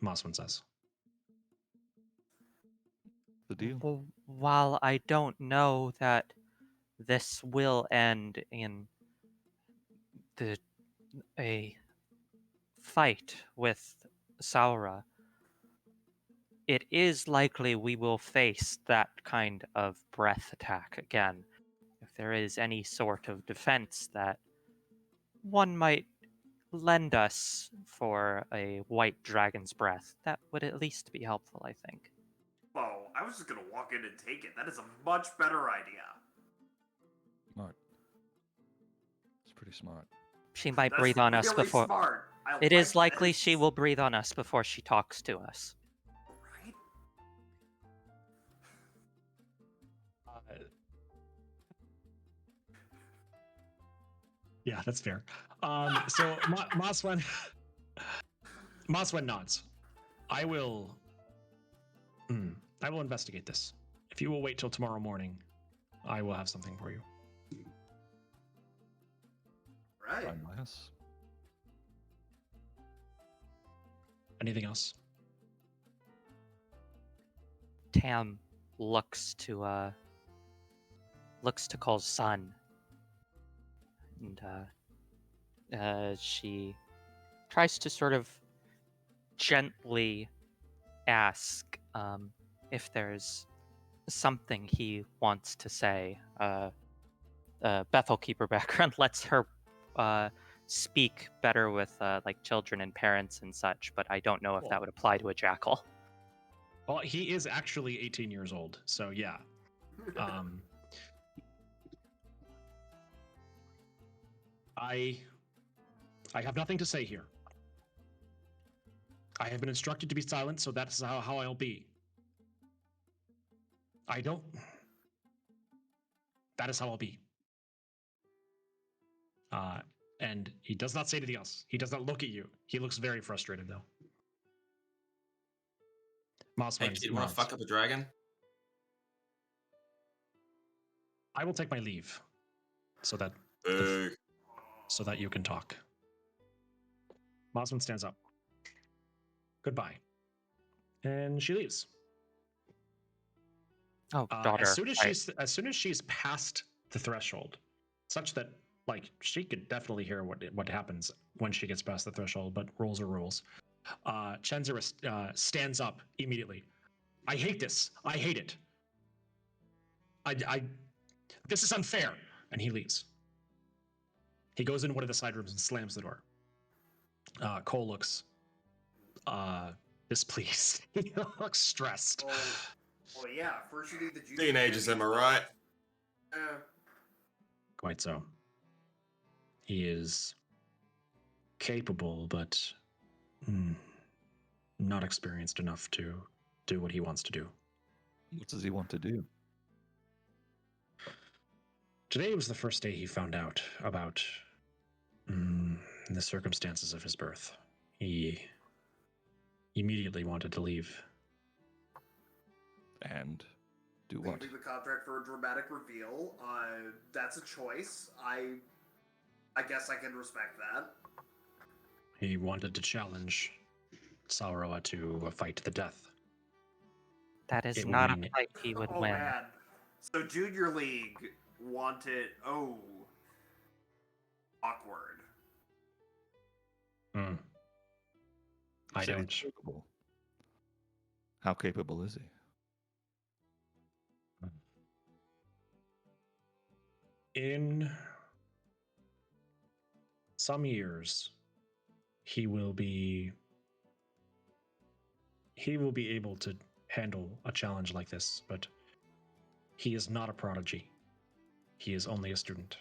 Mosman says. The deal. Well, while I don't know that this will end in a fight with Saura, it is likely we will face that kind of breath attack again. If there is any sort of defense that one might lend us for a white dragon's breath, that would at least be helpful, I think. oh, I was just gonna walk in and take it. That is a much better idea. Smart. It's pretty smart. She might That's breathe on us really before. smart. It is likely this. she will breathe on us before she talks to us. Right? Yeah, that's fair. So Moswen nods. I will investigate this. If you will wait till tomorrow morning, I will have something for you. Right. Unless Anything else? Tam looks to Cole's son, and she tries to sort of gently ask if there's something he wants to say. Bethel Keeper background lets her speak better with like children and parents and such, but I don't know if that would apply to a jackal. Well, he is actually 18 years old, so yeah. I have nothing to say here. I have been instructed to be silent, so that's how I'll be. That is how I'll be. And he does not say anything else. He does not look at you. He looks very frustrated, though. Moss Hey, kid, want to fuck up a dragon? I will take my leave, so that you can talk. Mosman stands up. Goodbye, and she leaves. Oh, daughter. As soon as she's past the threshold, such that like she could definitely hear what happens when she gets past the threshold, but rules are rules. Chenzira stands up immediately. I hate this. I hate it. This is unfair. And he leaves. He goes in one of the side rooms and slams the door. Cole looks displeased. He looks stressed. Oh yeah, first you need the juice. Teenagers, am I right? Quite so. He is capable, but not experienced enough to do what he wants to do. what does he want to do? Today was the first day he found out about the circumstances of his birth. He immediately wanted to leave. And do what? Leaving the contract for a dramatic reveal. That's a choice. I guess I can respect that. He wanted to challenge Sauroa to a fight to the death. That is It would not a mean- fight he would Oh win. man. So Junior League wanted. Oh. Awkward. I Said he's don't. capable. How capable is he? In some years, he will be able to handle a challenge like this, but he is not a prodigy. He is only a student.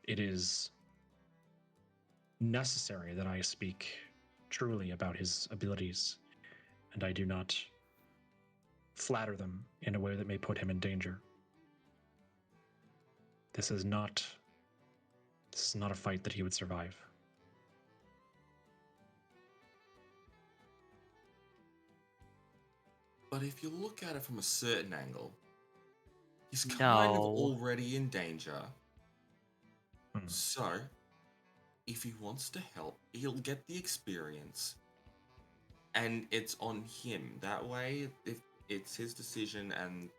It is necessary that I speak truly about his abilities, and I do not flatter them in a way that may put him in danger. This is not a fight that he would survive. But if you look at it from a certain angle, he's kind of No. already in danger. Hmm. So, if he wants to help, he'll get the experience. And it's on him. That way, if it's his decision and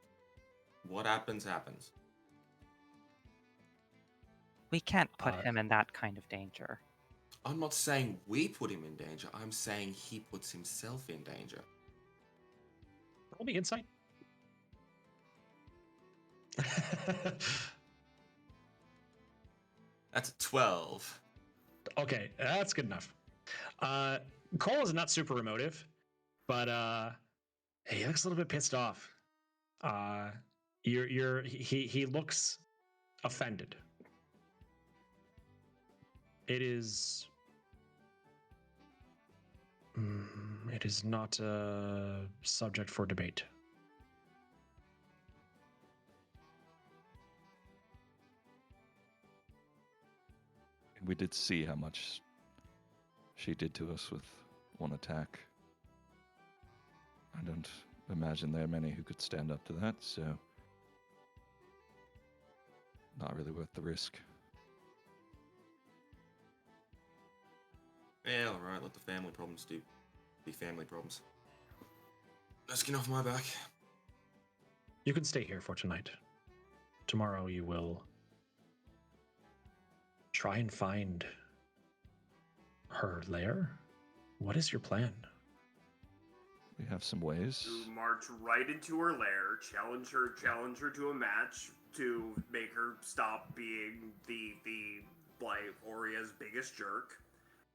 what happens, happens. We can't put him in that kind of danger. I'm not saying we put him in danger. I'm saying he puts himself in danger. Roll me insight. That's a 12. Okay, that's good enough. Cole is not super emotive, but he looks a little bit pissed off. He looks offended. It is not a subject for debate. We did see how much she did to us with one attack. I don't imagine there are many who could stand up to that, so not really worth the risk. Yeah, all right. Let the family problems be family problems. Let's get off my back. You can stay here for tonight. Tomorrow you will try and find her lair. What is your plan? We have some ways. To march right into her lair, challenge her to a match to make her stop being the like Oria's biggest jerk.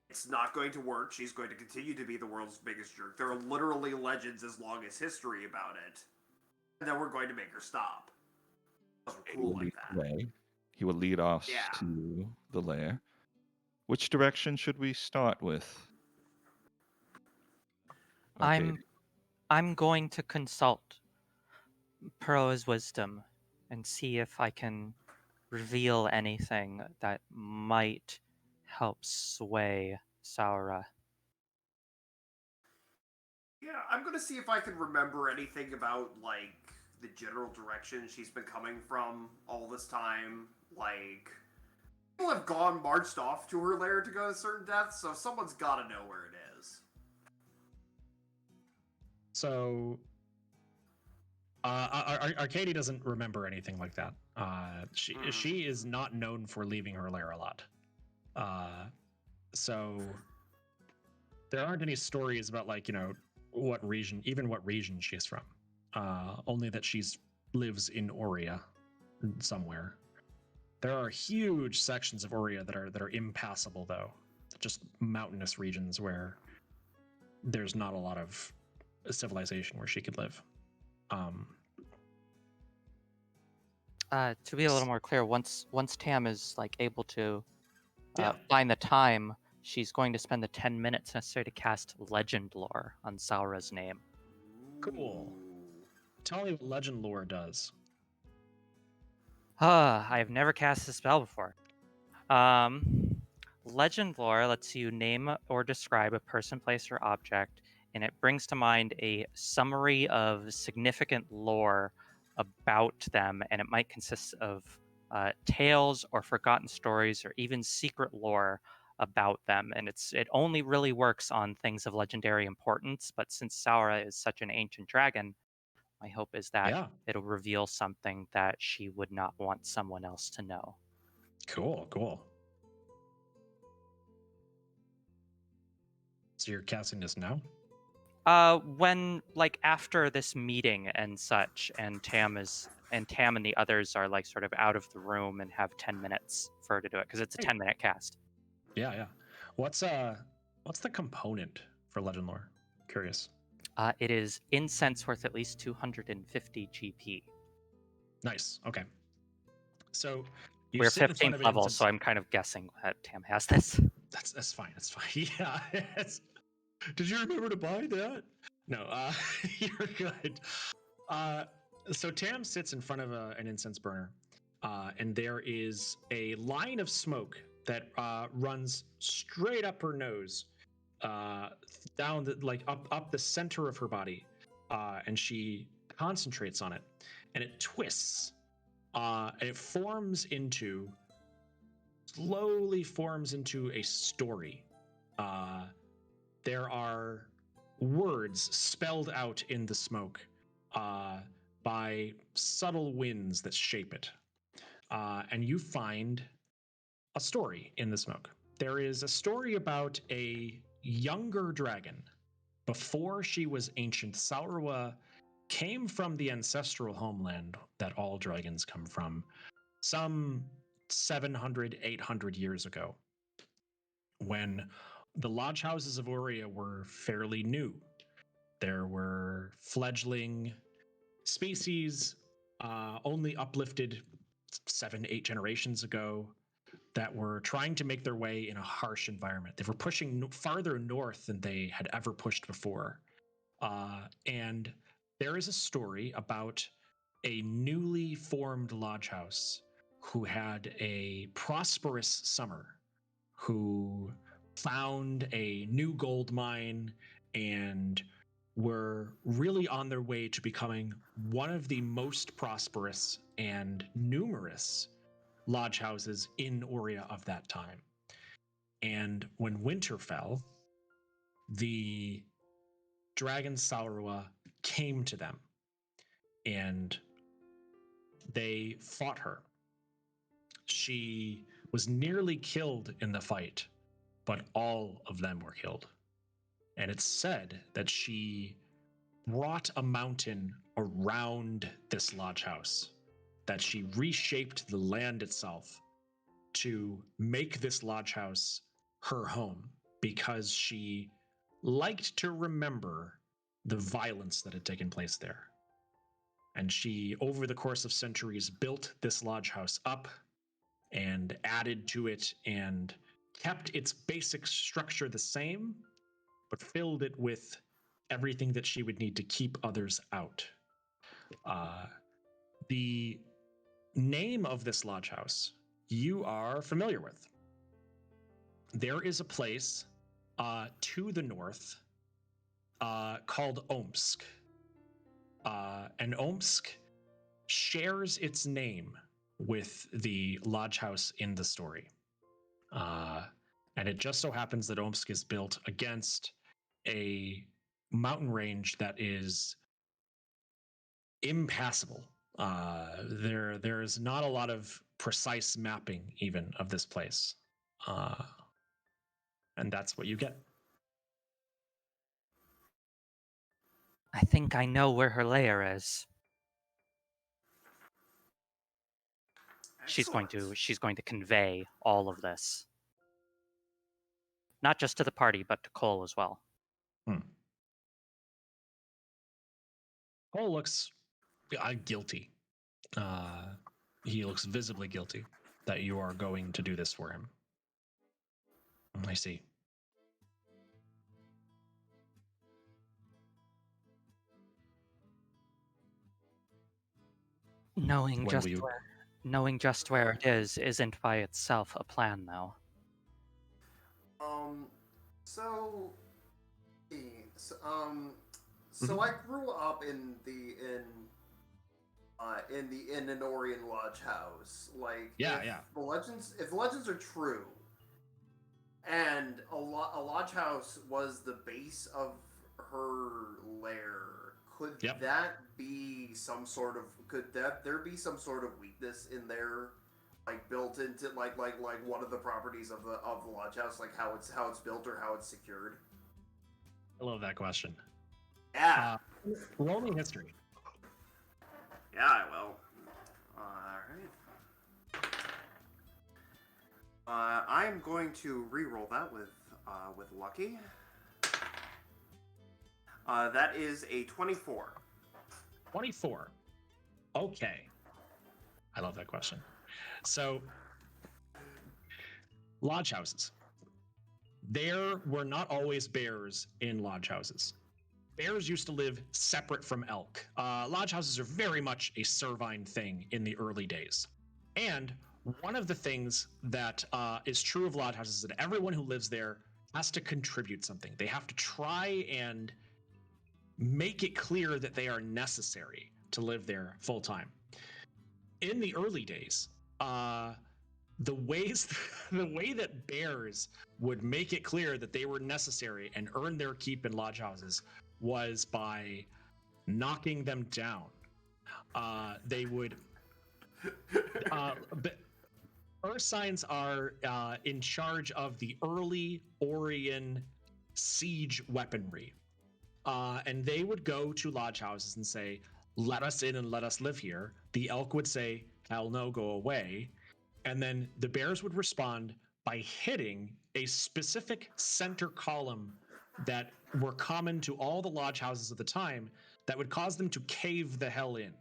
It's not going to work. She's going to continue to be the world's biggest jerk. There are literally legends as long as history about it. And then we're going to make her stop. We're He cool will like lead the that. way. He will lead us Yeah. to the lair. Which direction should we start with? Arcady. I'm going to consult Pearl's wisdom and see if I can reveal anything that might help sway Saura. Yeah, I'm gonna see if I can remember anything about, like, the general direction she's been coming from all this time. Like, people have marched off to her lair to go to certain deaths, so someone's gotta know where it is. So, Arcady doesn't remember anything like that. She is not known for leaving her lair a lot. So there aren't any stories about, like, what region she's from. Only that she's lives in Oria somewhere. There are huge sections of Oria that are impassable, though, just mountainous regions where there's not a lot of civilization where she could live. To be a little more clear, once Tam is like able to Yeah. find the time, she's going to spend the 10 minutes necessary to cast legend lore on Saura's name. Cool. Tell me what legend lore does. I have never cast this spell before. Legend lore lets you name or describe a person, place, or object, and it brings to mind a summary of significant lore about them, and it might consist of tales or forgotten stories or even secret lore about them. And it only really works on things of legendary importance, but since Saura is such an ancient dragon, my hope is that Yeah. it'll reveal something that she would not want someone else to know. Cool. So you're casting this now? When like after this meeting and such, and Tam and the others are like sort of out of the room and have 10 minutes for her to do it because it's a Hey. 10-minute cast. Yeah. What's the component for legend lore? Curious. It is incense worth at least 250 GP. Nice. Okay. So you We're sit in front 15th of level, incense- so I'm kind of guessing that Tam has this. That's fine. Yeah. Did you remember to buy that? No. You're good. So Tam sits in front of an incense burner, and there is a line of smoke that runs straight up her nose, down up the center of her body, and she concentrates on it, and it twists, and it slowly forms into a story. There are words spelled out in the smoke by subtle winds that shape it. And you find a story in the smoke. There is a story about a younger dragon. Before she was ancient, Saurwa came from the ancestral homeland that all dragons come from, some 700, 800 years ago, when the lodge houses of Oria were fairly new. There were fledgling species, only uplifted 7, 8 generations ago, that were trying to make their way in a harsh environment. They were pushing farther north than they had ever pushed before. And there is a story about a newly formed lodge house who had a prosperous summer, who found a new gold mine and were really on their way to becoming one of the most prosperous and numerous lodge houses in Oria of that time. And when winter fell, the dragon Saurua came to them and they fought her. She was nearly killed in the fight, but all of them were killed. And it's said that she brought a mountain around this lodge house, that she reshaped the land itself to make this lodge house her home because she liked to remember the violence that had taken place there. And she, over the course of centuries, built this lodge house up and added to it and kept its basic structure the same, but filled it with everything that she would need to keep others out. The name of this lodge house you are familiar with. There is a place to the north called Omsk. And Omsk shares its name with the lodge house in the story. And it just so happens that Omsk is built against a mountain range that is impassable. There's not a lot of precise mapping even of this place. And that's what you get. I think I know where her lair is. She's going to convey all of this. Not just to the party, but to Cole as well. Cole looks guilty. He looks visibly guilty that you are going to do this for him. I see. Knowing just where it is isn't by itself a plan, though. So I grew up in an Orient lodge house. Like, if the legends are true, and a lodge house was the base of her lair, could that be some sort of? Could there be some sort of weakness in there, like built into like one of the properties of the lodge house, like how it's built or how it's secured? I love that question. Yeah. Roll me history. Yeah, I will. Alright. I'm going to re-roll that with Lucky. That is a 24. 24. Okay. I love that question. So, lodge houses. There were not always bears in lodge houses. Bears used to live separate from elk. Lodge houses are very much a servine thing in the early days. And one of the things that is true of lodge houses is that everyone who lives there has to contribute something. They have to try and make it clear that they are necessary to live there full time. In the early days, the way that bears would make it clear that they were necessary and earn their keep in lodge houses was by knocking them down. They would. Ursines are in charge of the early Orion siege weaponry. And they would go to lodge houses and say, "Let us in and let us live here." The elk would say, "Hell no, go away." And then the bears would respond by hitting a specific center column that were common to all the lodge houses at the time that would cause them to cave the hell in.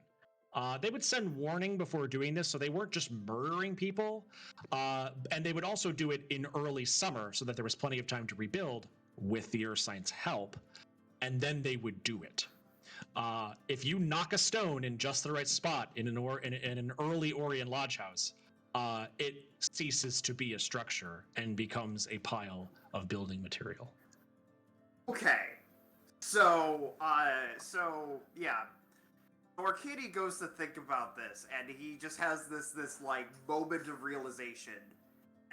They would send warning before doing this, so they weren't just murdering people. And they would also do it in early summer so that there was plenty of time to rebuild with the Ursines' help. And then they would do it. If you knock a stone in just the right spot in an early Orient lodge house, it ceases to be a structure and becomes a pile of building material. Okay. So yeah. Orchidea goes to think about this, and he just has this like moment of realization,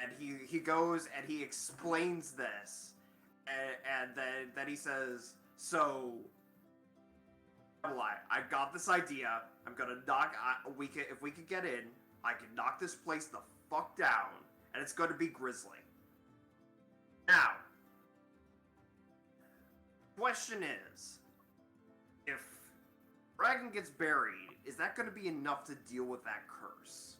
and he goes and he explains this, and then he says, "So, I got this idea. I'm gonna knock. If we could get in, I can knock this place the fuck down, and it's gonna be grisly." Now, question is, if Dragon gets buried, is that going to be enough to deal with that curse?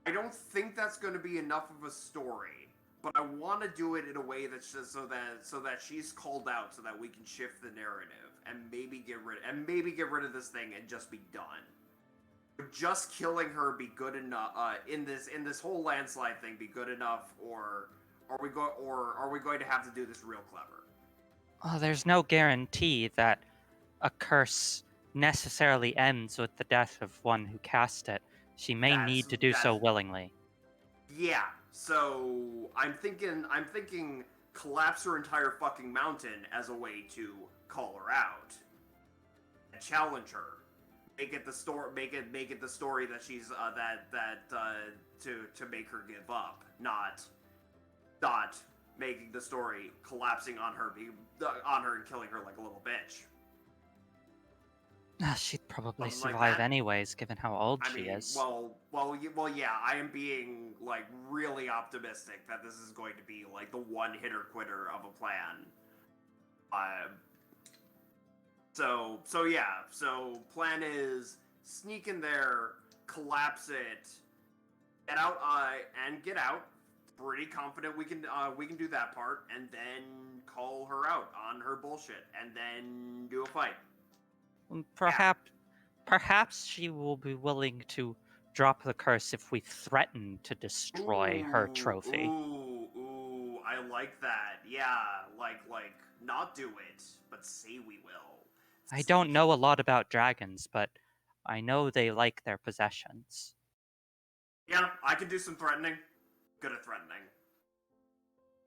I don't think that's going to be enough of a story, but I want to do it in a way that's just so that she's called out, so that we can shift the narrative and maybe get rid of this thing and just be done. Would just killing her be good enough in this whole landslide thing? Be good enough, or are we going to have to do this real clever? Oh, there's no guarantee that a curse necessarily ends with the death of one who cast it. She may need to do so willingly. Yeah, so I'm thinking collapse her entire fucking mountain as a way to call her out and challenge her. Make it the story that she's to make her give up, not making the story collapsing on her and killing her like a little bitch. She'd probably Something like survive that. anyways, given how old she is. Well, yeah. I am being like really optimistic that this is going to be like the one hitter quitter of a plan. So yeah. So plan is sneak in there, collapse it, get out, and get out. Pretty confident we can do that part, and then call her out on her bullshit, and then do a fight. Perhaps she will be willing to drop the curse if we threaten to destroy her trophy. Ooh, I like that. Yeah, like not do it, but say we will. I don't know a lot about dragons, but I know they like their possessions. Yeah, I can do some threatening. Good at threatening.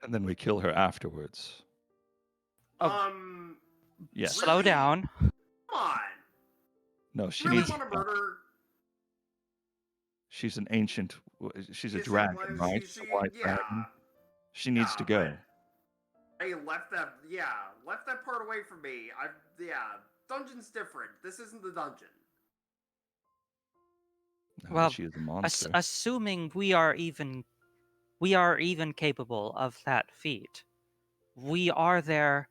And then we kill her afterwards. Yes. Slow really? down. Come on. No, she Really needs want to murder? She's an ancient. She's a She's dragon, like- right? she- A white yeah. dragon. She needs to go. Hey, left that part away from me. Dungeon's different. This isn't the dungeon. No, Well, she is a monster. Assuming we are even capable of that feat, we are there.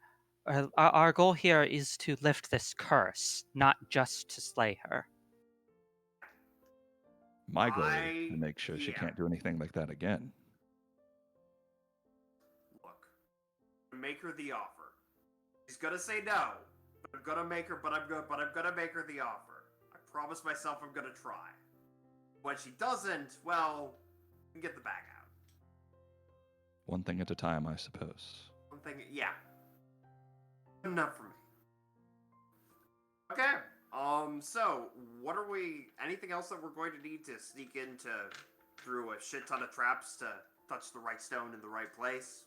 Our goal here is to lift this curse, not just to slay her. My goal is to make sure she can't do anything like that again. Look, make her the offer. She's gonna say no, but I'm gonna make her. But I'm gonna make her the offer. I promise myself I'm gonna try. When she doesn't, well, we can get the bag out. One thing at a time, I suppose. One thing, yeah. Enough for me. Okay. So what are we? Anything else that we're going to need to sneak into through a shit ton of traps to touch the right stone in the right place?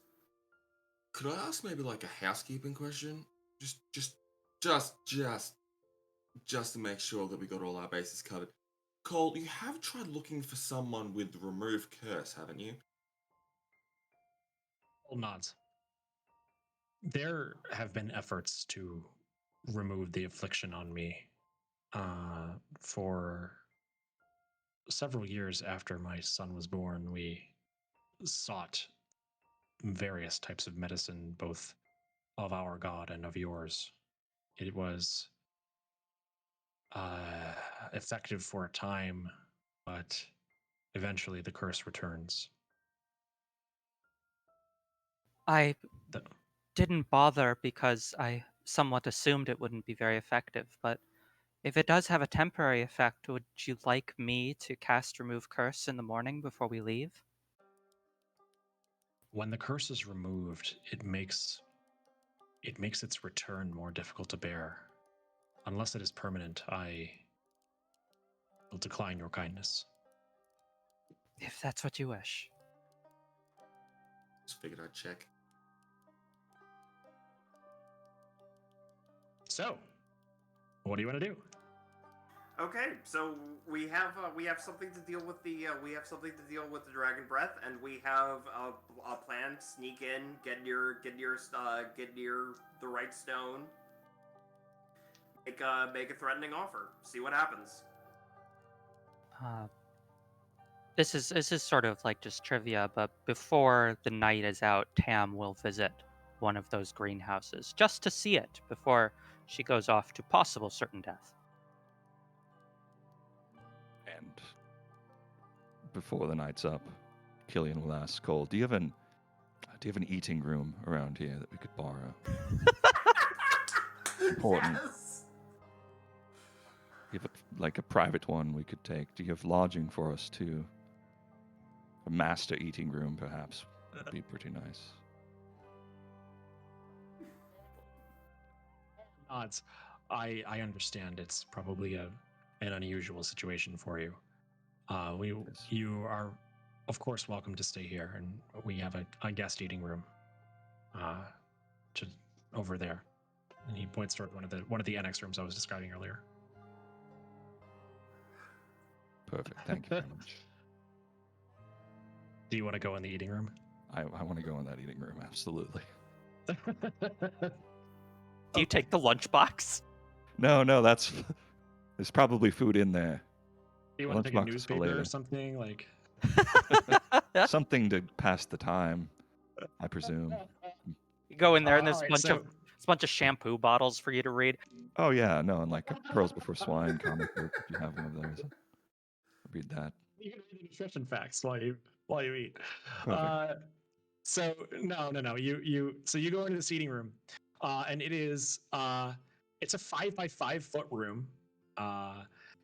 Could I ask maybe like a housekeeping question? Just to make sure that we got all our bases covered. Cole, you have tried looking for someone with remove curse, haven't you? Cole nods. There have been efforts to remove the affliction on me for several years after my son was born. We sought various types of medicine, both of our god and of yours. It was effective for a time, but eventually the curse returns. I didn't bother because I somewhat assumed it wouldn't be very effective, but if it does have a temporary effect, would you like me to cast Remove Curse in the morning before we leave? When the curse is removed, it makes its return more difficult to bear. Unless it is permanent, I will decline your kindness. If that's what you wish. Just figured I'd check. So, what do you want to do? Okay, so we have something to deal with the dragon breath, and we have a plan. Sneak in, get near the right stone. Make a threatening offer. See what happens. This is sort of like just trivia, but before the night is out, Tam will visit one of those greenhouses just to see it before she goes off to possible certain death. And before the night's up, Killian will ask Cole, "Do you have an eating room around here that we could borrow?" Important. Yes. You have a private one we could take. Do you have lodging for us too? A master eating room, perhaps, would be pretty nice. Odds. I understand it's probably an unusual situation for you. You are, of course, welcome to stay here, and we have a guest eating room, over there. And he points toward one of the annex rooms I was describing earlier. Perfect. Thank you very much. Do you want to go in the eating room? I want to go in that eating room, absolutely. Do you take the lunchbox? No, there's probably food in there. Do you want to take a Lunchbox is for newspaper or later. something? Like Something to pass the time, I presume. You go in there and there's alright, a bunch of shampoo bottles for you to read. Oh yeah, no, and like a Pearls Before Swine comic book, if you have one of those. Read that. you can read the nutrition facts while you eat. Perfect. So no. You go into the seating room, and it's a 5 by 5 foot room.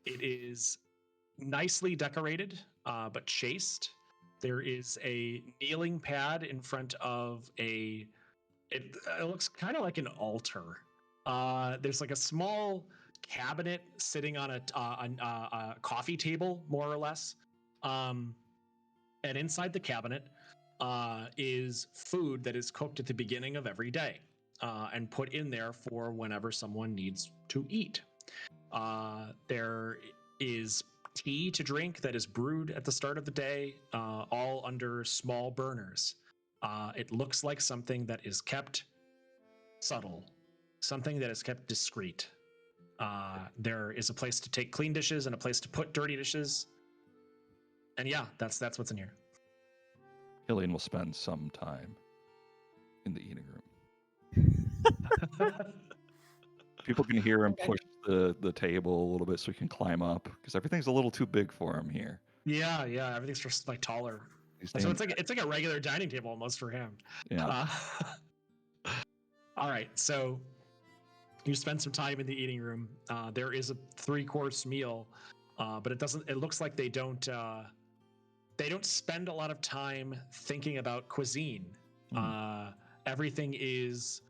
It is nicely decorated, but chaste. There is a kneeling pad in front of it looks kind of like an altar. There's like a small cabinet sitting on a coffee table, more or less. And inside the cabinet is food that is cooked at the beginning of every day and put in there for whenever someone needs to eat. There is tea to drink that is brewed at the start of the day, all under small burners. It looks like something that is kept subtle, something that is kept discreet. There is a place to take clean dishes and a place to put dirty dishes. And yeah, that's what's in here. Killian will spend some time in the eating room. People can hear him push the table a little bit so he can climb up because everything's a little too big for him here. Yeah, everything's just like taller. He's So standing- it's like a regular dining table almost for him. yeah. All right, so you spend some time in the eating room. There is a 3-course meal, but it looks like they don't spend a lot of time thinking about cuisine. Everything is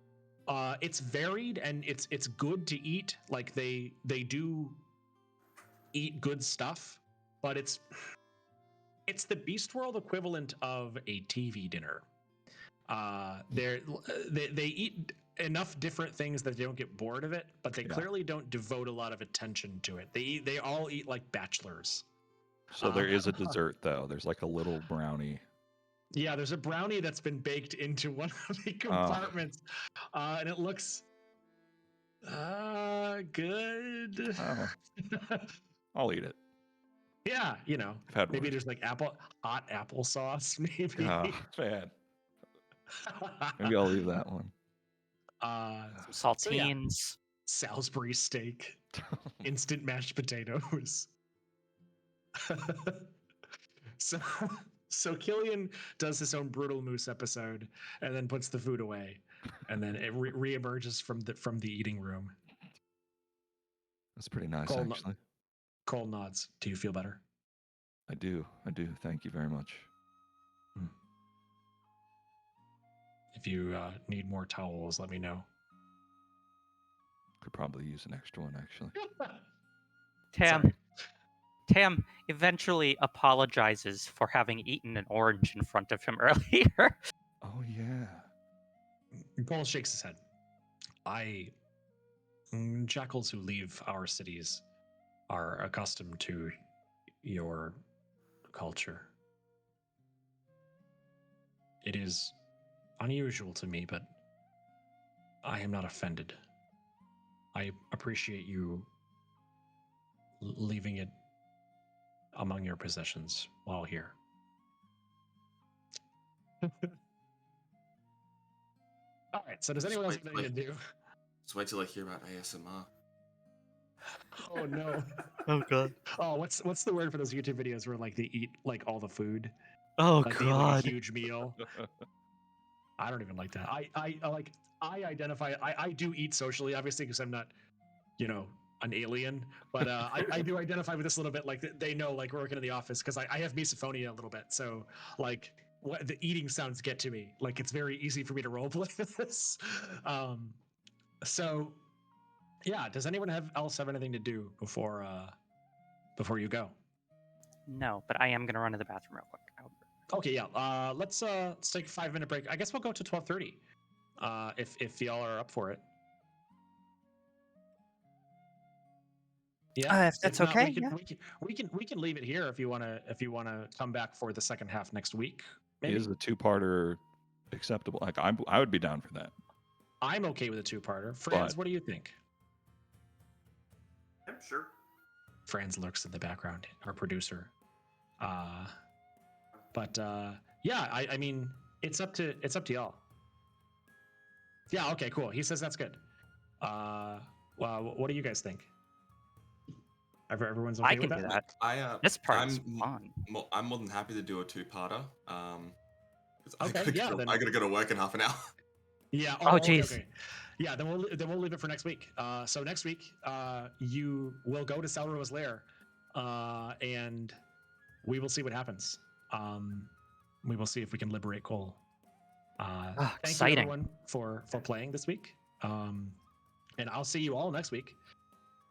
it's varied and it's good to eat. Like they do eat good stuff, but it's the Beast World equivalent of a TV dinner. They eat enough different things that they don't get bored of it, but they clearly don't devote a lot of attention to it. They all eat like bachelors. So there is a dessert though. There's like a little brownie. Yeah, there's a brownie that's been baked into one of the compartments, and it looks good. Oh. I'll eat it. Yeah, I've had maybe worse. there's like hot applesauce, maybe. Oh, man. Maybe I'll leave that one. Some So yeah. saltines. Salisbury steak, instant mashed potatoes. So Killian does his own brutal moose episode and then puts the food away, and then it reemerges from the eating room. That's pretty nice, Cole, actually. Cole nods. Do you feel better? I do. Thank you very much. If you need more towels, let me know. Could probably use an extra one, actually. Tam eventually apologizes for having eaten an orange in front of him earlier. Oh yeah. Cole shakes his head. Jackals who leave our cities are accustomed to your culture. It is unusual to me, but I am not offended. I appreciate you leaving it among your possessions while here. All right, so does anyone else have anything to do? Just wait till I hear about ASMR. Oh no. Oh god. Oh, what's the word for those YouTube videos where like they eat like all the food? Oh Like they eat like a huge meal. I don't even like that. I identify. I do eat socially, obviously, because I'm not, an alien. But I do identify with this a little bit. Like they know, like we're working in the office because I have misophonia a little bit. So like what the eating sounds get to me. Like it's very easy for me to roleplay with this. So yeah, does anyone else have anything to do before you go? No, but I am gonna run to the bathroom real quick. Okay, yeah. Let's take a 5-minute break. I guess we'll go to 12:30. If y'all are up for it. Yeah, If that's not, okay, we can leave it here if you wanna come back for the second half next week. Maybe. Is the two-parter acceptable? Like I would be down for that. I'm okay with a 2-parter. Franz, what do you think? I'm sure. Franz lurks in the background, our producer. But yeah, I mean, it's up to y'all. Yeah, okay, cool. He says that's good. Well, what do you guys think? Everyone's okay I with can do that. This part's fun. I'm more than happy to do a 2-parter. Okay, I gotta go to work in half an hour. Yeah. Oh, jeez. Okay. Yeah, then we'll leave it for next week. So next week, you will go to Salroa's lair, and we will see what happens. We will see if we can liberate Cole. Thank exciting. you everyone for playing this week. And I'll see you all next week.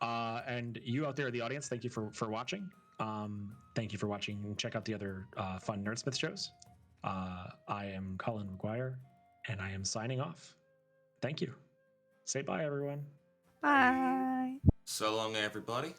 And you out there in the audience, thank you for watching. Thank you for watching. Check out the other fun Nerdsmith shows. I am Colin McGuire, and I am signing off. Thank you. Say bye, everyone. Bye. So long, everybody.